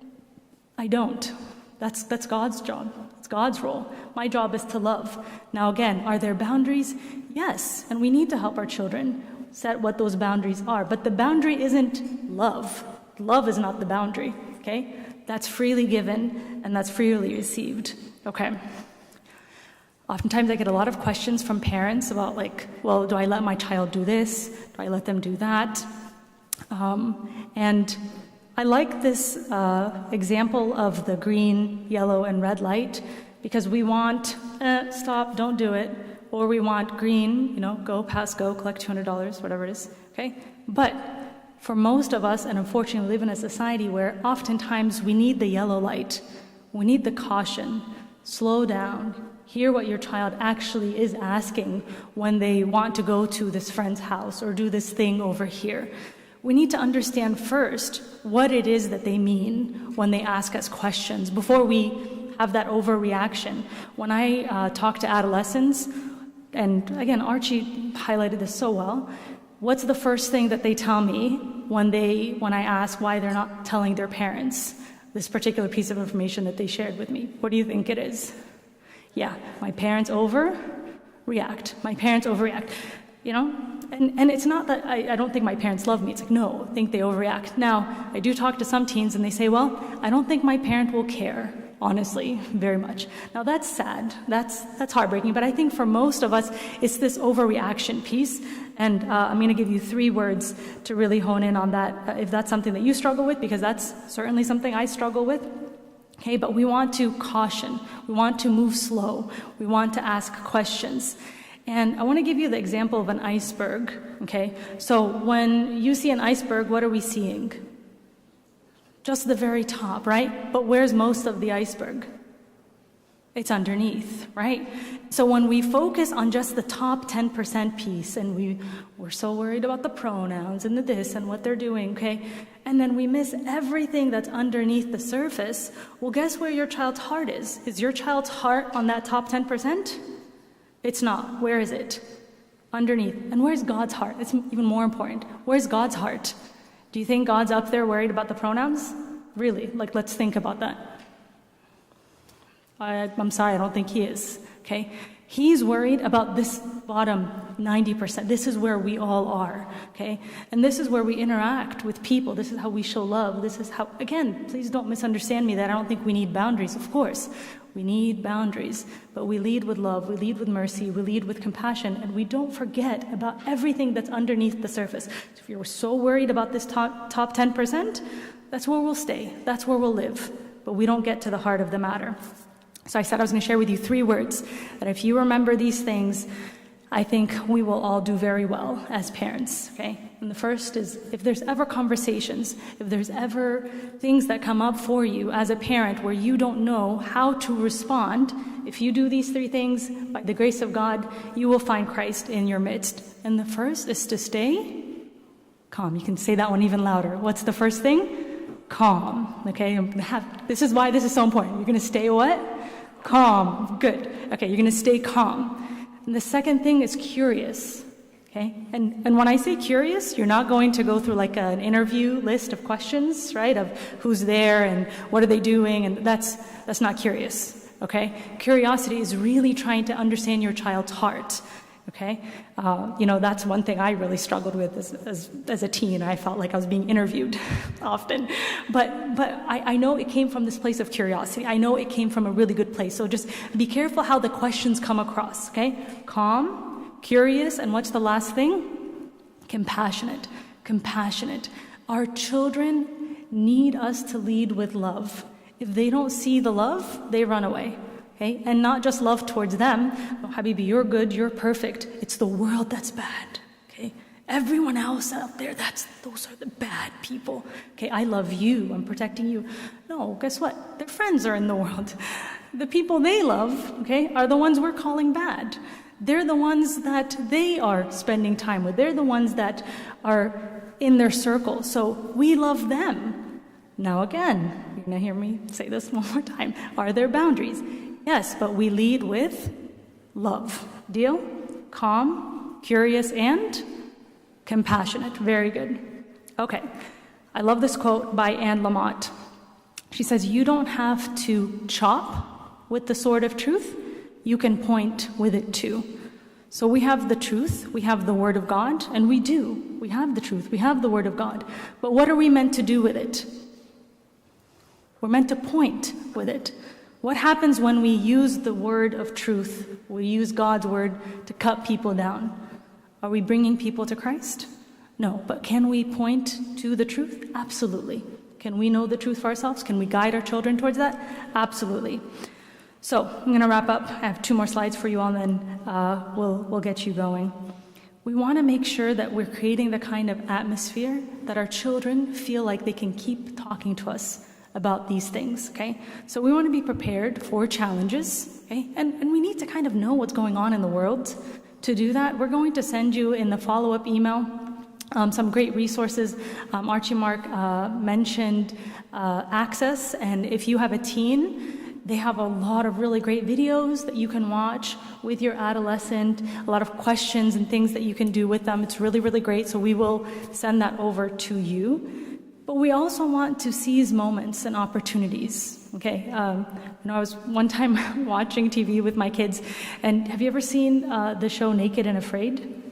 I don't. That's God's job. It's God's role. My job is to love. Now again, are there boundaries? Yes, and we need to help our children set what those boundaries are. But the boundary isn't love. Love is not the boundary, okay? That's freely given and that's freely received, okay? Oftentimes I get a lot of questions from parents about like, well, do I let my child do this? Do I let them do that? And I like this example of the green, yellow, and red light because we want, stop, don't do it. Or we want green, you know, go, pass, go, collect $200, whatever it is, okay? But for most of us, and unfortunately we live in a society where oftentimes we need the yellow light. We need the caution. Slow down. Hear what your child actually is asking when they want to go to this friend's house or do this thing over here. We need to understand first what it is that they mean when they ask us questions before we have that overreaction. When I talk to adolescents, and again, Archie highlighted this so well, what's the first thing that they tell me when I ask why they're not telling their parents this particular piece of information that they shared with me? What do you think it is? Yeah, my parents overreact. My parents overreact, you know? And it's not that I don't think my parents love me. It's like, no, I think they overreact. Now, I do talk to some teens and they say, well, I don't think my parent will care. Honestly, very much. Now that's sad, that's heartbreaking, but I think for most of us, it's this overreaction piece, and I'm going to give you 3 words to really hone in on that, if that's something that you struggle with, because that's certainly something I struggle with. Okay, but we want to caution, we want to move slow, we want to ask questions. And I want to give you the example of an iceberg, okay? So when you see an iceberg, what are we seeing? Just the very top, right? But where's most of the iceberg? It's underneath, right? So when we focus on just the top 10% piece and we're so worried about the pronouns and the this and what they're doing, okay? And then we miss everything that's underneath the surface, well, guess where your child's heart is? Is your child's heart on that top 10%? It's not. Where is it? Underneath. And where's God's heart? It's even more important. Where's God's heart? Do you think God's up there worried about the pronouns? Really? Like, let's think about that. I'm sorry, I don't think he is, okay? He's worried about this bottom 90%. This is where we all are, okay? And this is where we interact with people. This is how we show love. This is how, again, please don't misunderstand me that I don't think we need boundaries. Of course, we need boundaries, but we lead with love, we lead with mercy, we lead with compassion, and we don't forget about everything that's underneath the surface. So if you're so worried about this top 10%, that's where we'll stay. That's where we'll live. But we don't get to the heart of the matter. So I said I was going to share with you 3 words that if you remember these things, I think we will all do very well as parents, okay? And the first is, if there's ever conversations, if there's ever things that come up for you as a parent where you don't know how to respond, if you do these 3 things, by the grace of God, you will find Christ in your midst. And the first is to stay calm. You can say that one even louder. What's the first thing? Calm, okay? This is why this is so important. You're going to stay what? Calm. Good. Okay, you're going to stay calm. And the second thing is curious, okay? And when I say curious, you're not going to go through like an interview list of questions, right, of who's there and what are they doing, and that's not curious, okay? Curiosity is really trying to understand your child's heart. Okay, that's one thing I really struggled with as a teen. I felt like I was being interviewed often, but I know it came from this place of curiosity. I know it came from a really good place. So just be careful how the questions come across. Okay, calm, curious, and what's the last thing? Compassionate. Compassionate. Our children need us to lead with love. If they don't see the love, they run away. Okay? And not just love towards them. Oh, Habibi, you're good, you're perfect. It's the world that's bad. Okay? Everyone else out there, those are the bad people. Okay, I love you, I'm protecting you. No, guess what? Their friends are in the world. The people they love, okay, are the ones we're calling bad. They're the ones that they are spending time with. They're the ones that are in their circle. So we love them. Now again, you're going to hear me say this one more time. Are there boundaries? Yes, but we lead with love. Deal? Calm, curious, and compassionate. Very good. Okay. I love this quote by Anne Lamott. She says, you don't have to chop with the sword of truth. You can point with it too. So we have the truth, we have the Word of God, and we do. We have the truth, we have the Word of God. But what are we meant to do with it? We're meant to point with it. What happens when we use the word of truth? We use God's word to cut people down. Are we bringing people to Christ? No, but can we point to the truth? Absolutely. Can we know the truth for ourselves? Can we guide our children towards that? Absolutely. So I'm going to wrap up. I have 2 more slides for you all, and then we'll get you going. We want to make sure that we're creating the kind of atmosphere that our children feel like they can keep talking to us about these things, okay? So we want to be prepared for challenges, okay? And we need to kind of know what's going on in the world. To do that, we're going to send you in the follow-up email some great resources. Archie Mark mentioned Access, and if you have a teen, they have a lot of really great videos that you can watch with your adolescent, a lot of questions and things that you can do with them. It's really, really great, so we will send that over to you. But we also want to seize moments and opportunities, okay? I was one time watching TV with my kids, and have you ever seen the show Naked and Afraid?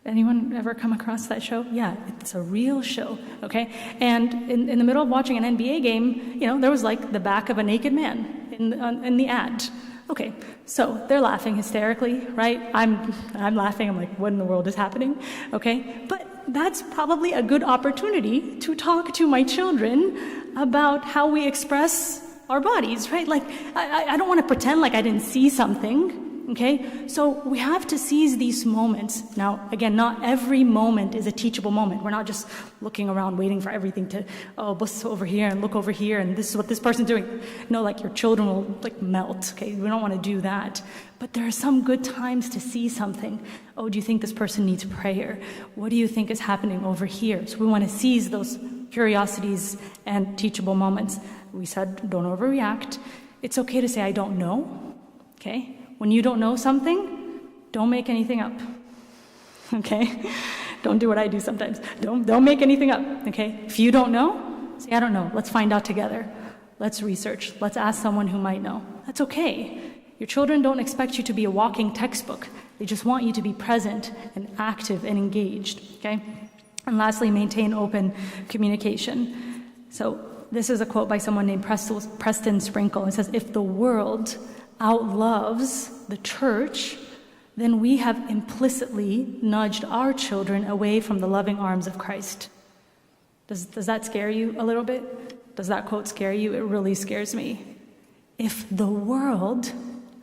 Anyone ever come across that show? Yeah, it's a real show, okay? And in the middle of watching an NBA game, there was like the back of a naked man in the ad. Okay, so they're laughing hysterically, right? I'm laughing, I'm like, what in the world is happening? Okay, but that's probably a good opportunity to talk to my children about how we express our bodies, right? Like, I don't want to pretend like I didn't see something, okay? So we have to seize these moments. Now, again, not every moment is a teachable moment. We're not just looking around waiting for everything to, bus over here and look over here and this is what this person's doing. No, like your children will like melt, okay? We don't want to do that. But there are some good times to see something. Oh, do you think this person needs prayer? What do you think is happening over here? So we want to seize those curiosities and teachable moments. We said, don't overreact. It's okay to say, I don't know, okay? When you don't know something, don't make anything up, okay? Don't do what I do sometimes. Don't make anything up, okay? If you don't know, say, I don't know. Let's find out together. Let's research. Let's ask someone who might know. That's okay. Your children don't expect you to be a walking textbook. They just want you to be present and active and engaged, okay? And lastly, maintain open communication. So this is a quote by someone named Preston Sprinkle. It says, if the world outloves the church, then we have implicitly nudged our children away from the loving arms of Christ. Does that scare you a little bit? Does that quote scare you? It really scares me. If the world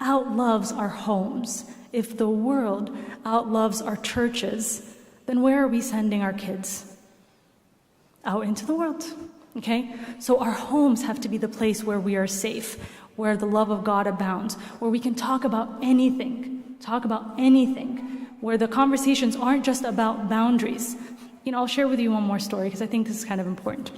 outloves our homes, if the world outloves our churches, then where are we sending our kids? Out into the world, okay? So our homes have to be the place where we are safe, where the love of God abounds, where we can talk about anything, where the conversations aren't just about boundaries. I'll share with you one more story because I think this is kind of important.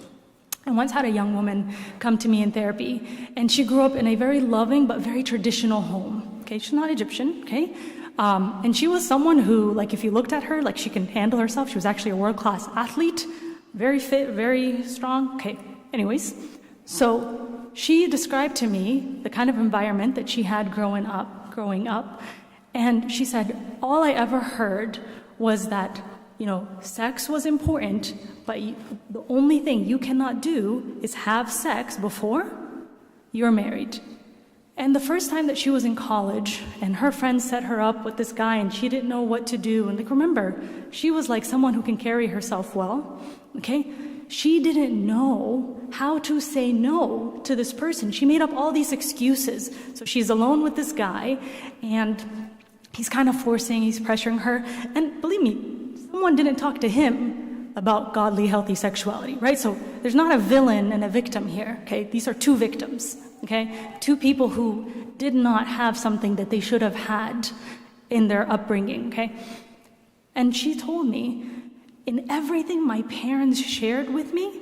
I once had a young woman come to me in therapy, and she grew up in a very loving but very traditional home. Okay, she's not Egyptian, okay? And she was someone who, like, if you looked at her, like, she can handle herself. She was actually a world-class athlete, very fit, very strong. Okay, anyways, so she described to me the kind of environment that she had growing up, and she said, all I ever heard was that, sex was important, but the only thing you cannot do is have sex before you're married. And the first time that she was in college, and her friends set her up with this guy, and she didn't know what to do. And remember, she was like someone who can carry herself well, okay? She didn't know how to say no to this person. She made up all these excuses. So she's alone with this guy, and he's kind of forcing, he's pressuring her. And believe me, someone didn't talk to him about godly, healthy sexuality, right? So there's not a villain and a victim here, okay? These are two victims, okay? Two people who did not have something that they should have had in their upbringing, okay? And she told me, in everything my parents shared with me,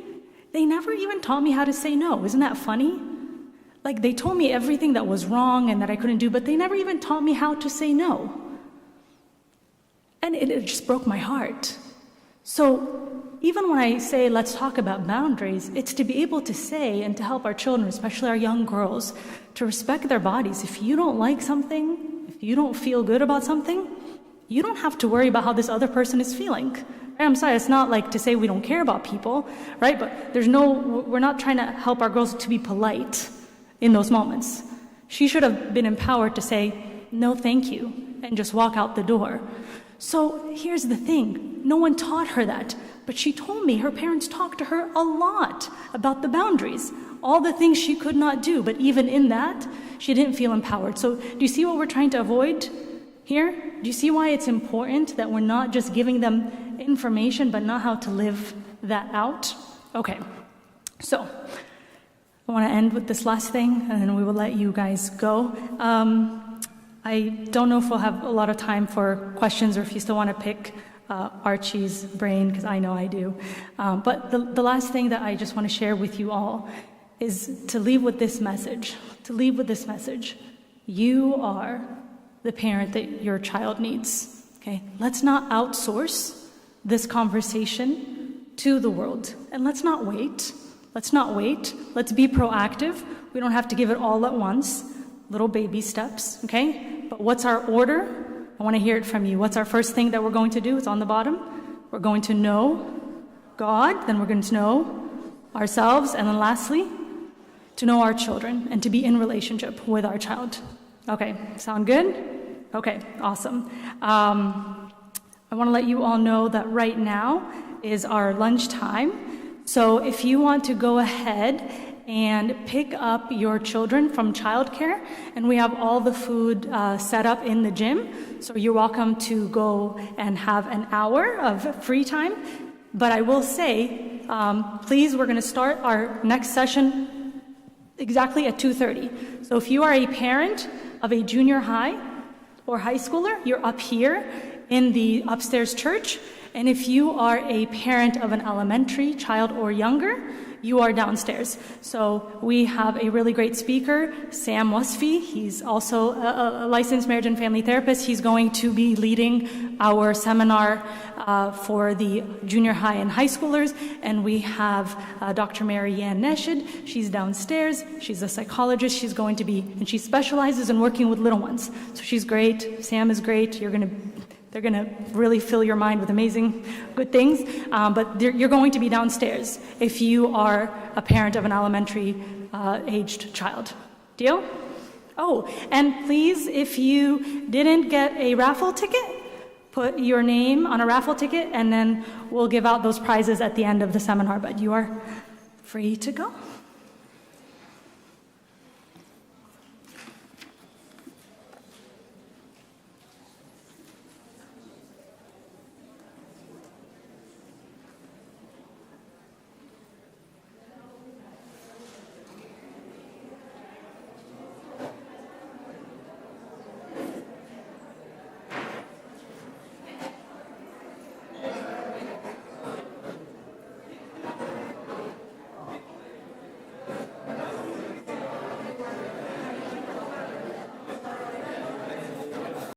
they never even taught me how to say no. Isn't that funny? Like, they told me everything that was wrong and that I couldn't do, but they never even taught me how to say no. And it just broke my heart. So even when I say, let's talk about boundaries, it's to be able to say and to help our children, especially our young girls, to respect their bodies. If you don't like something, if you don't feel good about something, you don't have to worry about how this other person is feeling. I'm sorry, it's not like to say we don't care about people, right? But we're not trying to help our girls to be polite in those moments. She should have been empowered to say, no, thank you, and just walk out the door. So here's the thing, no one taught her that, but she told me her parents talked to her a lot about the boundaries, all the things she could not do, but even in that, she didn't feel empowered. So do you see what we're trying to avoid here? Do you see why it's important that we're not just giving them information, but not how to live that out? Okay, so I want to end with this last thing, and then we will let you guys go. I don't know if we'll have a lot of time for questions, or if you still want to pick Archie's brain, because I know I do. But the last thing that I just want to share with you all is to leave with this message. You are the parent that your child needs, okay? Let's not outsource this conversation to the world. And let's not wait. Let's be proactive. We don't have to give it all at once. Little baby steps, okay? But what's our order? I want to hear it from you. What's our first thing that we're going to do? It's on the bottom. We're going to know God, then we're going to know ourselves, and then lastly, to know our children and to be in relationship with our child. Okay, sound good? Okay, awesome. I want to let you all know that right now is our lunch time. So if you want to go ahead and pick up your children from childcare. And we have all the food set up in the gym. So you're welcome to go and have an hour of free time. But I will say, please, we're going to start our next session exactly at 2:30. So if you are a parent of a junior high or high schooler, you're up here in the upstairs church. And if you are a parent of an elementary child or younger, you are downstairs. So we have a really great speaker, Sam Wasfi. He's also a licensed marriage and family therapist. He's going to be leading our seminar for the junior high and high schoolers. And we have Dr. Marianne Neshid. She's downstairs. She's a psychologist. She's going to be, and she specializes in working with little ones. So she's great. Sam is great. They're going to really fill your mind with amazing good things, but you're going to be downstairs if you are a parent of an elementary aged child. Deal? Oh, and please, if you didn't get a raffle ticket, put your name on a raffle ticket, and then we'll give out those prizes at the end of the seminar, but you are free to go.